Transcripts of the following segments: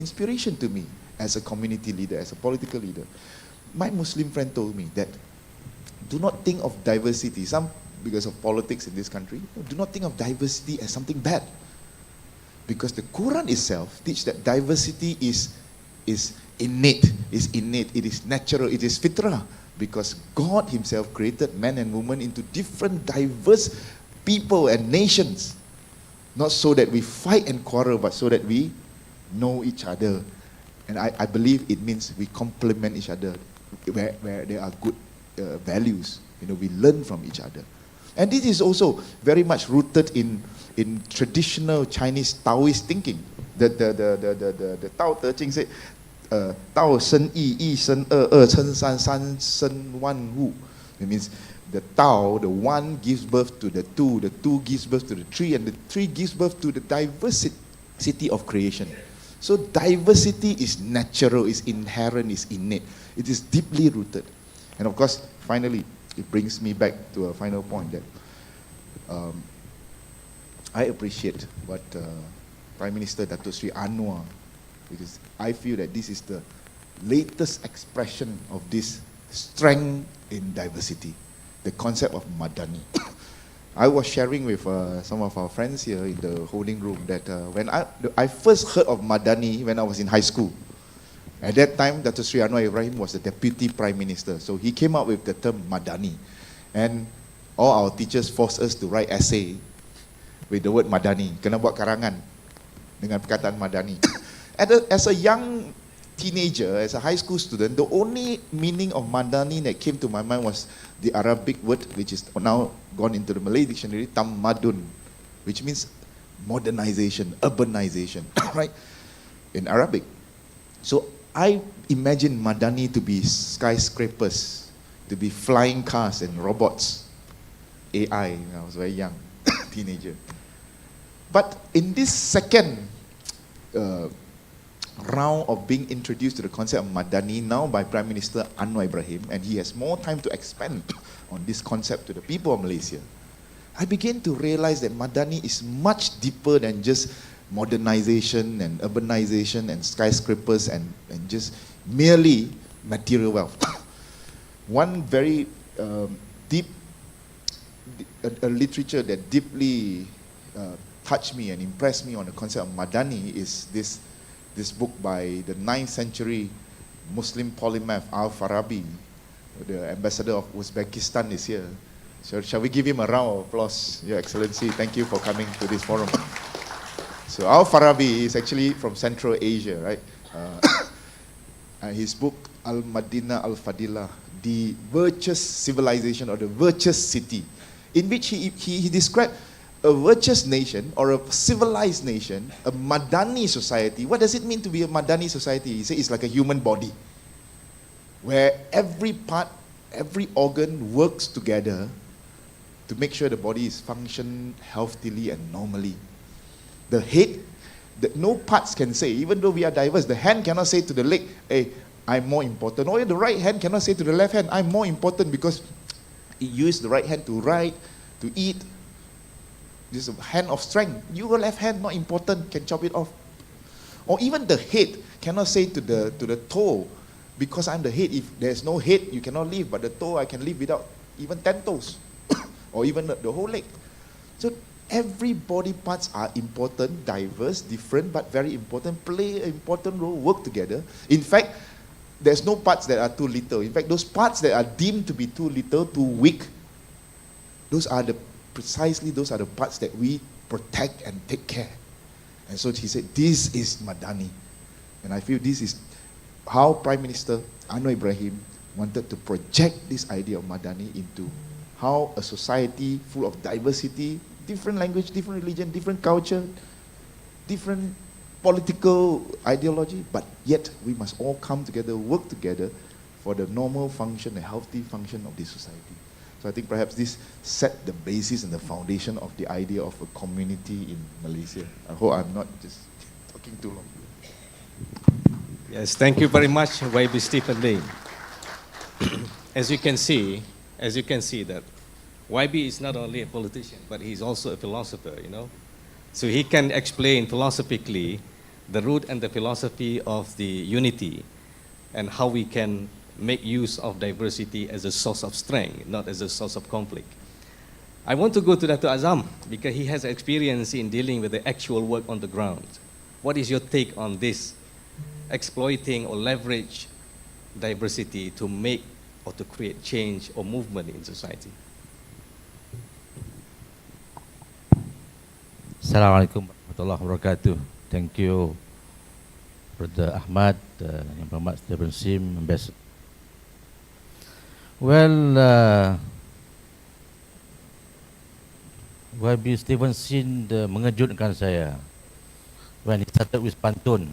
inspiration to me as a community leader, as a political leader. My Muslim friend told me that do not think of diversity, because of politics in this country, do not think of diversity as something bad. Because the Quran itself teaches that diversity is innate, it is natural, it is fitrah. Because God himself created men and women into different diverse people and nations. Not so that we fight and quarrel, but so that we know each other. And I believe it means we complement each other where there are good values. We learn from each other. And this is also very much rooted in traditional Chinese Taoist thinking. The Tao Te Ching said, Tao Shen Yi, Yi Shen Chen San, San Shen Wan Wu. It means the Tao, the one gives birth to the two gives birth to the three, and the three gives birth to the diversity of creation. So diversity is natural, is inherent, is innate. It is deeply rooted. And of course, finally, it brings me back to a final point that I appreciate what Prime Minister Dato Sri Anwar, because I feel that this is the latest expression of this strength in diversity, the concept of Madani. I was sharing with some of our friends here in the holding room that when I first heard of Madani when I was in high school. At that time, Dato Sri Anwar Ibrahim was the Deputy Prime Minister, so he came up with the term Madani. And all our teachers forced us to write essay with the word Madani. Kena buat karangan dengan perkataan Madani. As a young teenager, as a high school student, the only meaning of Madani that came to my mind was the Arabic word, which is now gone into the Malay dictionary, Tamadun, which means modernization, urbanization, right? In Arabic. So I imagine Madani to be skyscrapers, to be flying cars and robots, AI. I was very young, teenager. But in this second round of being introduced to the concept of Madani, now by Prime Minister Anwar Ibrahim, and he has more time to expand on this concept to the people of Malaysia, I began to realize that Madani is much deeper than just modernization and urbanization and skyscrapers and just merely material wealth. One very deep literature that deeply touched me and impressed me on the concept of Madani is this book by the 9th century Muslim polymath Al-Farabi. The ambassador of Uzbekistan is here. So shall we give him a round of applause, Your Excellency? Thank you for coming to this forum. So Al-Farabi is actually from Central Asia, right? His book Al-Madinah Al-Fadilah, The Virtuous Civilization or the Virtuous City, in which he described a virtuous nation or a civilized nation, a Madani society. What does it mean to be a Madani society? He said it's like a human body, where every part, every organ works together to make sure the body is functioning healthily and normally. The head, no parts can say, even though we are diverse, the hand cannot say to the leg, hey, I'm more important. Or the right hand cannot say to the left hand, I'm more important, because it used the right hand to write, to eat. This is a hand of strength. Your left hand not important, can chop it off. Or even the head cannot say to the toe, because I'm the head, if there's no head, you cannot live, but the toe, I can live without even 10 toes, or even the whole leg. So every body parts are important, diverse, different, but very important, play an important role, work together. In fact, there's no parts that are too little. In fact, those parts that are deemed to be too little, too weak, precisely those are the parts that we protect and take care. And so he said, this is Madani. And I feel this is how Prime Minister Anwar Ibrahim wanted to project this idea of Madani into how a society full of diversity, different language, different religion, different culture, different political ideology, but yet we must all come together, work together for the normal function, the healthy function of this society. So I think perhaps this set the basis and the foundation of the idea of a community in Malaysia. I hope I'm not just talking too long. Yes, thank you very much, YB Stephen Lee. As you can see that YB is not only a politician, but he's also a philosopher, you know. So he can explain philosophically the root and the philosophy of the unity, and how we can make use of diversity as a source of strength, not as a source of conflict. I want to go to Dato Azam because he has experience in dealing with the actual work on the ground. What is your take on this, exploiting or leverage diversity to make or to create change or movement in society? Assalamualaikum warahmatullahi wabarakatuh. Thank you, Brother Ahmad, Yang Berhormat Stephen Sim, Ambassador. Well, YB Stephen Sim mengejutkan saya when he started with pantun.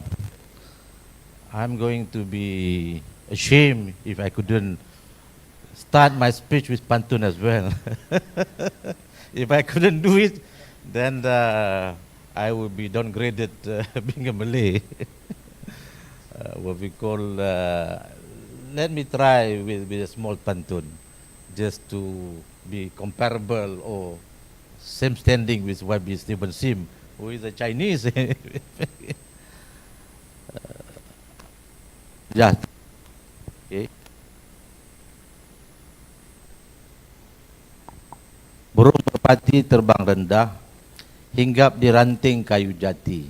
I'm going to be ashamed if I couldn't start my speech with pantun as well. If I couldn't do it, then I would be downgraded being a Malay. What we call, let me try with a small pantun, just to be comparable or same standing with YB Stephen Sim, who is a Chinese. Yeah. Okay. Burung merpati terbang rendah, hinggap di ranting kayu jati.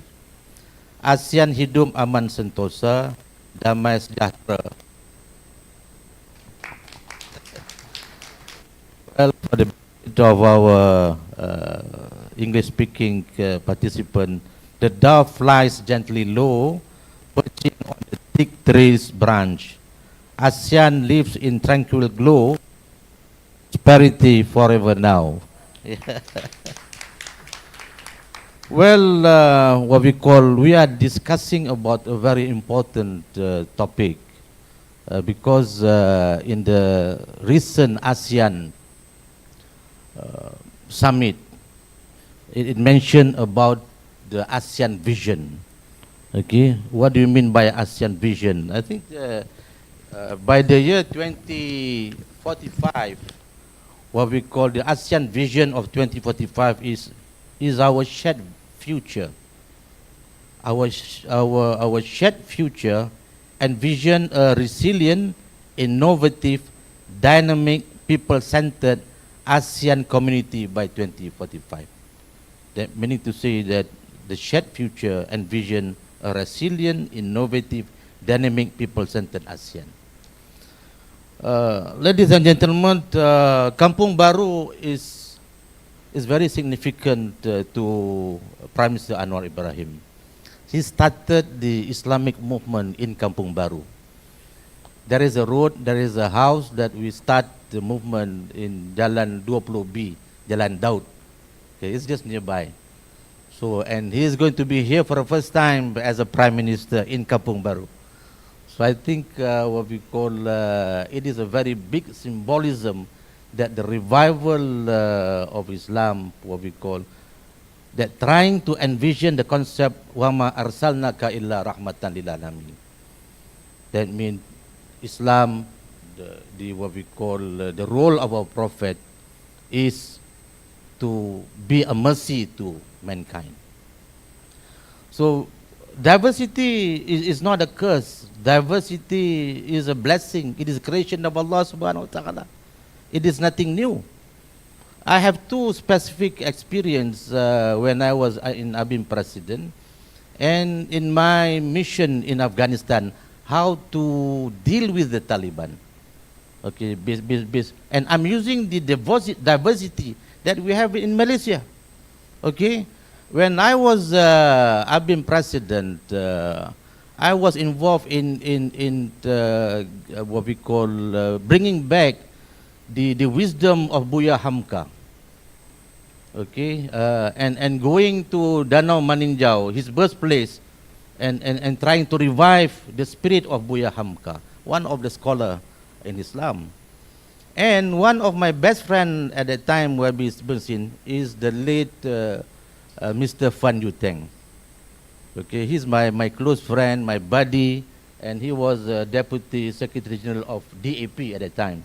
ASEAN hidup aman sentosa, damai sejahtera. Well, for the benefit of our English-speaking participant, the dove flies gently low, perching on the thick tree's branch. ASEAN lives in tranquil glow, prosperity forever now. Well, what we call, we are discussing about a very important topic because in the recent ASEAN summit, it mentioned about the ASEAN vision. Okay, what do you mean by ASEAN vision? I think by the year 2045, what we call the ASEAN vision of 2045 is our shared future. Our shared future envision a resilient, innovative, dynamic, people-centered ASEAN community by 2045. That meaning to say that the shared future envision a resilient, innovative, dynamic, people-centered ASEAN. Ladies and gentlemen, Kampung Baru is very significant to Prime Minister Anwar Ibrahim. He started the Islamic movement in Kampung Baru. There is a road, there is a house that we start the movement in Jalan 20B, Jalan Daud. Okay, it's just nearby. So, and he is going to be here for the first time as a Prime Minister in Kampung Baru. So I think what we call, it is a very big symbolism that the revival of Islam, what we call, that trying to envision the concept, وَمَا أَرْسَلْنَكَ إِلَّا رَحْمَةً لِلْعَالَمِينَ. That means Islam, the what we call, the role of our Prophet is to be a mercy to mankind. So diversity is not a curse. Diversity is a blessing. It is creation of Allah subhanahu wa ta'ala. It is nothing new. I have two specific experience when I was in Abim Presiden and in my mission in Afghanistan, how to deal with the Taliban. Okay, and I'm using the diversity that we have in Malaysia. Okay, when I was Abim President, I was involved in what we call bringing back the wisdom of Buya Hamka. Okay, and going to Danau Maninjau, his birthplace, and trying to revive the spirit of Buya Hamka, one of the scholar in Islam. And one of my best friend at that time, where we seen, is the late Mr. Fan Yuteng. Okay, he's my close friend, my buddy, and he was Deputy Secretary General of DAP at that time.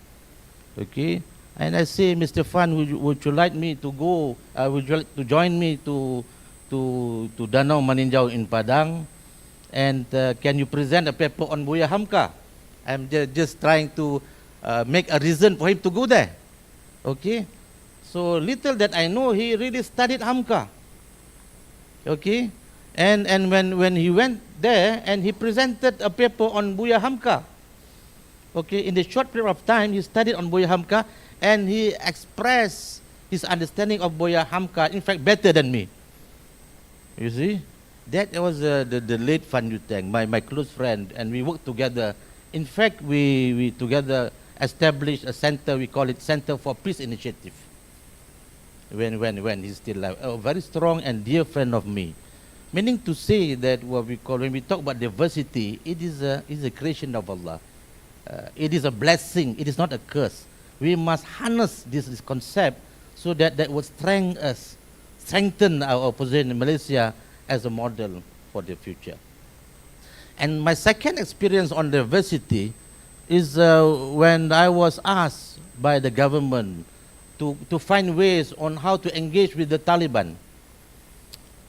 Okay, and I say, Mr. Fan, would you like me to go? Would you like to join me to Danau Maninjau in Padang? and can you present a paper on Buya Hamka? I'm just trying to make a reason for him to go there. Okay, so little that I know, he really studied Hamka. Okay, and when he went there and he presented a paper on Buya Hamka, okay, in the short period of time he studied on Buya Hamka, and he expressed his understanding of Buya Hamka, in fact, better than me. You see, that was the late Fan Yuteng, my close friend, and we worked together. In fact, we together established a center, we call it Center for Peace Initiative. When he's still alive, a very strong and dear friend of me. Meaning to say that what we call, when we talk about diversity, it is a creation of Allah. It is a blessing, it is not a curse. We must harness this concept so that would strengthen our position in Malaysia as a model for the future. And my second experience on diversity is when I was asked by the government to find ways on how to engage with the Taliban.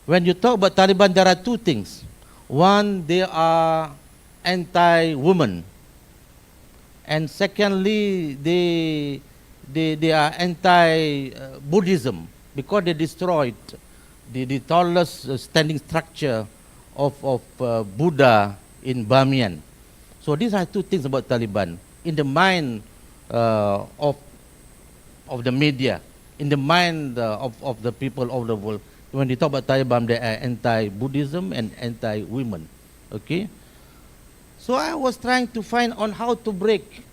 When you talk about Taliban, there are two things. One, they are anti-women. And secondly, they are anti-Buddhism, because they destroyed the tallest standing structure of Buddha in Bamiyan. So these are two things about Taliban. In the mind of the media, in the mind of the people of the world, when they talk about Taliban, they are anti-Buddhism and anti-women. Okay? So I was trying to find on how to break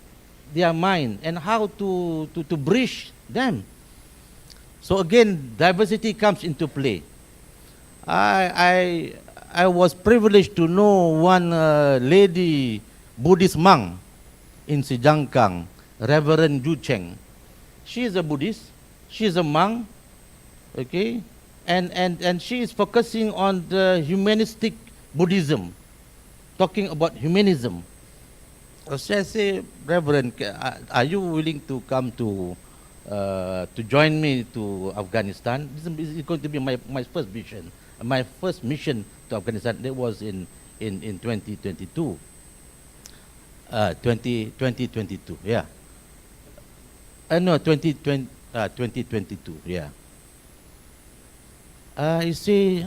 their mind and how to bridge them. So again, diversity comes into play. I was privileged to know one lady Buddhist monk in Sijangkang, Reverend Ju Cheng. She is a Buddhist, she is a monk, okay, and she is focusing on the humanistic Buddhism, talking about humanism. So I say, Reverend, are you willing to come to join me to Afghanistan? This is going to be my first mission. My first mission to Afghanistan, that was in 2022. 2022, yeah. No, 2022, yeah. You see,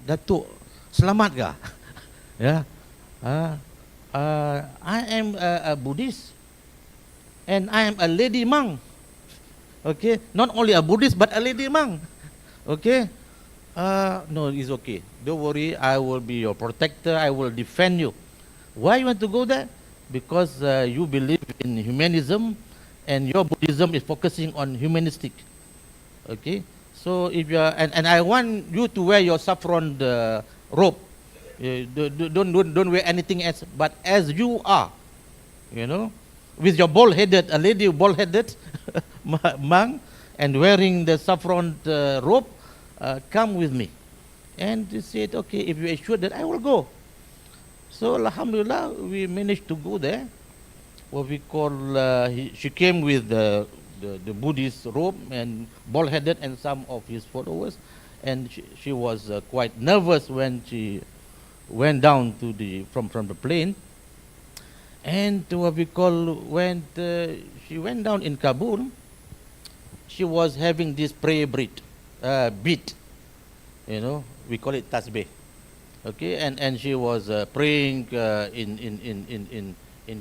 Dato, selamat ka? Yeah. I am a Buddhist, and I am a lady monk. Okay, not only a Buddhist but a lady monk. Okay, no, it's okay. Don't worry, I will be your protector. I will defend you. Why you want to go there? Because you believe in humanism, and your Buddhism is focusing on humanistic. Okay, so if you are, and I want you to wear your saffron robe. Don't wear anything else, but as you are, you know, with your bald-headed, a lady bald-headed monk, and wearing the saffron robe, come with me. And he said, okay, if you are sure that I will go. So alhamdulillah, we managed to go there. What we call, she came with the Buddhist robe and bald-headed and some of his followers, and she was quite nervous when she went down to from the plane. And what we call, when she went down in Kabul, she was having this prayer beat, you know, we call it tasbih. Okay, and she was praying in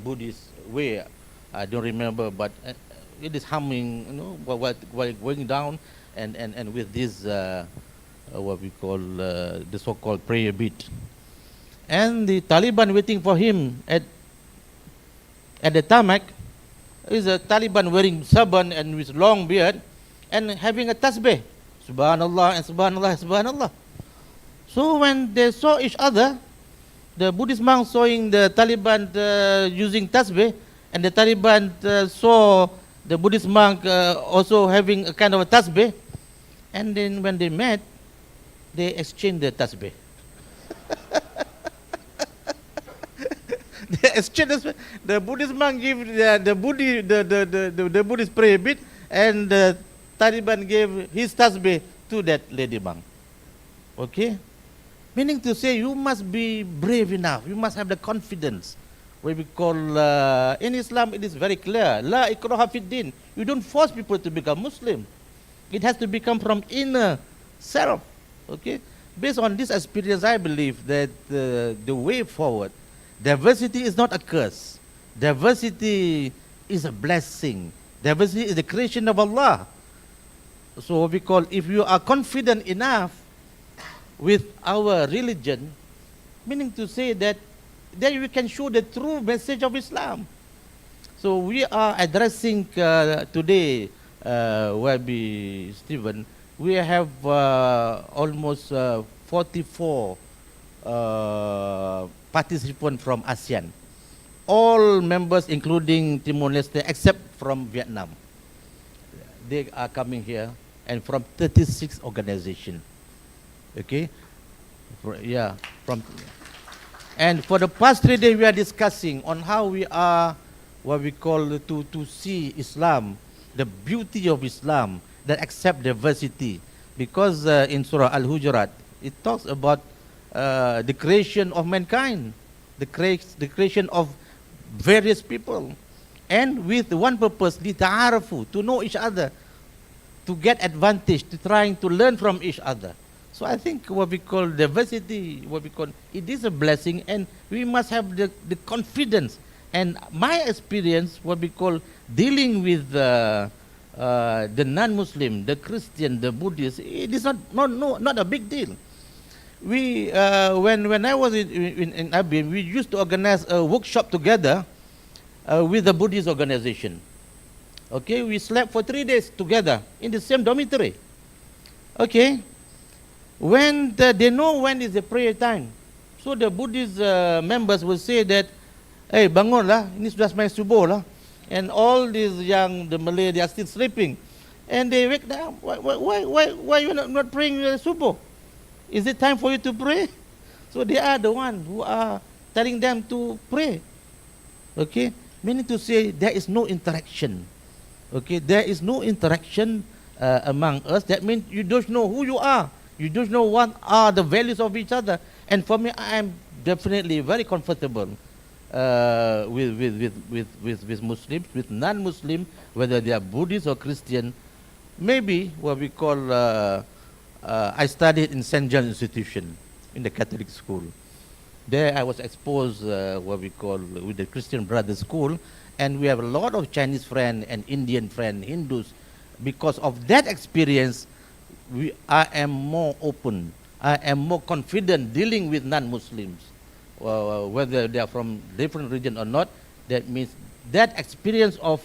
Buddhist way. I don't remember, but it is humming, you know, while going down, and with this what we call the so-called prayer beat. And the Taliban waiting for him at the tarmac is a Taliban wearing turban and with long beard and having a tasbih, subhanallah and subhanallah, subhanallah. So when they saw each other, the Buddhist monk sawing the Taliban using tasbih, and the Taliban saw the Buddhist monk also having a kind of a tasbih, and then when they met, they exchanged the tasbih. The Buddhist monk gave the Buddhist prayer bit, and the Taliban gave his tasbih to that lady monk. Okay, Meaning to say, you must be brave enough. You must have the confidence. What we call, in Islam, it is very clear. La ikraha fid din. You don't force people to become Muslim. It has to become from inner self. Okay? Based on this experience, I believe that the way forward, diversity is not a curse. Diversity is a blessing. Diversity is the creation of Allah. So what we call, if you are confident enough with our religion, meaning to say that then we can show the true message of Islam. So we are addressing today, YB Stephen, we have almost 44 participants from ASEAN. All members, including Timor-Leste, except from Vietnam. They are coming here, and from 36 organizations. Okay? Yeah, and for the past 3 days, we are discussing on how we are, what we call, to see Islam, the beauty of Islam, that accept diversity. Because in Surah Al-Hujurat, it talks about the creation of mankind, the creation of various people, and with one purpose, lita'arafu, to know each other, to get advantage, to trying to learn from each other. So I think what we call diversity, it is a blessing, and we must have the confidence. And my experience, what we call dealing with the non-Muslim, the Christian, the Buddhist, it is not a big deal. We, when I was in ABIM, we used to organize a workshop together with the Buddhist organization. Okay, we slept for 3 days together in the same dormitory. Okay, when they know when is the prayer time, so the Buddhist members will say that, hey, bangunlah, ini sudah sembahyang subuh lah, and all these young, the Malay, they are still sleeping, and they wake them. Why you not praying subuh? Is it time for you to pray? So they are the ones who are telling them to pray. Okay, meaning to say there is no interaction. Okay, there is no interaction among us. That means you don't know who you are. You don't know what are the values of each other. And for me, I am definitely very comfortable with Muslims, with non-Muslim, whether they are Buddhist or Christian. Maybe what we call, I studied in St. John's Institution in the Catholic school. There I was exposed what we call with the Christian Brothers School, and we have a lot of Chinese friends and Indian friends, Hindus. Because of that experience, I am more open, I am more confident dealing with non-Muslims, whether they are from different region or not. That means that experience of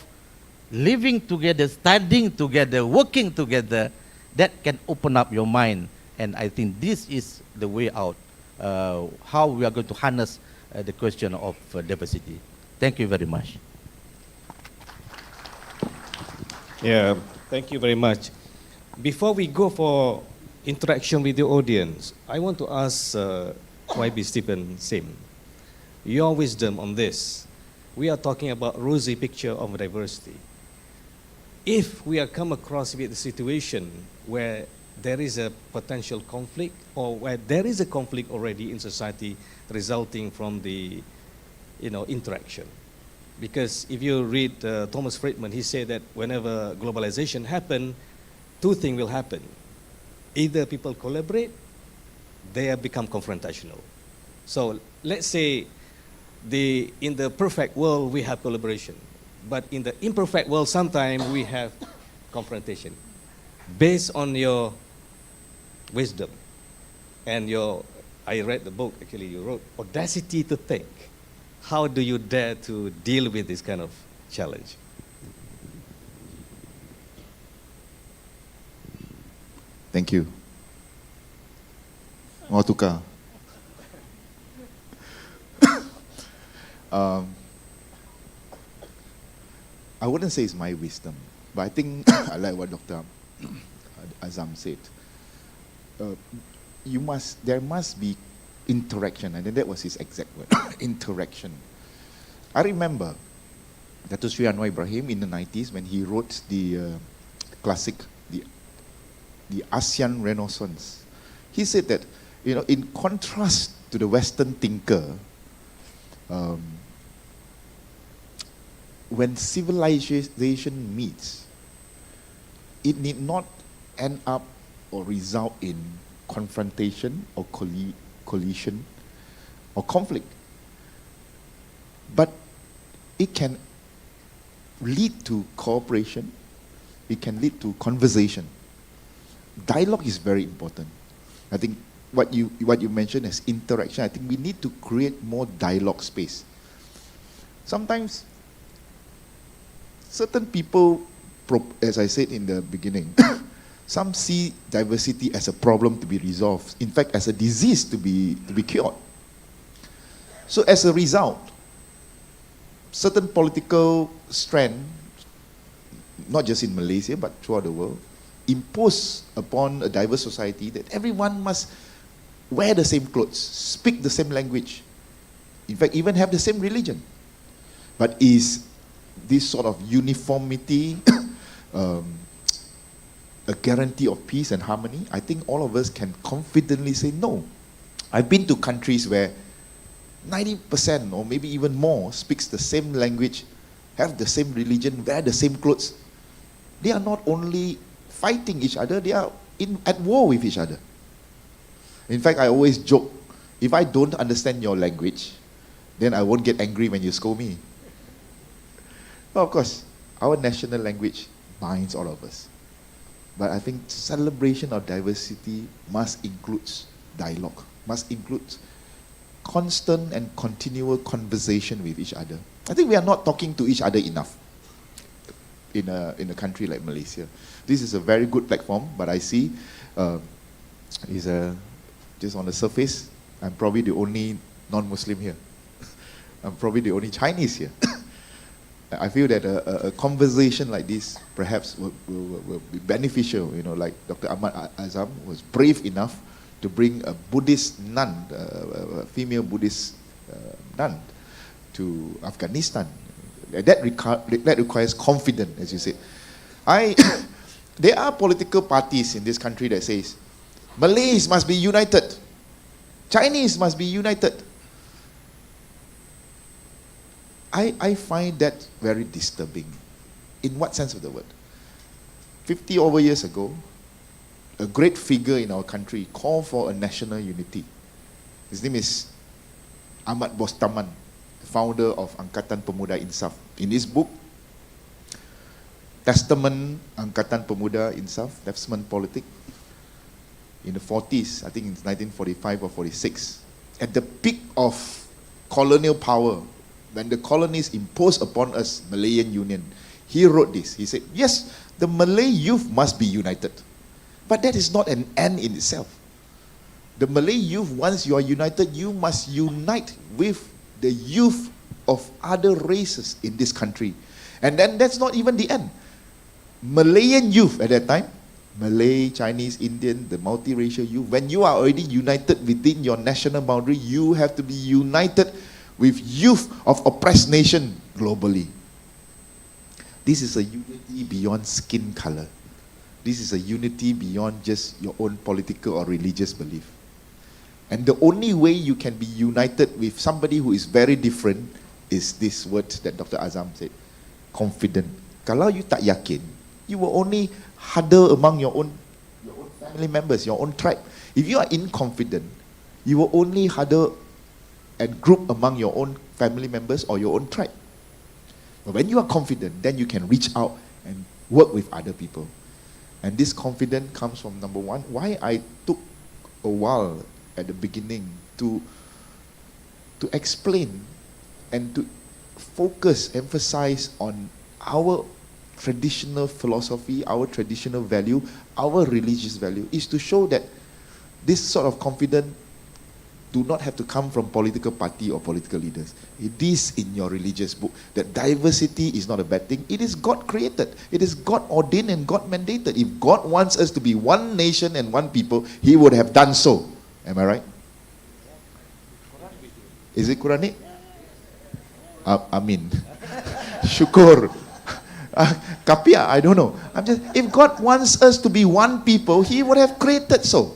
living together, studying together, working together, that can open up your mind. And I think this is the way out, how we are going to harness the question of diversity. Thank you very much. Yeah, thank you very much. Before we go for interaction with the audience, I want to ask YB Stephen Sim, your wisdom on this. We are talking about rosy picture of diversity. If we are come across with a situation where there is a potential conflict, or where there is a conflict already in society resulting from the interaction. Because if you read Thomas Friedman, he said that whenever globalization happens, two things will happen. Either people collaborate, they have become confrontational. So let's say in the perfect world we have collaboration, but in the imperfect world sometimes we have confrontation. Based on your wisdom and I read the book, actually you wrote, Audacity to Think. How do you dare to deal with this kind of challenge? Thank you. Mau tukar. I wouldn't say it's my wisdom, but I think I like what Dr. Azam said. There must be interaction, and that was his exact word, interaction. I remember Dato Sri Anwar Ibrahim in the 90s when he wrote the classic, the ASEAN Renaissance. He said that in contrast to the Western thinker, when civilization meets, it need not end up or result in confrontation or collision or conflict. But it can lead to cooperation, it can lead to conversation. Dialogue is very important. I think what you mentioned as interaction, I think we need to create more dialogue space. Sometimes certain people, as I said in the beginning, some see diversity as a problem to be resolved, in fact as a disease to be cured. So as a result, certain political strand, not just in Malaysia but throughout the world, impose upon a diverse society that everyone must wear the same clothes, speak the same language, in fact even have the same religion. But is this sort of uniformity a guarantee of peace and harmony? I think all of us can confidently say no. I've been to countries where 90% or maybe even more speaks the same language, have the same religion, wear the same clothes. They are not only fighting each other, they are at war with each other. In fact, I always joke, if I don't understand your language, then I won't get angry when you scold me. Well, of course, our national language binds all of us. But I think celebration of diversity must include dialogue, must include constant and continual conversation with each other. I think we are not talking to each other enough in a country like Malaysia. This is a very good platform, but I see just on the surface, I'm probably the only non-Muslim here. I'm probably the only Chinese here. I feel that a conversation like this perhaps will be beneficial. Like Dr. Ahmad Azam was brave enough to bring a Buddhist nun, a female Buddhist nun, to Afghanistan. That requires confidence, as you said. There are political parties in this country that says Malays must be united, Chinese must be united. I find that very disturbing. In what sense of the word? 50 over years ago, a great figure in our country called for a national unity. His name is Ahmad Bostaman, founder of Angkatan Pemuda Insaf. In his book, Testament Angkatan Pemuda Insaf, Testament Politik, in the 40s, I think it's 1945 or 46, at the peak of colonial power, when the colonies imposed upon us Malayan Union, he wrote this. He said, yes, the Malay youth must be united. But that is not an end in itself. The Malay youth, once you are united, you must unite with the youth of other races in this country. And then that's not even the end. Malayan youth at that time, Malay, Chinese, Indian, the multiracial youth, when you are already united within your national boundary, you have to be united with youth of oppressed nation globally. This is a unity beyond skin color. This is a unity beyond just your own political or religious belief. And the only way you can be united with somebody who is very different is this word that Dr. Azam said, confident. Kalau you tak yakin, you will only huddle among your own family members, your own tribe. If you are inconfident, you will only huddle and group among your own family members or your own tribe. But when you are confident, then you can reach out and work with other people. And this confidence comes from, number one, why I took a while at the beginning to explain and to focus, emphasize on our traditional philosophy, our traditional value, our religious value, is to show that this sort of confidence do not have to come from political party or political leaders. It is in your religious book that diversity is not a bad thing. It is God created. It is God ordained and God mandated. If God wants us to be one nation and one people, He would have done so. Am I right? Is it Quranic? Amin. Syukur. Kapia, I don't know. If God wants us to be one people, He would have created so.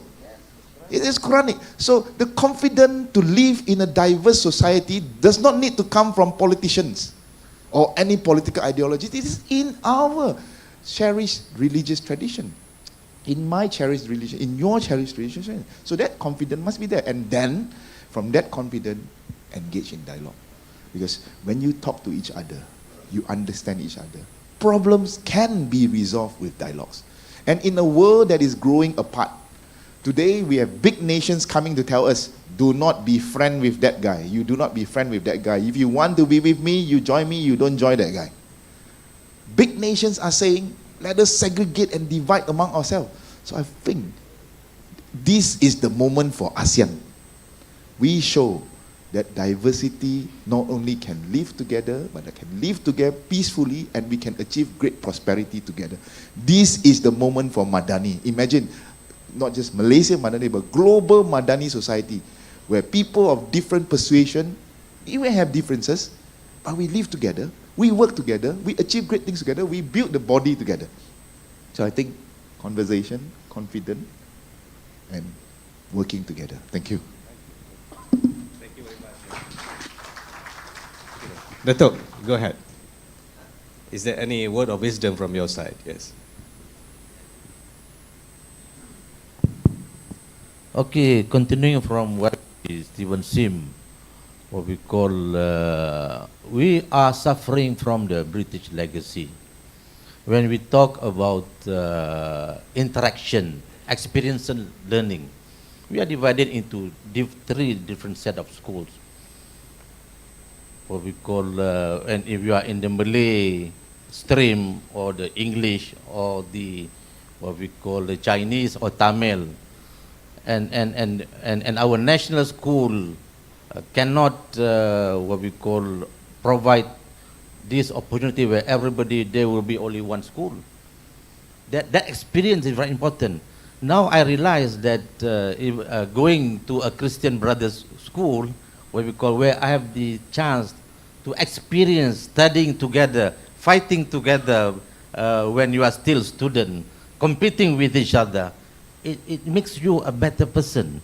It is Quranic. So the confidence to live in a diverse society does not need to come from politicians or any political ideology. It is in our cherished religious tradition. In my cherished religion, in your cherished religion. So that confidence must be there. And then, from that confidence, engage in dialogue. Because when you talk to each other, you understand each other. Problems can be resolved with dialogues. And in a world that is growing apart, today we have big nations coming to tell us, do not be friend with that guy. You do not be friend with that guy. If you want to be with me, you join me, you don't join that guy. Big nations are saying, let us segregate and divide among ourselves. So I think this is the moment for ASEAN. We show that diversity not only can live together, but it can live together peacefully and we can achieve great prosperity together. This is the moment for Madani. Imagine, not just Malaysia Madani, but global Madani society, where people of different persuasion, we may have differences, but we live together, we work together, we achieve great things together, we build the body together. So I think conversation, confidence, and working together. Thank you. Thank you very much. Dato, go ahead. Is there any word of wisdom from your side? Yes. Okay, continuing from what Stephen Sim, what we call, we are suffering from the British legacy. When we talk about interaction, experiential learning, we are divided into three different set of schools. What we call, and if you are in the Malay stream or the English or the what we call the Chinese or Tamil, and our national school cannot what we call provide this opportunity where everybody there will be only one school. That experience is very important. Now I realize that if, going to a Christian brothers school, what we call, where I have the chance to experience studying together, fighting together when you are still student, competing with each other, it makes you a better person.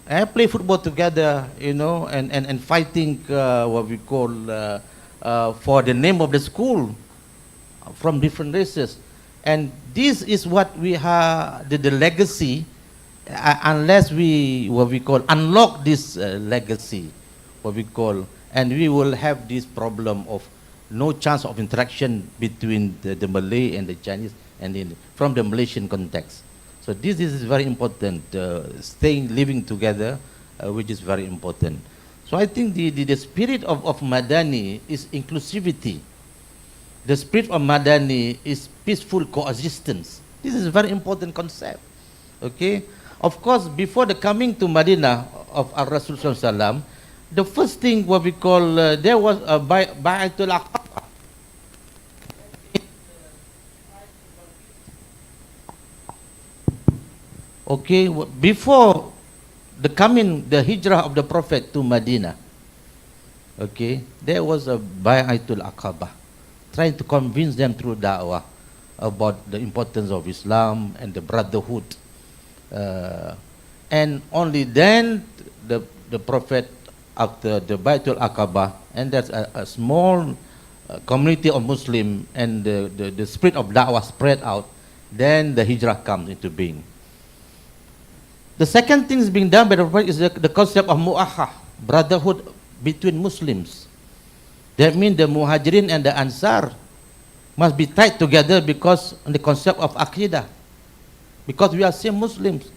I play football together, you know, and fighting what we call for the name of the school from different races. And this is what we have, the legacy, unless we, what we call, unlock this legacy, what we call, and we will have this problem of no chance of interaction between the Malay and the Chinese and from the Malaysian context. So this is very important, staying, living together, which is very important. So I think the spirit of Madani is inclusivity. The spirit of Madani is peaceful coexistence. This is a very important concept. Okay? Of course, before the coming to Madinah of our Rasul Sallam, the first thing what we call, there was a Bai'atul Aqaba. Okay, before the coming, the hijrah of the Prophet to Medina, okay, there was a Bai'atul Aqaba, trying to convince them through da'wah about the importance of Islam and the brotherhood. And only then the Prophet, after the Bai'atul Aqaba, and that's a small community of Muslim, and the spirit of da'wah spread out, then the hijrah comes into being. The second thing is being done by the Prophet is the concept of mu'ahah, brotherhood between Muslims. That means the Muhajirin and the Ansar must be tied together because on the concept of Aqidah, because we are same Muslims.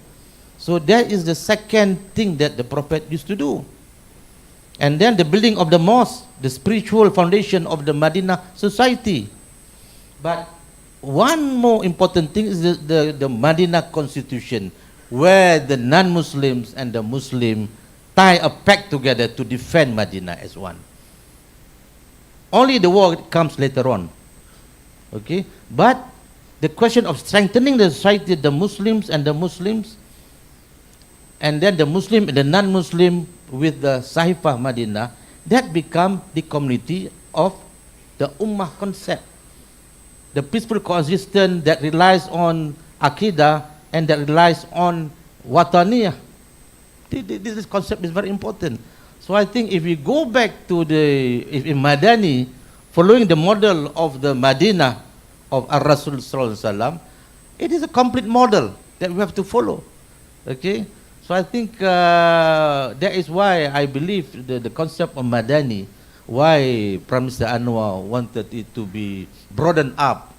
So that is the second thing that the Prophet used to do. And then the building of the mosque, the spiritual foundation of the Madinah society. But one more important thing is the Madinah constitution, where the non-Muslims and the Muslim tie a pact together to defend Madinah as one. Only the war comes later on. Okay? But the question of strengthening the society, the Muslims and the Muslims, and then the Muslim and the non-Muslim with the Sahifah Madinah, that become the community of the Ummah concept. The peaceful coexistence that relies on Aqidah and that relies on wataniyah. This concept is very important. So I think if we go back to in Madani, following the model of the Madinah of Ar-Rasul Sallallahu Alaihi Wasallam, it is a complete model that we have to follow. Okay? So I think that is why I believe the concept of Madani, why Prime Minister Anwar wanted it to be broadened up,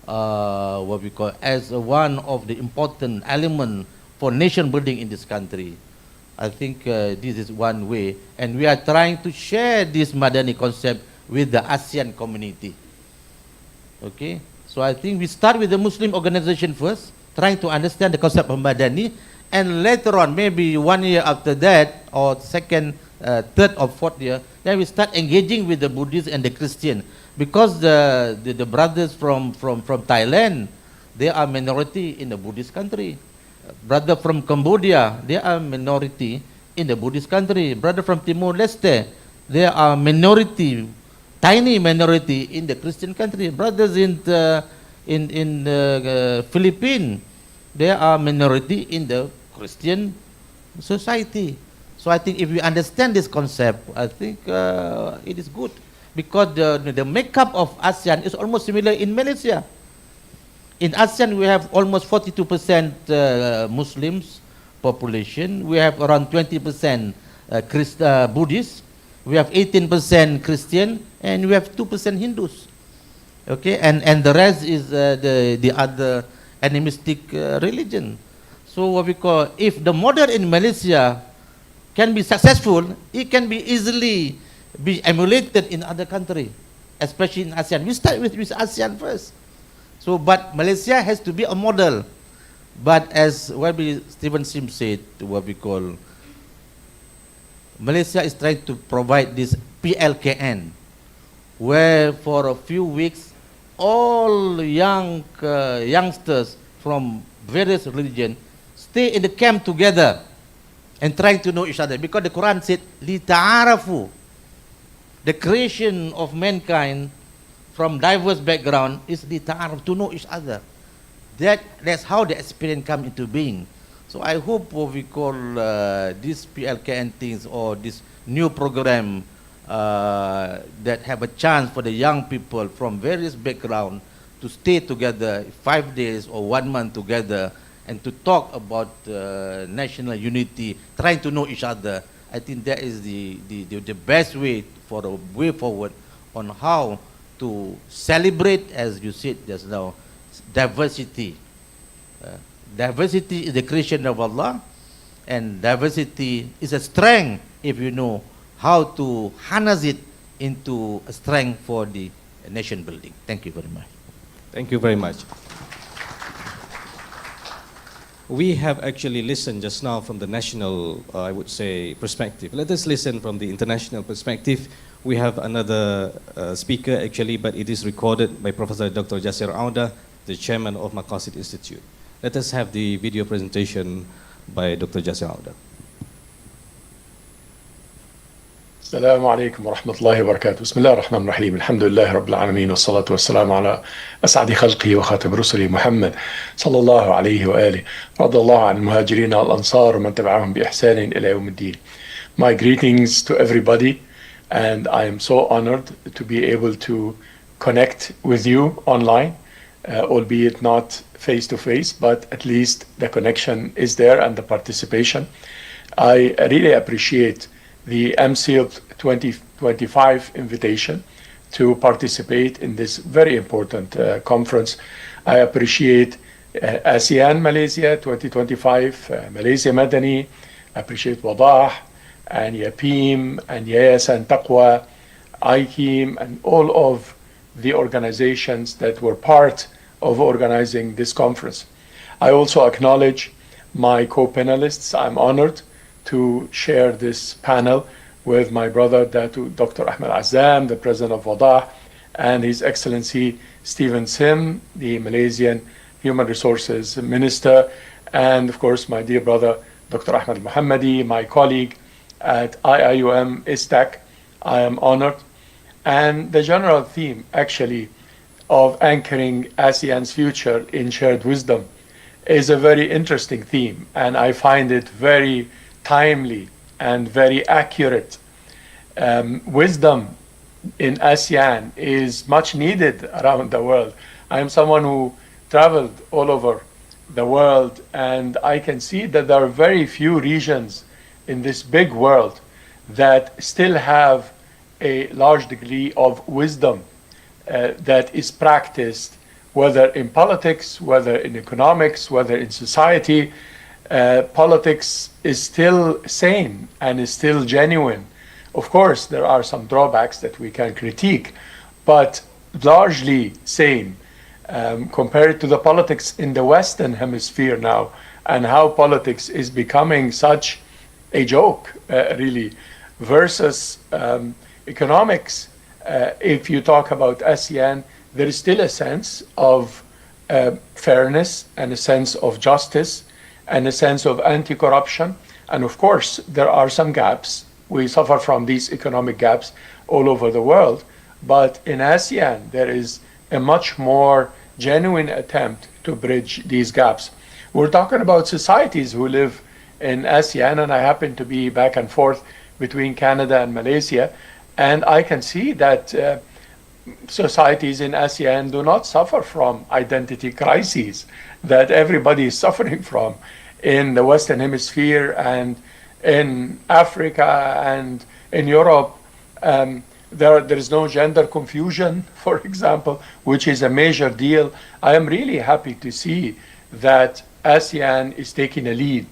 what we call as one of the important element for nation building in this country. I think this is one way, and we are trying to share this Madani concept with the ASEAN community. Okay, so I think we start with the Muslim organization first, trying to understand the concept of Madani, and later on, maybe 1 year after that, or second, third or fourth year, then we start engaging with the Buddhists and the Christian, because the brothers from Thailand, they are minority in the Buddhist country. Brother from Cambodia, they are minority in the Buddhist country. Brother from Timor-Leste, they are minority, tiny minority in the Christian country. Brothers in Philippines, they are minority in the Christian society. So I think if we understand this concept, I think it is good, because the makeup of ASEAN is almost similar in Malaysia. In ASEAN, we have almost 42% Muslims population. We have around 20% Buddhists. We have 18% Christian, and we have 2% Hindus. Okay, and the rest is the other animistic religion. So what we call, if the model in Malaysia can be successful, it can be easily be emulated in other countries, especially in ASEAN. We start with ASEAN first. So, but Malaysia has to be a model. But as YB Stephen Sim said, what we call, Malaysia is trying to provide this PLKN, where for a few weeks, all youngsters from various religions stay in the camp together and trying to know each other. Because the Quran said, لِتَعَارَفُوا, the creation of mankind from diverse background is to know each other. That's how the experience come into being. So I hope what we call this PLKN things, or this new program that have a chance for the young people from various background to stay together 5 days or 1 month together and to talk about national unity, trying to know each other. I think that is the best way for a way forward on how to celebrate, as you said just now, diversity. Diversity is the creation of Allah, and diversity is a strength if you know how to harness it into a strength for the nation building. Thank you very much. Thank you very much. We have actually listened just now from the national, I would say, perspective. Let us listen from the international perspective. We have another speaker actually, but it is recorded by Professor Dr. Jasir Auda, the chairman of Maqasid Institute. Let us have the video presentation by Dr. Jasir Auda. السلام عليكم ورحمة الله وبركاته. بسم الله الرحمن الرحيم. الحمد لله رب العالمين، والصلاة والسلام على أسعد خلقه وخاتم رسله محمد صلى الله عليه وآله. رضي الله عن المهاجرين والأنصار ومن تبعهم بإحسان إلى يوم الدين. My greetings to everybody, and I am so honored to be able to connect with you online, albeit not face to face, but at least the connection is there and the participation. I really appreciate the MSIL 2025 invitation to participate in this very important conference. I appreciate ASEAN Malaysia 2025, Malaysia Madani, I appreciate WADAH and YAPIM and Yayasan Taqwa, IKIM, and all of the organizations that were part of organizing this conference. I also acknowledge my co-panelists. I'm honored to share this panel with my brother Dato, Dr. Ahmad Azam, the president of WADAH, and His Excellency Stephen Sim, the Malaysian Human Resources Minister, and of course my dear brother Dr. Ahmad el-Muhammady, my colleague at IIUM ISTAC. I am honored. And the general theme actually of anchoring ASEAN's future in shared wisdom is a very interesting theme, and I find it very timely and very accurate. Wisdom in ASEAN is much needed around the world. I am someone who traveled all over the world, and I can see that there are very few regions in this big world that still have a large degree of wisdom that is practiced, whether in politics, whether in economics, whether in society. Politics is still sane and is still genuine. Of course, there are some drawbacks that we can critique, but largely sane compared to the politics in the Western Hemisphere now, and how politics is becoming such a joke, really, versus economics. If you talk about ASEAN, there is still a sense of fairness and a sense of justice and a sense of anti-corruption. And of course, there are some gaps. We suffer from these economic gaps all over the world. But in ASEAN, there is a much more genuine attempt to bridge these gaps. We're talking about societies who live in ASEAN, and I happen to be back and forth between Canada and Malaysia, and I can see that societies in ASEAN do not suffer from identity crises that everybody is suffering from in the Western Hemisphere and in Africa and in Europe. There is no gender confusion, for example, which is a major deal. I am really happy to see that ASEAN is taking a lead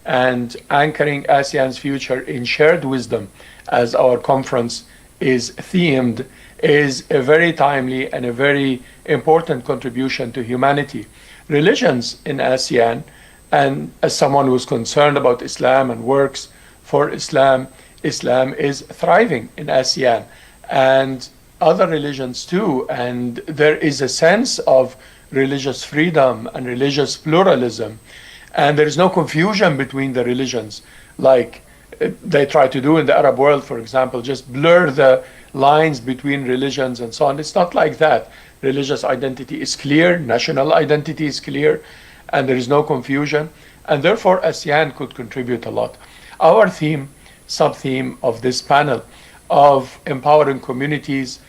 and anchoring ASEAN's future in shared wisdom, as our conference is themed, is a very timely and a very important contribution to humanity. Religions in ASEAN, and as someone who's concerned about Islam and works for Islam, Islam is thriving in ASEAN, and other religions too, and there is a sense of religious freedom and religious pluralism, and there is no confusion between the religions like they try to do in the Arab world, for example, just blur the lines between religions and so on. It's not like that. Religious identity is clear, national identity is clear, and there is no confusion, and therefore ASEAN could contribute a lot. Our theme, sub-theme of this panel of empowering communities,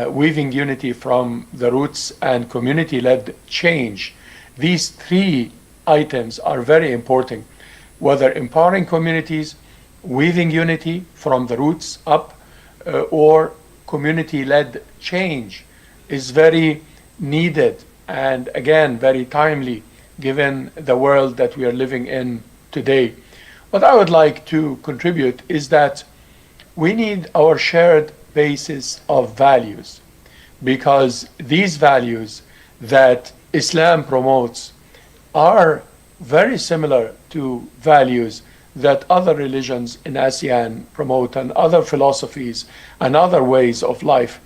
weaving unity from the roots and community-led change, these three items are very important, whether empowering communities, weaving unity from the roots up, or community-led change is very needed and again very timely given the world that we are living in today. What I would like to contribute is that we need our shared basis of values, because these values that Islam promotes are very similar to values that other religions in ASEAN promote and other philosophies and other ways of life.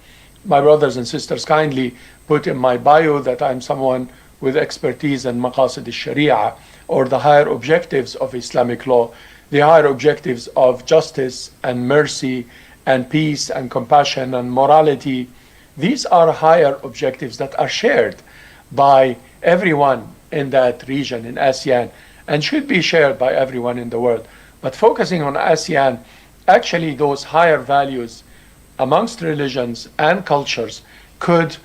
My brothers and sisters kindly put in my bio that I'm someone with expertise in maqasid al-sharia, or the higher objectives of Islamic law, the higher objectives of justice and mercy and peace and compassion and morality. These are higher objectives that are shared by everyone in that region, in ASEAN, and should be shared by everyone in the world. But focusing on ASEAN, actually those higher values amongst religions and cultures could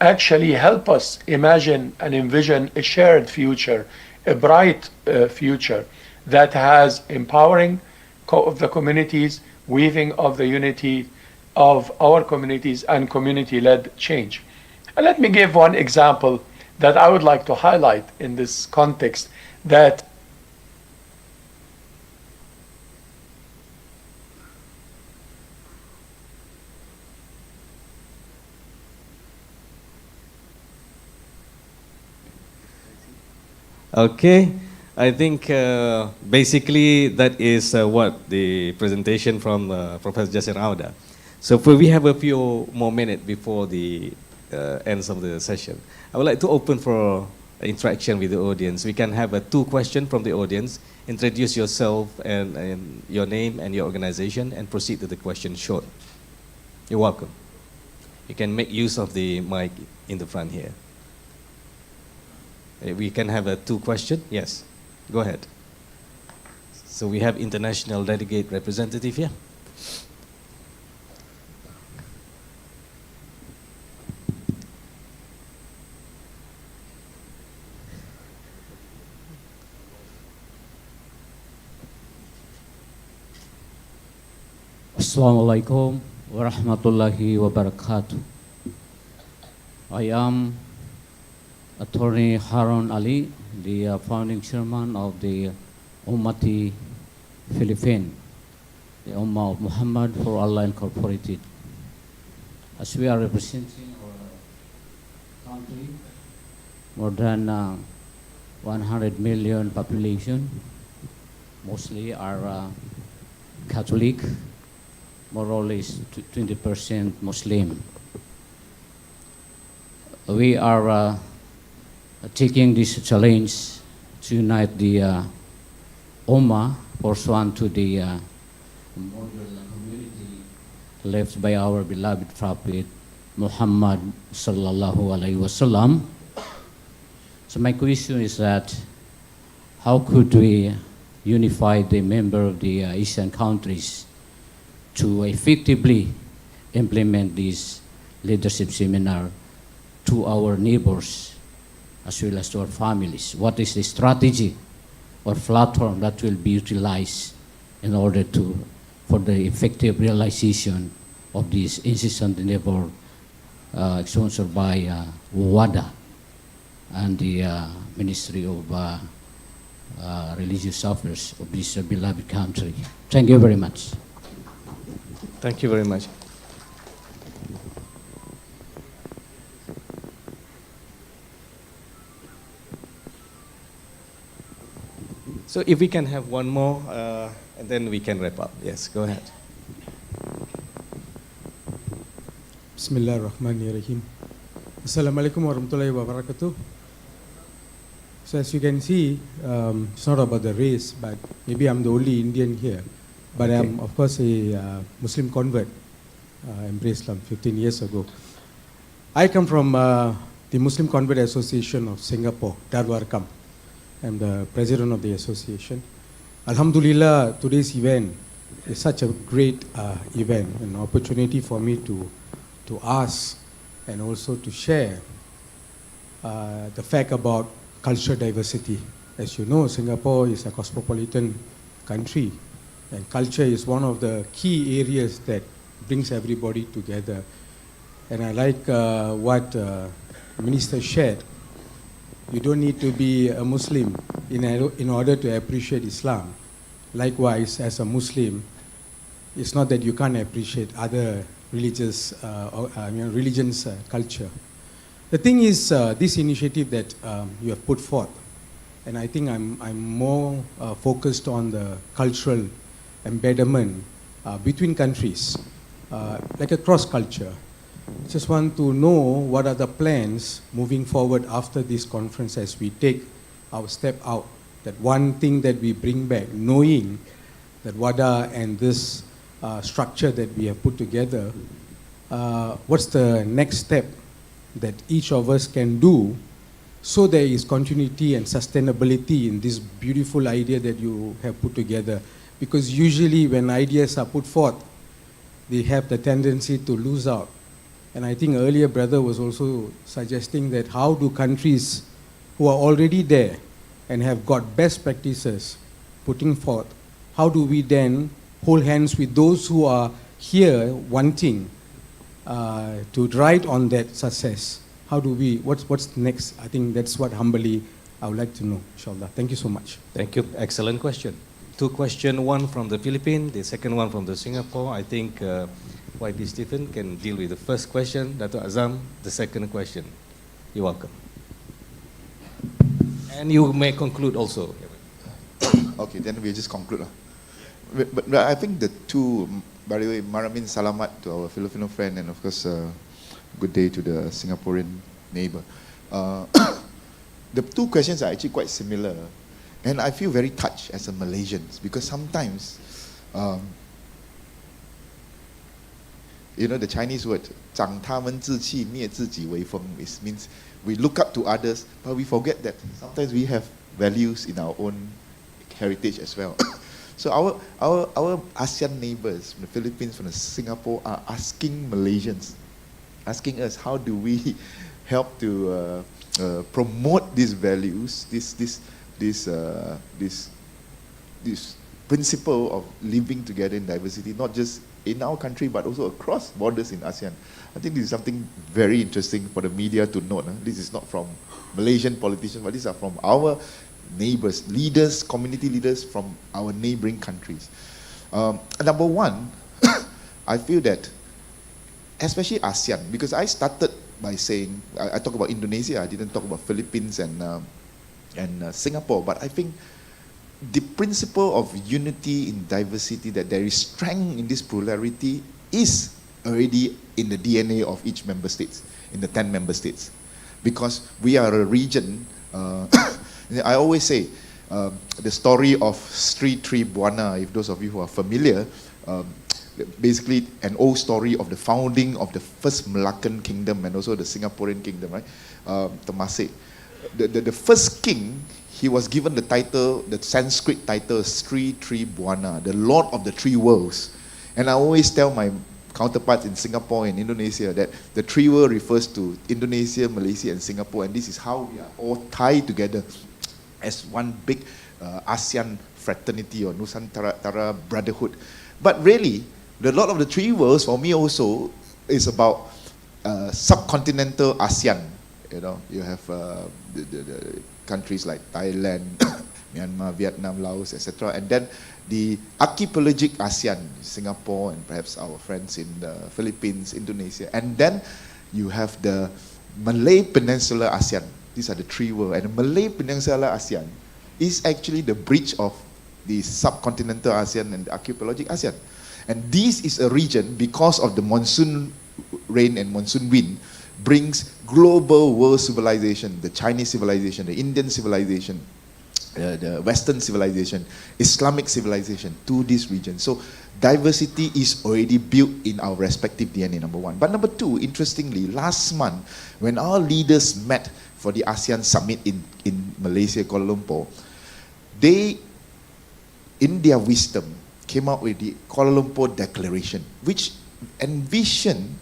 actually help us imagine and envision a shared future, a bright future that has empowering of the communities, weaving of the unity of our communities, and community-led change. And let me give one example that I would like to highlight in this context, that Okay, I think basically that is what the presentation from Professor Jasir Auda. So we have a few more minutes before the ends of the session. I would like to open for interaction with the audience. We can have 2 questions from the audience. Introduce yourself and your name and your organization, and proceed to the question short. You're welcome. You can make use of the mic in the front here. We can have a two question. Yes, go ahead. So we have international delegate representative here. Assalamualaikum warahmatullahi wabarakatuh. I am Attorney Harun Ali, the founding chairman of the Ummati Philippines, the Ummah of Muhammad for Allah Incorporated. As we are representing our country, more than 100 million population, mostly are Catholic, more or less 20% Muslim. We are taking this challenge to unite the Ummah pursuant to the model community left by our beloved Prophet Muhammad sallallahu alaihi wasallam. So my question is that how could we unify the member of the ASEAN countries to effectively implement this leadership seminar to our neighbors as well as to our families? What is the strategy or platform that will be utilized in order for the effective realization of this incessant endeavor sponsored by WADAH and the Ministry of Religious Affairs of this beloved country? Thank you very much. Thank you very much. So if we can have one more, and then we can wrap up. Yes, go ahead. Bismillahirrahmanirrahim. Assalamualaikum warahmatullahi wabarakatuh. So as you can see, it's not about the race, but maybe I'm the only Indian here. But Okay. I'm, of course, a Muslim convert. Embraced Islam 15 years ago. I come from the Muslim Convert Association of Singapore, Darwarkam. I'm the president of the association. Alhamdulillah, today's event is such a great event, an opportunity for me to ask and also to share the fact about cultural diversity. As you know, Singapore is a cosmopolitan country, and culture is one of the key areas that brings everybody together. And I like what Minister shared. You don't need to be a Muslim in order to appreciate Islam. Likewise, as a Muslim, it's not that you can't appreciate other religious religions' culture. The thing is, this initiative that you have put forth, and I think I'm more focused on the cultural embedment between countries, like a cross culture. Just want to know what are the plans moving forward after this conference as we take our step out. That one thing that we bring back, knowing that WADAH and this structure that we have put together, what's the next step that each of us can do so there is continuity and sustainability in this beautiful idea that you have put together. Because usually when ideas are put forth, they have the tendency to lose out. And I think earlier brother was also suggesting that how do countries who are already there and have got best practices putting forth, how do we then hold hands with those who are here wanting to ride on that success? How do we, what's next? I think that's what humbly I would like to know, inshallah. Thank you so much. Thank you. Excellent question. Two questions, one from the Philippines, the second one from the Singapore. I think YB Stephen can deal with the first question. Dato Azam, the second question. You're welcome. And you may conclude also. Okay, then we'll just conclude. But I think the two, by the way, Maramin Salamat to our Filipino friend, and of course, good day to the Singaporean neighbor. The two questions are actually quite similar. And I feel very touched as a Malaysian because sometimes You know the Chinese word 长他们志气灭自己为锋 means we look up to others, but we forget that sometimes we have values in our own heritage as well. So our ASEAN neighbors from the Philippines, from Singapore, are asking Malaysians, asking us how do we help to promote these values, this principle of living together in diversity, not just in our country but also across borders in ASEAN. I think this is something very interesting for the media to note. This is not from Malaysian politicians, but these are from our neighbors, leaders, community leaders from our neighboring countries. Number one, I feel that, especially ASEAN, because I started by saying, I talk about Indonesia, I didn't talk about Philippines and Singapore, but I think the principle of unity in diversity, that there is strength in this plurality, is already in the DNA of each member states, in the 10 member states. Because we are a region, I always say, the story of Sri Tri Buana, if those of you who are familiar, basically an old story of the founding of the first Malaccan kingdom and also the Singaporean kingdom, right? Termasuk. The first king, he was given the title, the Sanskrit title, Sri Tri Buana, the Lord of the Three Worlds. And I always tell my counterparts in Singapore and Indonesia that the three world refers to Indonesia, Malaysia, and Singapore, and this is how we are all tied together as one big ASEAN fraternity or Nusantara brotherhood. But really, the Lord of the Three Worlds for me also is about subcontinental ASEAN. You know, you have the countries like Thailand, Myanmar, Vietnam, Laos, etc. And then the archipelagic ASEAN, Singapore and perhaps our friends in the Philippines, Indonesia. And then you have the Malay Peninsula ASEAN. These are the three worlds. And the Malay Peninsula ASEAN is actually the bridge of the subcontinental ASEAN and the archipelagic ASEAN. And this is a region, because of the monsoon rain and monsoon wind, brings global world civilization, the Chinese civilization, the Indian civilization, the Western civilization, Islamic civilization to this region. So diversity is already built in our respective DNA, number one. But number two, interestingly, last month, when our leaders met for the ASEAN summit in Malaysia, Kuala Lumpur, they, in their wisdom, came out with the Kuala Lumpur Declaration, which envisioned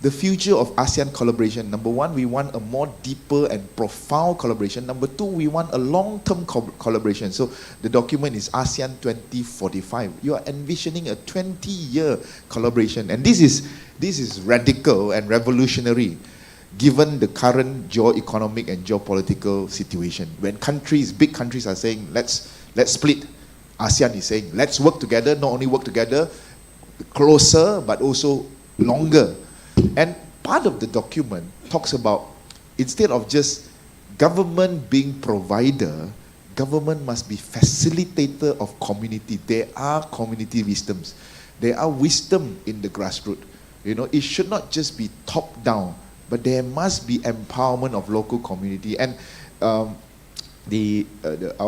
the future of ASEAN collaboration. Number one, we want a more deeper and profound collaboration. Number two, we want a long-term collaboration. So the document is ASEAN 2045. You are envisioning a 20-year collaboration. And this is radical and revolutionary given the current geo-economic and geopolitical situation. When countries, big countries are saying, let's split. ASEAN is saying, let's work together, not only work together, closer, but also longer. And part of the document talks about, instead of just government being provider, government must be facilitator of community. There are community wisdoms. There are wisdom in the grassroots. You know, it should not just be top down, but there must be empowerment of local community. And our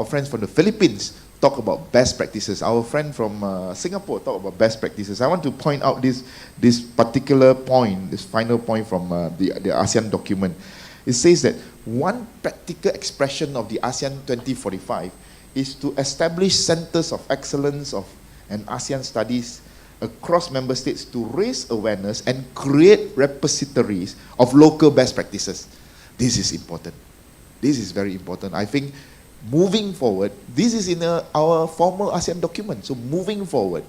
friends from the Philippines talk about best practices. Our friend from Singapore talk about best practices. I want to point out this particular point, this final point from the ASEAN document. It says that one practical expression of the ASEAN 2045 is to establish centers of excellence and ASEAN studies across member states to raise awareness and create repositories of local best practices. This is important. This is very important. I think moving forward, this is in our formal ASEAN document. So moving forward,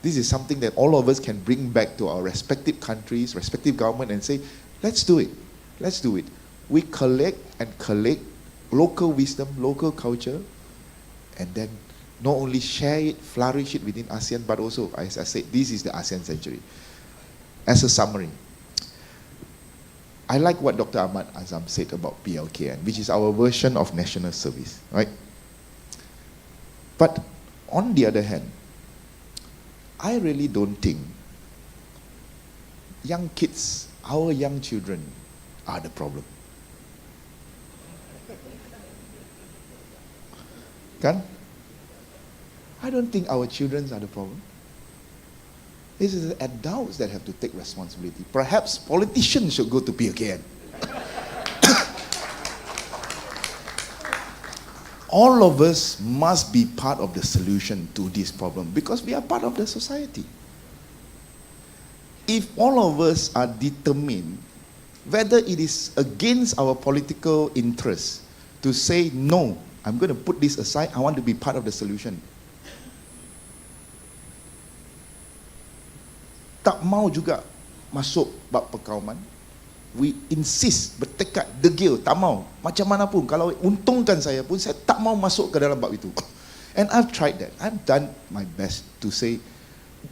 this is something that all of us can bring back to our respective countries, respective government, and say, let's do it. Let's do it. We collect local wisdom, local culture, and then not only share it, flourish it within ASEAN, but also, as I said, this is the ASEAN century. As a summary, I like what Dr. Ahmad Azam said about PLKN, which is our version of national service, right? But on the other hand, I really don't think young kids, our young children, are the problem. Kan? I don't think our children are the problem. It is the adults that have to take responsibility. Perhaps politicians should go to PLKN. All of us must be part of the solution to this problem because we are part of the society. If all of us are determined, whether it is against our political interests, to say, no, I'm going to put this aside, I want to be part of the solution. Tak mau juga masuk bab perkauman. We insist, bertekad, degil, tak mau. Macam mana pun, kalau untungkan saya pun, saya tak mau masuk ke dalam bab itu. And I've tried that. I've done my best to say,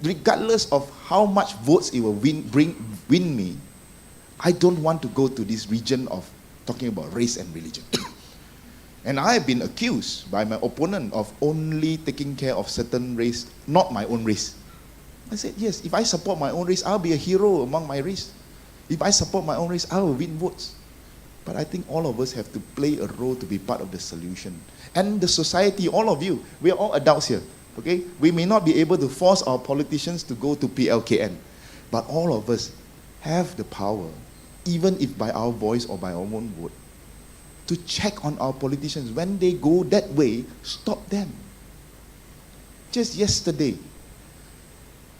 regardless of how much votes it will win me, I don't want to go to this region of talking about race and religion. And I have been accused by my opponent of only taking care of certain race, not my own race. I said, yes, if I support my own race, I'll be a hero among my race. If I support my own race, I will win votes. But I think all of us have to play a role to be part of the solution. And the society, all of you, we are all adults here. Okay? We may not be able to force our politicians to go to PLKN, but all of us have the power, even if by our voice or by our own vote, to check on our politicians. When they go that way, stop them. Just yesterday,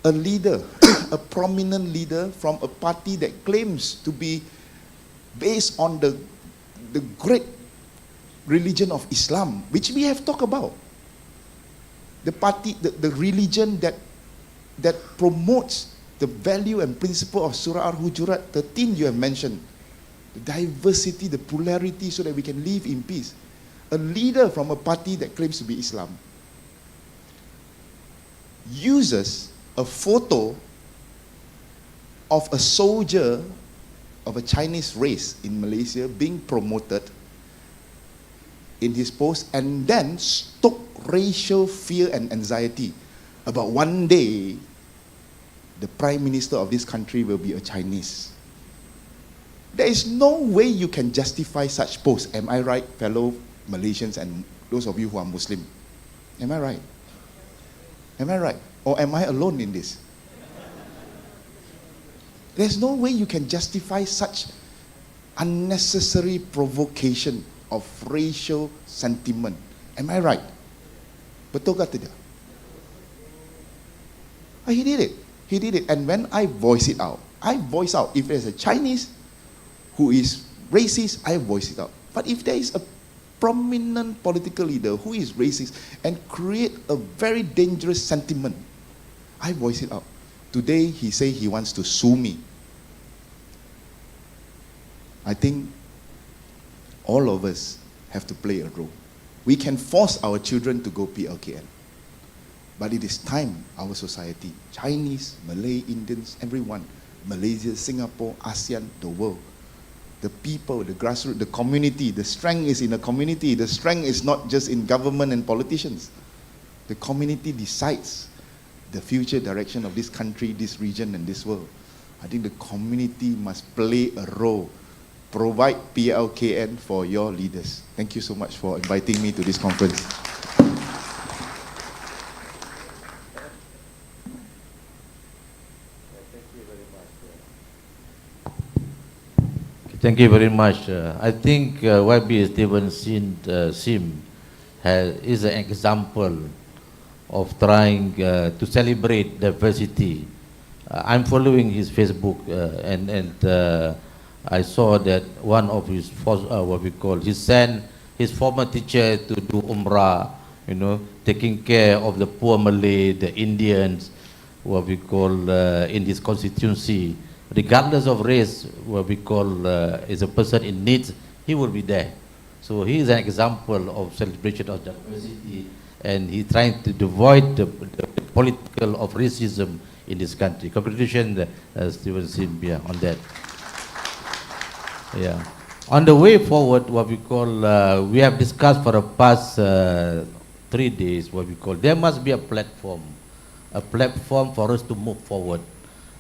a leader, a prominent leader from a party that claims to be based on the great religion of Islam, which we have talked about. The party, the religion that promotes the value and principle of Surah Al-Hujurat 13 you have mentioned. The diversity, the polarity, so that we can live in peace. A leader from a party that claims to be Islam uses a photo of a soldier of a Chinese race in Malaysia being promoted in his post, and then stoke racial fear and anxiety about one day the Prime Minister of this country will be a Chinese. There is no way you can justify such posts. Am I right, fellow Malaysians and those of you who are Muslim? Am I right? Am I right? Or am I alone in this? There's no way you can justify such unnecessary provocation of racial sentiment. Am I right? Betul ke tidak? He did it. He did it. And when I voice it out, if there's a Chinese who is racist, I voice it out. But if there is a prominent political leader who is racist and create a very dangerous sentiment, I voice it out. Today he say he wants to sue me. I think all of us have to play a role. We can force our children to go PLKN. But it is time our society, Chinese, Malay, Indians, everyone, Malaysia, Singapore, ASEAN, the world, the people, the grassroots, the community, the strength is in the community. The strength is not just in government and politicians. The community decides the future direction of this country, this region, and this world. I think the community must play a role. Provide PLKN for your leaders. Thank you so much for inviting me to this conference. Thank you very much. I think YB Steven Sim is an example of trying to celebrate diversity. I'm following his Facebook and I saw that one of his he sent his former teacher to do Umrah, taking care of the poor Malay, the Indians, in his constituency. Regardless of race, is a person in need, he will be there. So he is an example of celebration of diversity, and he's trying to avoid the political of racism in this country. Congratulations, Steven Simbia, on that. Yeah. On the way forward, we have discussed for the past 3 days, there must be a platform for us to move forward,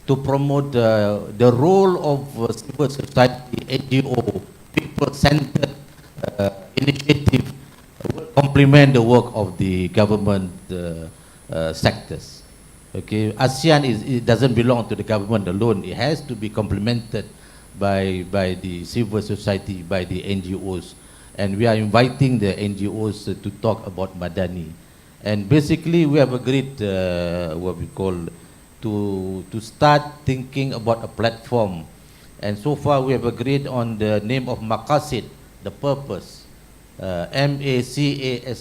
to promote the role of civil society, NGO, people-centered initiative, will complement the work of the government sectors. Okay, ASEAN it doesn't belong to the government alone. It has to be complemented by the civil society, by the NGOs. And we are inviting the NGOs to talk about Madani. And basically we have agreed what we call to start thinking about a platform. And so far we have agreed on the name of Maqasid, the purpose, MACASID,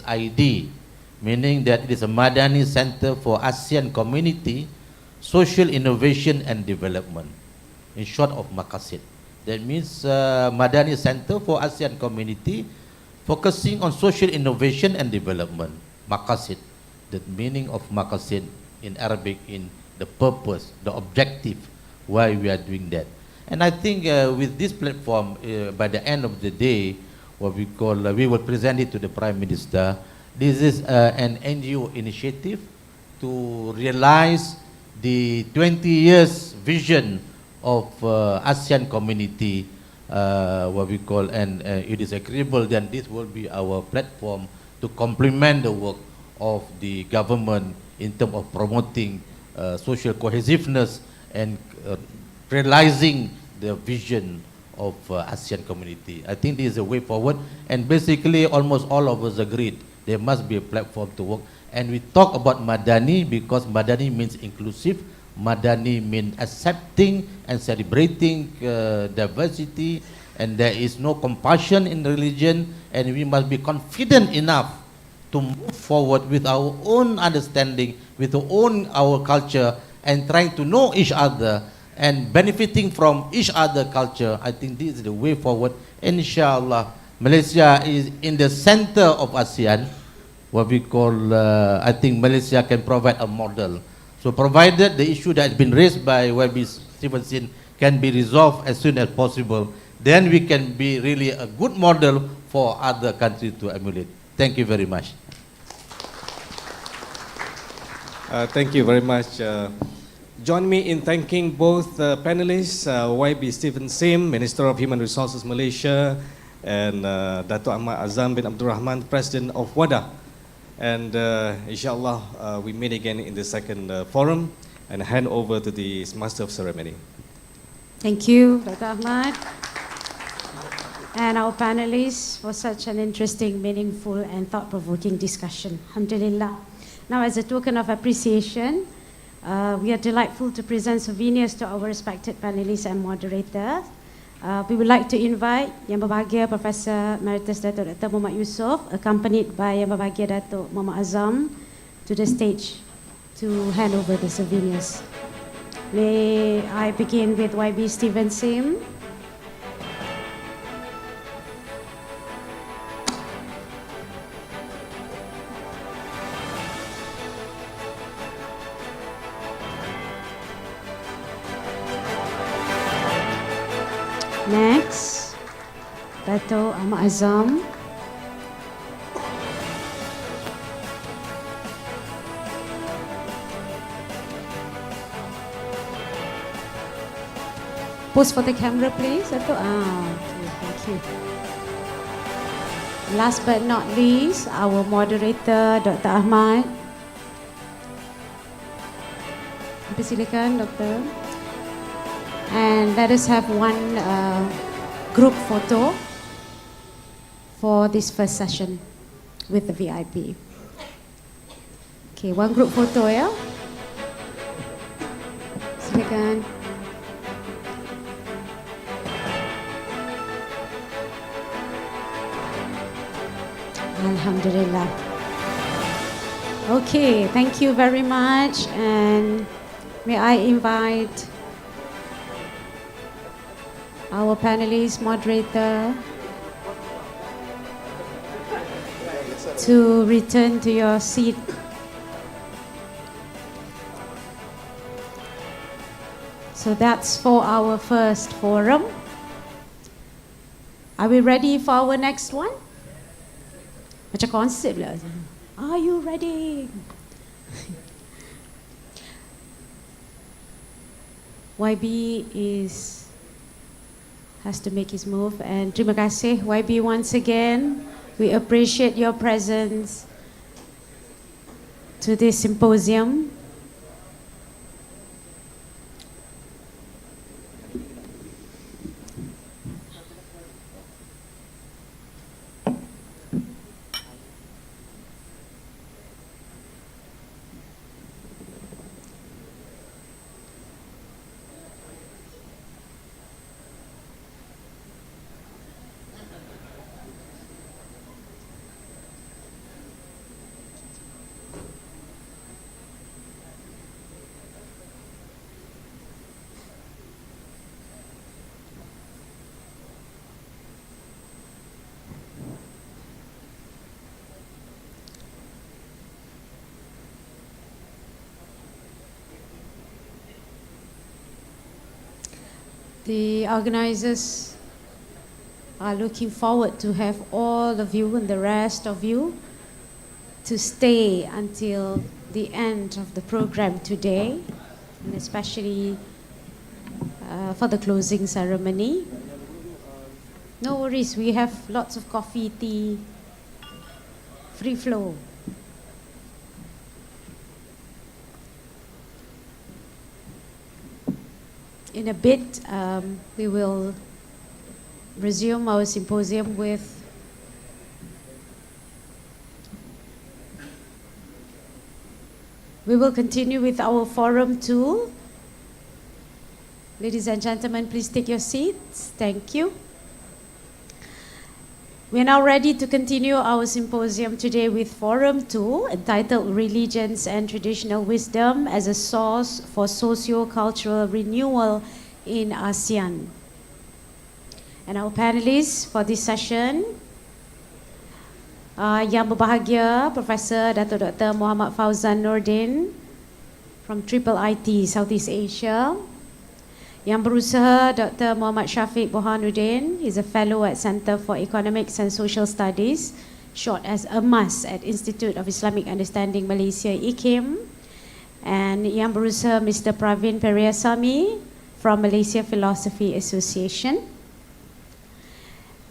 meaning that it is a Madani Center for ASEAN Community, Social Innovation and Development, in short of Maqasid. That means Madani Center for ASEAN Community, focusing on social innovation and development, Maqasid. The meaning of Maqasid in Arabic, in the purpose, the objective, why we are doing that. And I think with this platform, by the end of the day, what we call, we will present it to the Prime Minister. This is an NGO initiative to realize the 20 years vision of ASEAN community, what we call, and it is agreeable, then this will be our platform to complement the work of the government in terms of promoting social cohesiveness and realizing the vision of ASEAN community. I think this is a way forward, and basically almost all of us agreed there must be a platform to work. And we talk about Madani because Madani means inclusive. Madani means accepting and celebrating diversity, and there is no compassion in religion, and we must be confident enough to move forward with our own understanding, with our culture, and trying to know each other and benefiting from each other culture. I think this is the way forward. Inshallah, Malaysia is in the center of ASEAN, what we call, I think Malaysia can provide a model. So provided the issue that has been raised by YB Stevenson can be resolved as soon as possible, then we can be really a good model for other countries to emulate. Thank you very much. Thank you very much. Join me in thanking both panelists, YB Stephen Sim, Minister of Human Resources Malaysia, and Dato Ahmad Azam bin Abdul Rahman, President of WADAH. And inshallah, we meet again in the second forum, and hand over to the Master of Ceremony. Thank you, Dr. Ahmad, and our panelists for such an interesting, meaningful, and thought-provoking discussion. Alhamdulillah. Now, as a token of appreciation, we are delightful to present souvenirs to our respected panelists and moderators. We would like to invite Yang Berbahagia Professor Emeritus Dato Dr. Muhammad Yusof, accompanied by Yang Berbahagia Dato Muhammad Azam, to the stage to hand over the souvenirs. May I begin with YB Stephen Sim. Next, Dato Ahmad Azam. Pose for the camera, please. Dato. Okay, thank you. Last but not least, our moderator, Dr. Ahmad. Persilakan, Doktor. And let us have one group photo for this first session with the VIP. Okay, one group photo, ya. Silakan. Alhamdulillah. Okay, thank you very much, and may I invite our panelist moderator to return to your seat. So that's for our first forum. Are we ready for our next one? Macam konsep lah. Are you ready? YB has to make his move, and terima kasih YB once again. We appreciate your presence to this symposium. The organizers are looking forward to have all of you and the rest of you to stay until the end of the program today, and especially for the closing ceremony. No worries, we have lots of coffee, tea, free flow. In a bit, we will resume our symposium with we will continue with our forum too. Ladies and gentlemen, please take your seats. Thank you. We are now ready to continue our symposium today with Forum 2, entitled Religions and Traditional Wisdom as a Source for Socio-Cultural Renewal in ASEAN. And our panelists for this session, yang berbahagia, Professor Dato Dr. Muhammad Fauzan Nordin from Triple IT Southeast Asia. Yang berusaha Dr. Muhammad Syafiq Burhanuddin, he's a fellow at Center for Economics and Social Studies, short as EMAS at Institute of Islamic Understanding Malaysia, IKIM. And yang berusaha Mr. Pravin Periasamy from Malaysia Philosophy Association.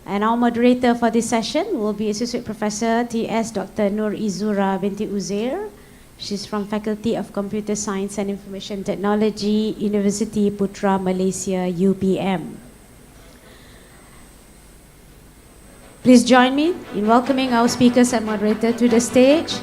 And our moderator for this session will be Associate Professor T.S. Dr. Nur Izura binti Uzair. She's from Faculty of Computer Science and Information Technology, University Putra Malaysia, UPM. Please join me in welcoming our speakers and moderator to the stage.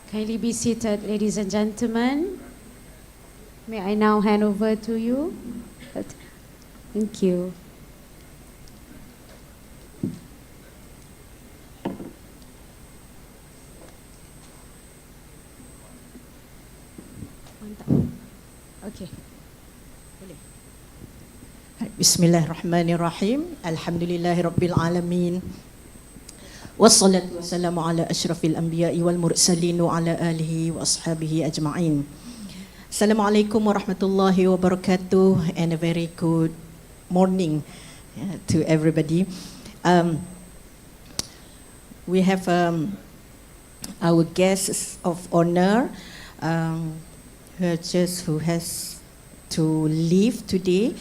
Kindly be seated, ladies and gentlemen. May I now hand over to you? Thank you. Okay. Bismillahirrahmanirrahim. Alhamdulillahirabbil alamin. Wassalatu wassalamu ala asyrafil anbiya'i wal mursalin wa ala alihi wa ashabihi ajma'in. Assalamualaikum warahmatullahi wabarakatuh, and a very good morning to everybody. We have our guests of honor who has to leave today.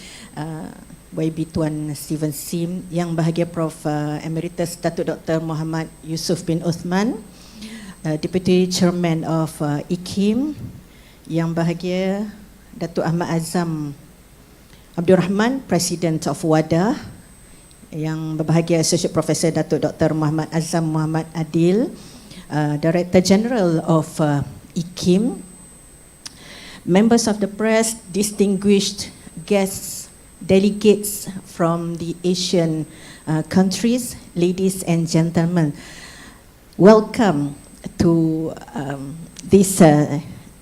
YB Tuan Steven Sim, Yang Bahagia Prof Emeritus Dato Dr. Muhammad Yusuf bin Uthman, Deputy Chairman of IKIM, Yang Bahagia Dato Ahmad Azam Abdul Rahman, President of WADAH, Yang Berbahagia Associate Professor Dato Dr. Muhammad Azam Muhammad Adil, Director General of IKIM, members of the press, distinguished guests, delegates from the Asian countries, ladies and gentlemen, welcome to this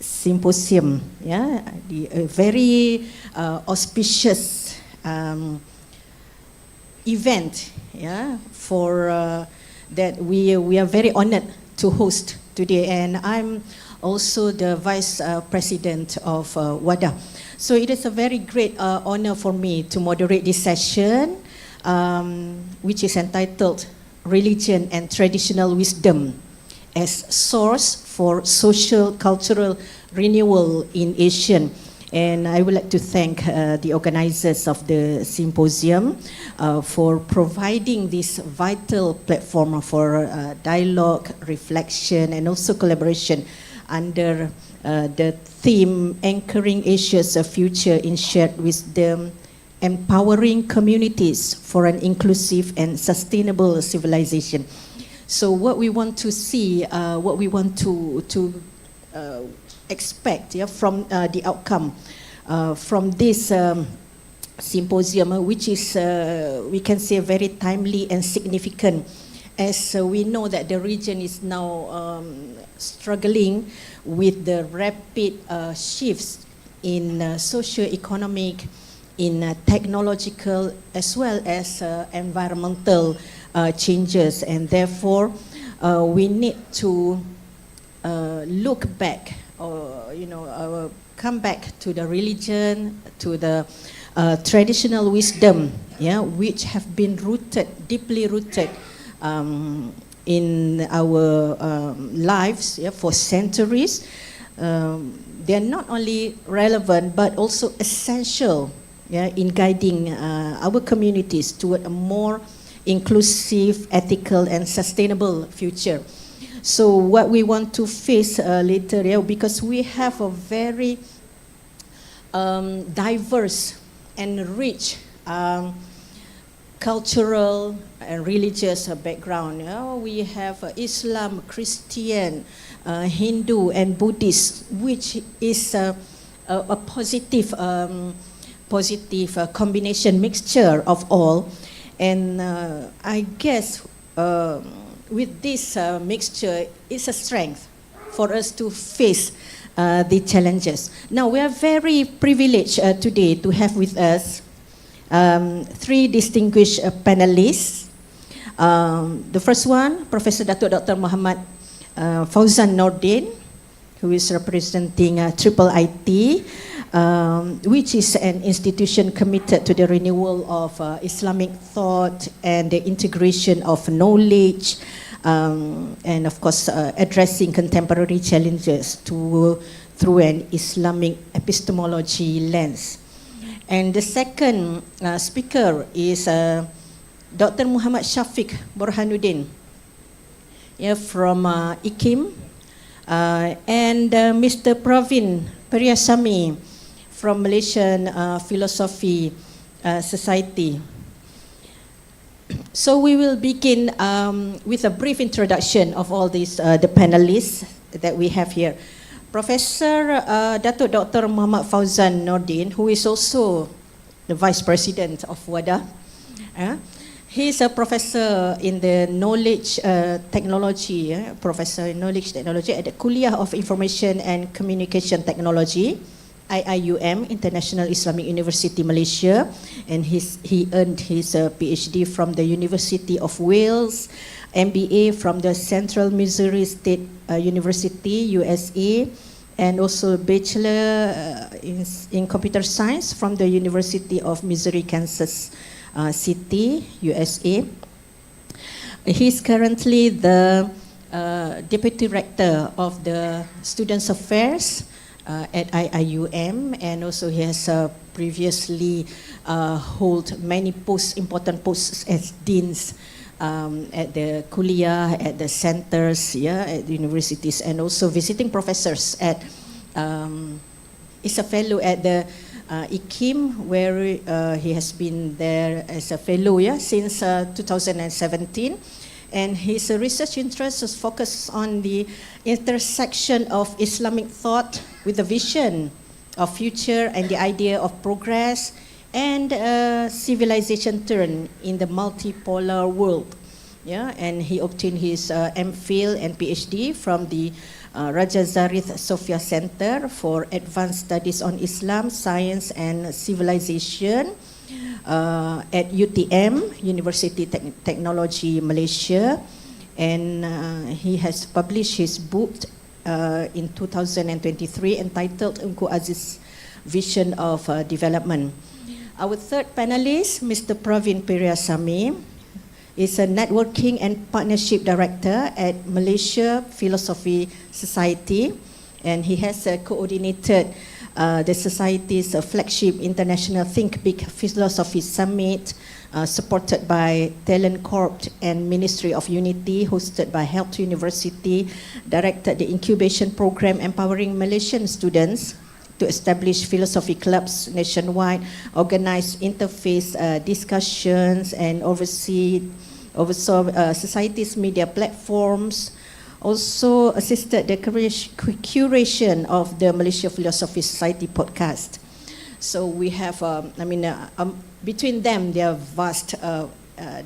symposium. The very auspicious event. For that we are very honored to host today, and I'm also the Vice President of WADAH. So it is a very great honor for me to moderate this session, which is entitled Religion and Traditional Wisdom as Source for Social Cultural Renewal in ASEAN. And I would like to thank the organizers of the symposium for providing this vital platform for dialogue, reflection, and also collaboration under the theme Anchoring Asia's Future in Shared Wisdom, Empowering Communities for an Inclusive and Sustainable Civilization. So what we want to see, what we want to expect from the outcome from this symposium, which is, we can say, very timely and significant, as we know that the region is now struggling with the rapid shifts in socio-economic, in technological, as well as environmental changes, and therefore we need to look back, or come back to the religion, to the traditional wisdom, which have been deeply rooted in our lives for centuries. They are not only relevant but also essential in guiding our communities toward a more inclusive, ethical, and sustainable future. So what we want to face later, because we have a very diverse and rich cultural and religious background. We have Islam, Christian, Hindu, and Buddhist, which is a positive combination, mixture of all. And I guess with this mixture, it's a strength for us to face the challenges. Now, we are very privileged today to have with us three distinguished panelists. The first one, Professor Dato Dr. Muhammad Fauzan Nordin, who is representing Triple IT, which is an institution committed to the renewal of Islamic thought and the integration of knowledge, and of course addressing contemporary challenges through an Islamic epistemology lens. And the second speaker is Dr. Muhammad Shafiq Burhanuddin from IKIM, and Mr. Pravin Periasamy from Malaysian Philosophy Society. So we will begin with a brief introduction of all these the panelists that we have here. Professor Dato Dr. Muhammad Fauzan Nordin, who is also the Vice President of WADAH. He is a professor in the knowledge technology, professor in knowledge technology at the Kuala of Information and Communication Technology, IIUM, International Islamic University, Malaysia, and he earned his PhD from the University of Wales, MBA from the Central Missouri State University, USA, and also Bachelor in Computer Science from the University of Missouri, Kansas City, USA. He's currently the Deputy Rector of the Students Affairs at IIUM, and also he has previously held many important posts as deans at the Kuala, at the centers, at the universities, and also visiting professors at, is a fellow at the IKIM, where he has been there as a fellow since 2017. And his research interests is focused on the intersection of Islamic thought with the vision of future and the idea of progress and civilization turn in the multipolar world. And he obtained his MPhil and PhD from the Raja Zarif Sofia Center for Advanced Studies on Islam, Science and Civilization at UTM, University Technology Malaysia. And he has published his book in 2023 entitled Unku Aziz Vision of Development. Our third panelist, Mr. Pravin Periasamy, is a Networking and Partnership Director at Malaysia Philosophy Society, and he has coordinated the Society's flagship International Think Big Philosophy Summit, supported by Talent Corp and Ministry of Unity, hosted by Health University, directed the incubation program empowering Malaysian students to establish philosophy clubs nationwide, organize interface discussions, and oversaw society's media platforms. Also assisted the curation of the Malaysia Philosophy Society podcast. So we have, between them, their vast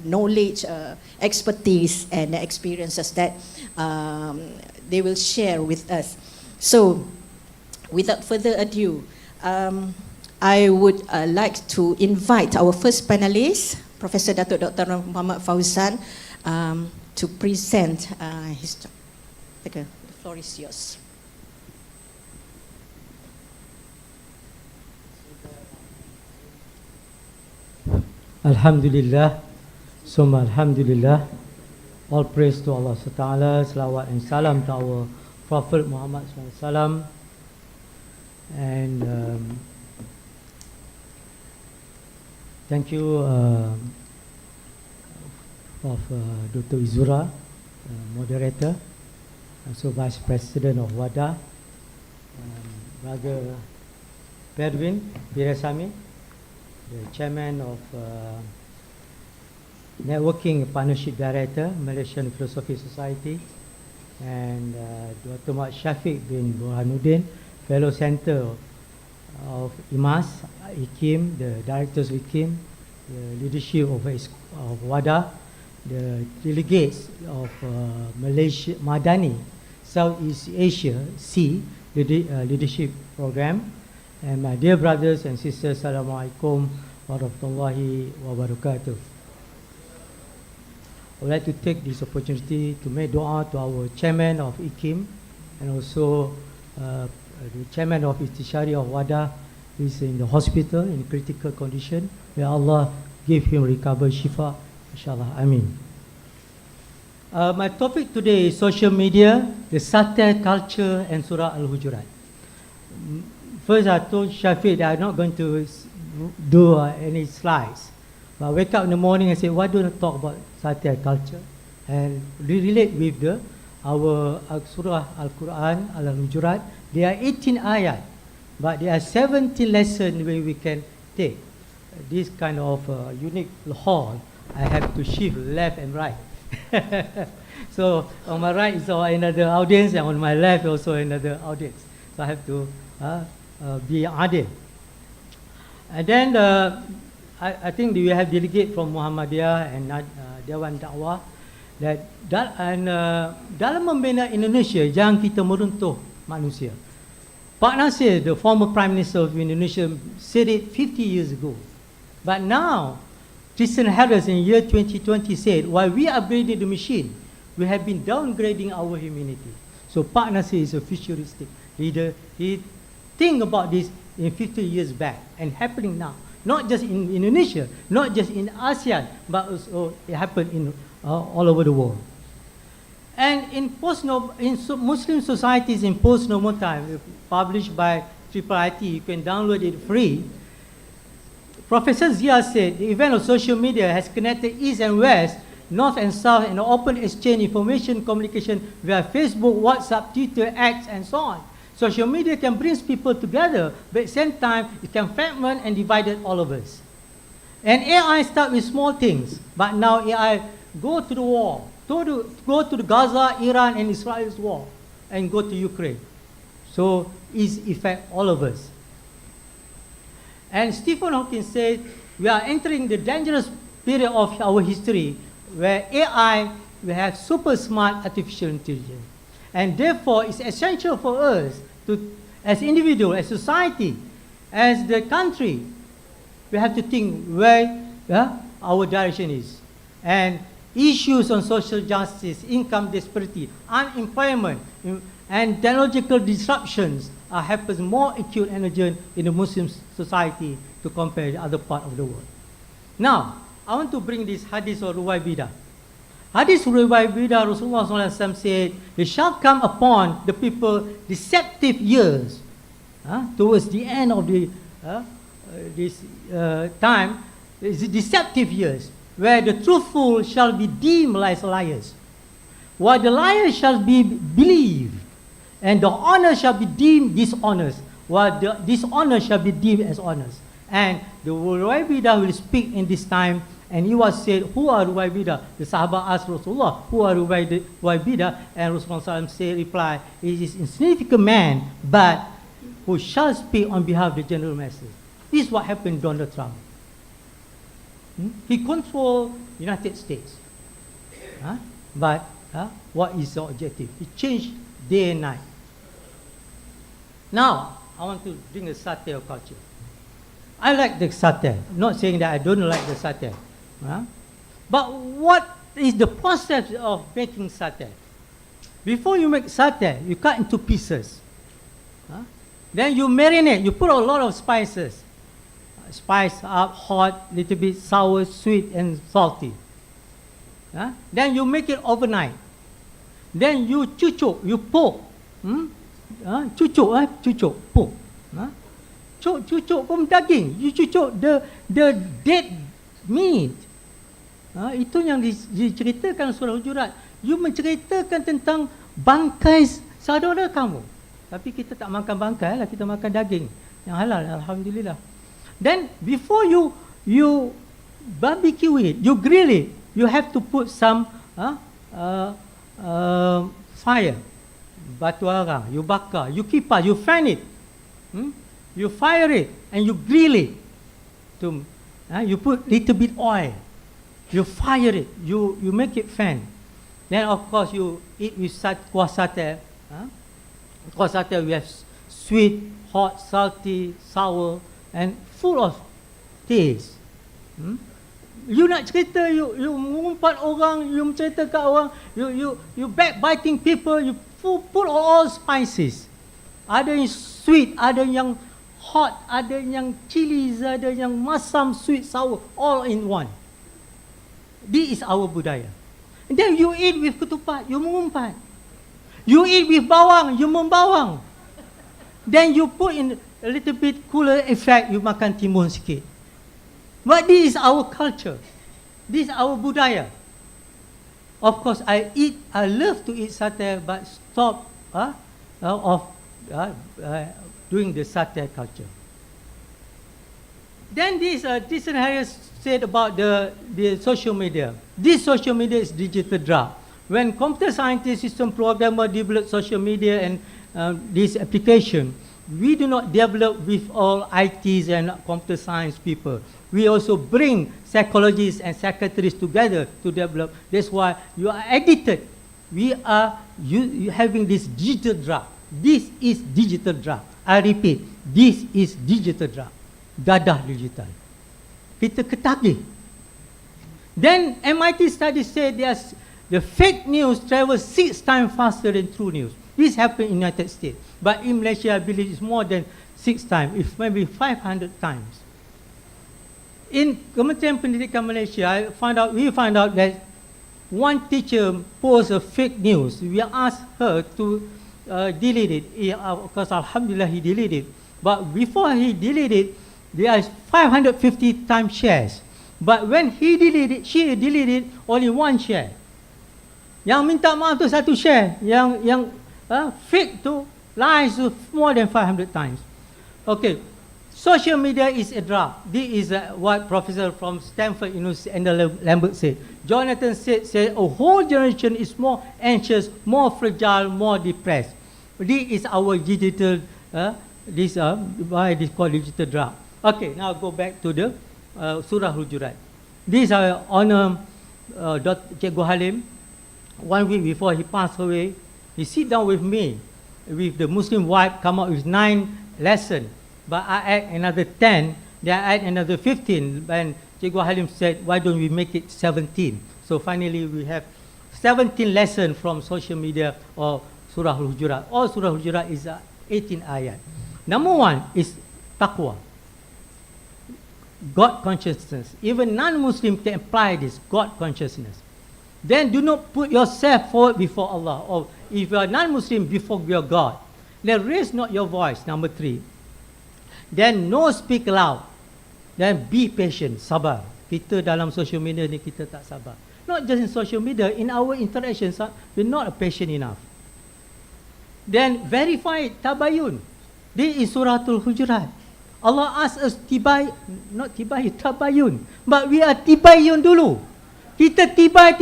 knowledge, expertise, and experiences that they will share with us. So, without further ado, I would like to invite our first panelist, Professor Dato Dr. Muhammad Fauzan, to present his talk. Okay, the floor is yours. Alhamdulillah, summa alhamdulillah. All praise to Allah SWT, salawat and salam to our Prophet Muhammad SAW. And thank you of Dr. Izura, moderator, also Vice President of WADAH, Brother Pervin Piresami, the Chairman of Networking Partnership Director, Malaysian Philosophy Society, and Dr. Mat Syafiq bin Burhanuddin, Fellow Center of IMAS, IKIM, the Directors of IKIM, the leadership of WADAH, the delegates of Malaysia, Madani, Southeast Asia, C, leadership program, and my dear brothers and sisters, Assalamualaikum warahmatullahi wabarakatuh. I would like to take this opportunity to make dua to our chairman of IKIM and also the chairman of Istishari of WADAH, who is in the hospital in critical condition. May Allah give him recovery, shifa, inshallah, Amin. My topic today is social media, the satire culture and Surah Al-Hujurat. First, I told Syafiq that I'm not going to do any slides. But I wake up in the morning and say, why don't I talk about satire culture? And relate with our Surah Al-Quran, Al-Hujurat. There are 18 ayat, but there are 17 lessons where we can take. This kind of unique hall, I have to shift left and right. So on my right is another audience, and on my left also another audience. So I have to be adil. And then I think we have delegate from Muhammadiyah and Dewan Dakwah that dalam membina Indonesia jangan kita meruntuh manusia. Pak Nasir, the former Prime Minister of Indonesia, said it 50 years ago. But now, Tristan Harris in year 2020 said, while we are upgrading the machine, we have been downgrading our humanity. So Pak Nasir is a futuristic leader. He think about this in 50 years back and happening now. Not just in Indonesia, not just in ASEAN, but also it happened in all over the world. And in Muslim societies in post-normal time, published by IIIT, you can download it free. Professor Zia said the event of social media has connected East and West, North and South, in an open exchange information communication via Facebook, WhatsApp, Twitter, X, and so on. Social media can bring people together, but at the same time, it can fragment and divide all of us. And AI start with small things, but now AI go to the war, go to the Gaza, Iran, and Israel's war, and go to Ukraine. So it affect all of us. And Stephen Hawking said, we are entering the dangerous period of our history where AI will have super smart artificial intelligence. And therefore, it's essential for us to, as individuals, as society, as the country, we have to think where our direction is. And issues on social justice, income disparity, unemployment, and technological disruptions are happening more acute and urgent in the Muslim society to compare the other part of the world. Now, I want to bring this hadith of Ruwai Bidah. Hadith Ruwai Bidah, Rasulullah SAW said, there shall come upon the people deceptive years towards the end of this time, deceptive years, where the truthful shall be deemed as liars, while the liars shall be believed, and the honor shall be deemed dishonest, while the dishonor shall be deemed as honest. And the Ruwai Bidah will speak in this time, and he was said, who are Ruwai Bidah? The Sahaba asked Rasulullah, who are Ruwai Bidah? And Rasulullah said, reply, it is a insignificant man, but who shall speak on behalf of the general masses. This is what happened to Donald Trump. He controlled the United States. But what is the objective? He changed day and night. Now, I want to bring a satire culture. I like the satire. Not saying that I don't like the satire. But what is the process of making satire? Before you make satire, you cut into pieces. Then you marinate. You put a lot of spices. Spice up, hot, little bit sour, sweet, and salty. Then you make it overnight. Then you cucuk, you poke. Cucuk, poke. Cucuk pun daging. You cucuk the dead meat. Itu yang diceritakan surah Hujurat. You menceritakan tentang bangkai saudara kamu. Tapi kita tak makan bangkai lah, kita makan daging yang halal, alhamdulillah. Then before you barbecue it, you grill it, you have to put some fire. Batu arang, you bakar, you kipar, you fan it. You fire it and you grill it. You put little bit oil. You fire it, you make it fan. Then of course you eat with kuah satay. Kuah satay we have sweet, hot, salty, sour, and full of taste. You nak cerita, you mengumpat orang, you mencerita kat orang, you backbiting people, you put all spices. Ada yang sweet, ada yang hot, ada yang chilies, ada yang masam, sweet, sour, all in one. This is our budaya. And then you eat with ketupat, you mengumpat. You eat with bawang, you membawang. Then you put in a little bit cooler effect, you makan timun sikit. But this is our culture. This is our budaya. Of course, I love to eat satay, but stop doing the satay culture. Then this Harris said about the social media. This social media is digital draft. When computer scientists, system programmer develop social media and this application, we do not develop with all ITs and computer science people. We also bring psychologists and psychiatrists together to develop. That's why you are edited. We are having this digital draft. This is digital draft. I repeat, this is digital draft. Dadah digital. Kita ketagih. Then MIT studies say the fake news travels 6 times faster than true news. This happened in the United States. But in Malaysia, I believe it's more than 6 times, if maybe 500 times. In Kementerian Pendidikan Malaysia, we find out that one teacher posted a fake news. We asked her to delete it. Of course, alhamdulillah, he deleted it. But before he deleted it, there are 550 times shares. But when she deleted only 1 share. Yang minta maaf tu 1 share. Yang fake tu, lies to more than 500 times. Okay, social media is a draft. This is what Professor from Stanford University, Andrew Lambert said. Jonathan said a whole generation is more anxious, more fragile, more depressed. This is our digital, why it is called digital draft. Okay, now go back to the Surah Hujurat. This honor Dr. Cikgu Halim. 1 week before he passed away, he sit down with me, with the Muslim wife, come up with 9 lessons. But I add another 10, then I add another 15. And Cikgu Halim said, why don't we make it 17? So finally we have 17 lessons from social media or Surah Al-Hujurat. All Surah Al-Hujurat is 18 ayat. Number 1 is taqwa. God consciousness. Even non-Muslim can apply this, God consciousness. Then do not put yourself forward before Allah. Or if you are non-Muslim, before your God. Then raise not your voice, number 3. Then no speak loud. Then be patient, sabar. Kita dalam social media ni kita tak sabar. Not just in social media, in our interactions, we're not patient enough. Then verify it, tabayun. This is Suratul Hujurat. Allah asks us tabayun. But we are tibayun dulu. Kita tibai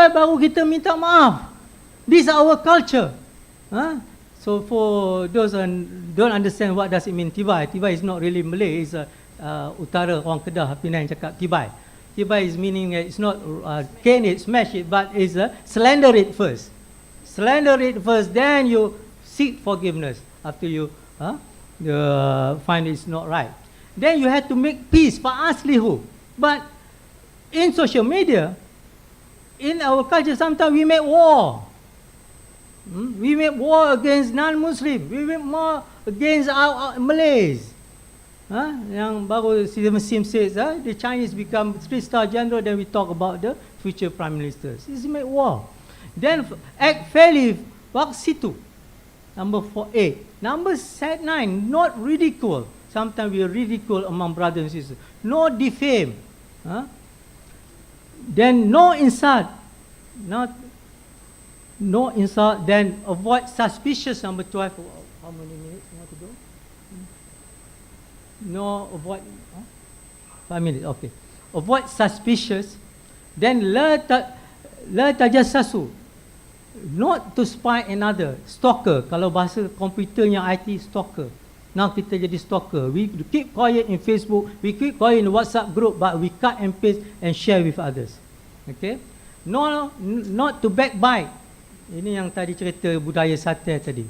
baru kita minta maaf. This is our culture. So for those who don't understand what does it mean tibai is not really Malay. It's utara orang Kedah Penang cakap tibai. Tibai is meaning it's not cane it, smash it, but it's slander it first. Slander it first, then you seek forgiveness after you find it's not right. Then you have to make peace, fa'aslihu. But in social media, in our culture, sometimes we make war. We make war against non-Muslim. We make war against our Malays. Yang baru Sim says, the Chinese become 3-star general, then we talk about the future prime ministers. It's make war. Then act fairly, situ. Number 8. Number 9, not ridicule. Sometimes we ridicule among brothers and sisters. No defame. Then no insult. No insult. Then avoid suspicious. Number 12. How many minutes more to go? No, avoid. 5 minutes. Okay. Avoid suspicious. Then la tajassasu. Not to spy another. Stalker. Kalau bahasa komputernya IT, stalker. Now kita jadi stalker. We keep quiet in Facebook, we keep quiet in WhatsApp group, but we cut and paste and share with others. Okay? No, not to backbite. Ini yang tadi cerita budaya satir tadi.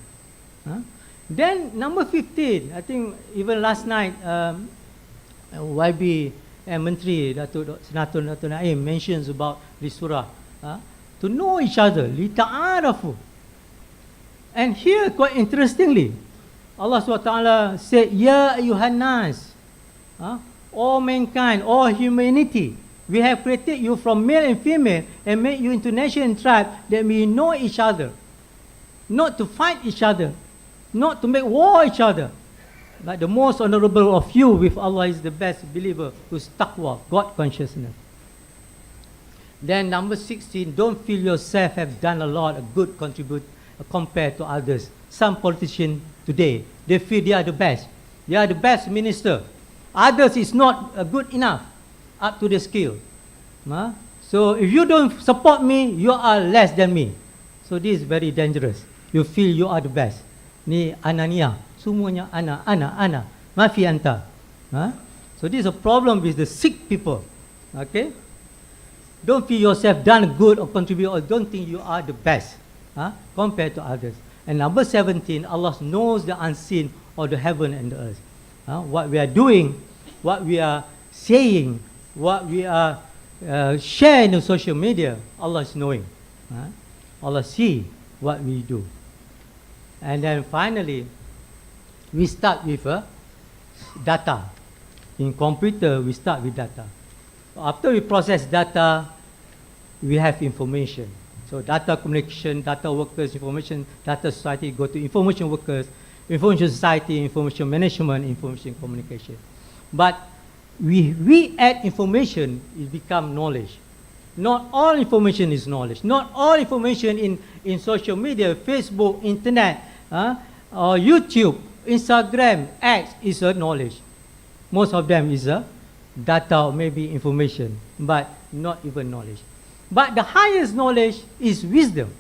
Then number 15, I think even last night, YB and Menteri Dato Naim mentions about this surah. To know each other, li ta'arafu. And here, quite interestingly, Allah SWT said, Ya ayuhan nas, all mankind, all humanity, we have created you from male and female and made you into nation and tribe that we know each other, not to fight each other, not to make war each other. But the most honorable of you with Allah is the best believer, who's taqwa, God consciousness. Then number 16, don't feel yourself have done a lot of good contribute compared to others. Some politicians today, they feel they are the best. They are the best minister. Others is not good enough up to the skill. So if you don't support me, you are less than me. So this is very dangerous. You feel you are the best. Ni anania, semuanya ana, mafi anta. So this is a problem with the sick people. Okay? Don't feel yourself done good or contribute or don't think you are the best compared to others. And number 17, Allah knows the unseen of the heaven and the earth. What we are doing, what we are saying, what we are sharing on social media, Allah is knowing. Allah see what we do. And then finally, we start with data. In computer, we start with data. After we process data, we have information. So data communication, data workers, information, data society, go to information workers, information society, information management, information communication. But we add information, it becomes knowledge. Not all information is knowledge. Not all information in social media, Facebook, internet, or YouTube, Instagram, X is a knowledge. Most of them is a data or maybe information, but not even knowledge. But the highest knowledge is wisdom.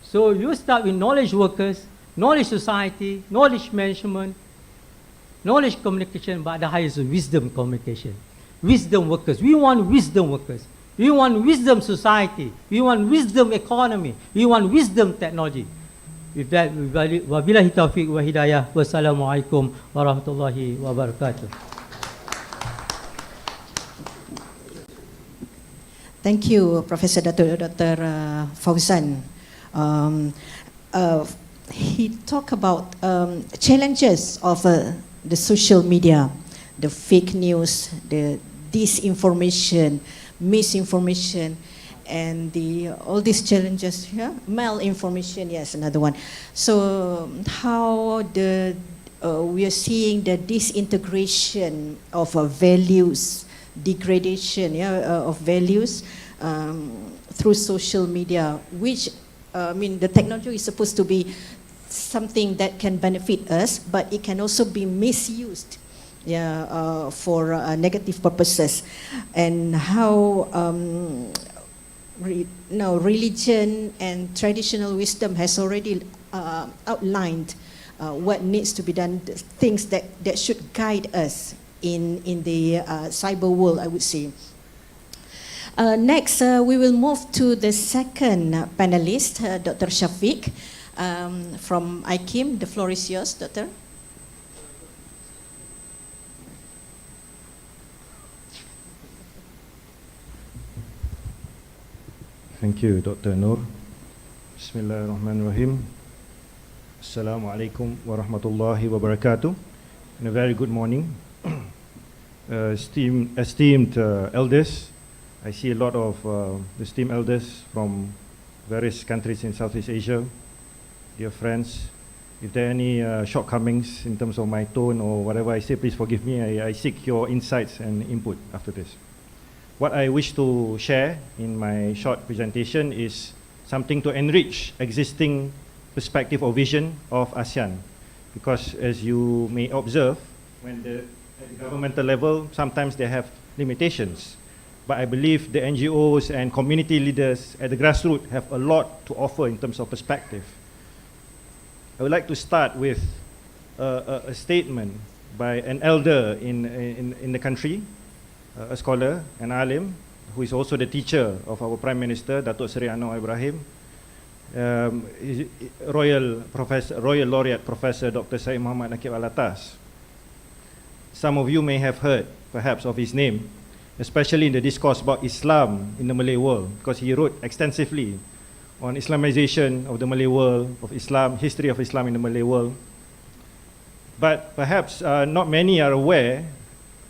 So you start with knowledge workers, knowledge society, knowledge management, knowledge communication, but the highest is wisdom communication. Wisdom workers. We want wisdom workers. We want wisdom society. We want wisdom economy. We want wisdom technology. With that, wabillahi taufiq wa hidayah. Wassalamualaikum warahmatullahi wabarakatuh. Thank you, Professor Dr. Fauzan. He talked about challenges of the social media, the fake news, the disinformation, misinformation, and all these challenges. Malinformation, yes, another one. So how we are seeing the disintegration of values, degradation of values through social media, which the technology is supposed to be something that can benefit us, but it can also be misused for negative purposes. And how religion and traditional wisdom has already outlined what needs to be done, things that should guide us in the cyber world, I would say. Next, we will move to the second panelist, Dr. Shafiq from IKIM. The floor is yours, Doctor. Thank you, Dr. Noor. Bismillahirrahmanirrahim. Assalamualaikum warahmatullahi wabarakatuh. And a very good morning. Esteemed elders, I see a lot of esteemed elders from various countries in Southeast Asia. Dear friends, if there are any shortcomings in terms of my tone or whatever I say, please forgive me. I seek your insights and input after this. What I wish to share in my short presentation is something to enrich existing perspective or vision of ASEAN. Because as you may observe, when at the governmental level, sometimes they have limitations. But I believe the NGOs and community leaders at the grassroots have a lot to offer in terms of perspective. I would like to start with a statement by an elder in the country, a scholar, an alim, who is also the teacher of our Prime Minister, Dato Seri Anwar Ibrahim, Royal Laureate Professor Dr. Syed Muhammad Nakib Alatas. Some of you may have heard, perhaps, of his name, especially in the discourse about Islam in the Malay world, because he wrote extensively on Islamization of the Malay world, of Islam, history of Islam in the Malay world. But perhaps not many are aware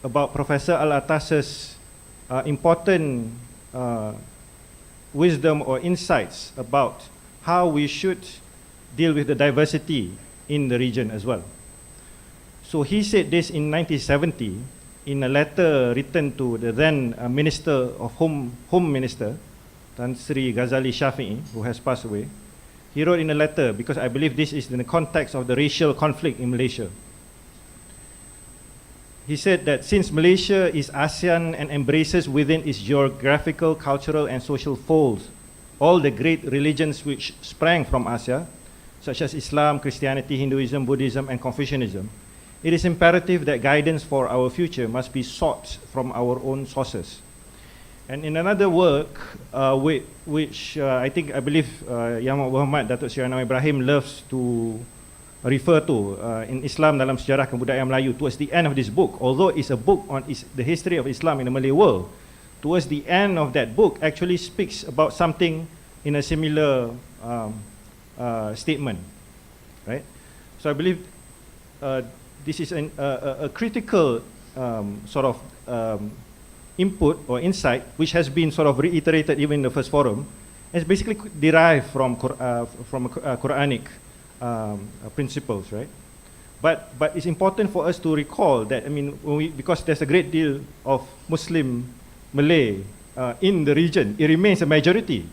about Professor Alatas's important wisdom or insights about how we should deal with the diversity in the region as well. So he said this in 1970 in a letter written to the then Minister of Home Minister, Tan Sri Ghazali Shafi'i, who has passed away. He wrote in a letter, because I believe this is in the context of the racial conflict in Malaysia. He said that since Malaysia is ASEAN and embraces within its geographical, cultural and social folds all the great religions which sprang from Asia, such as Islam, Christianity, Hinduism, Buddhism and Confucianism, it is imperative that guidance for our future must be sought from our own sources. And in another work, which I believe Yang Muhammad Dato Seri Anwar Ibrahim loves to refer to in Islam dalam sejarah kebudayaan Melayu, towards the end of this book, although it's a book on the history of Islam in the Malay world, towards the end of that book actually speaks about something in a similar statement, right? So I believe this is a critical sort of input or insight which has been sort of reiterated even in the first forum. It's basically derived from Quranic principles, right? But it's important for us to recall that, I mean, because there's a great deal of Muslim Malay in the region, it remains a majority.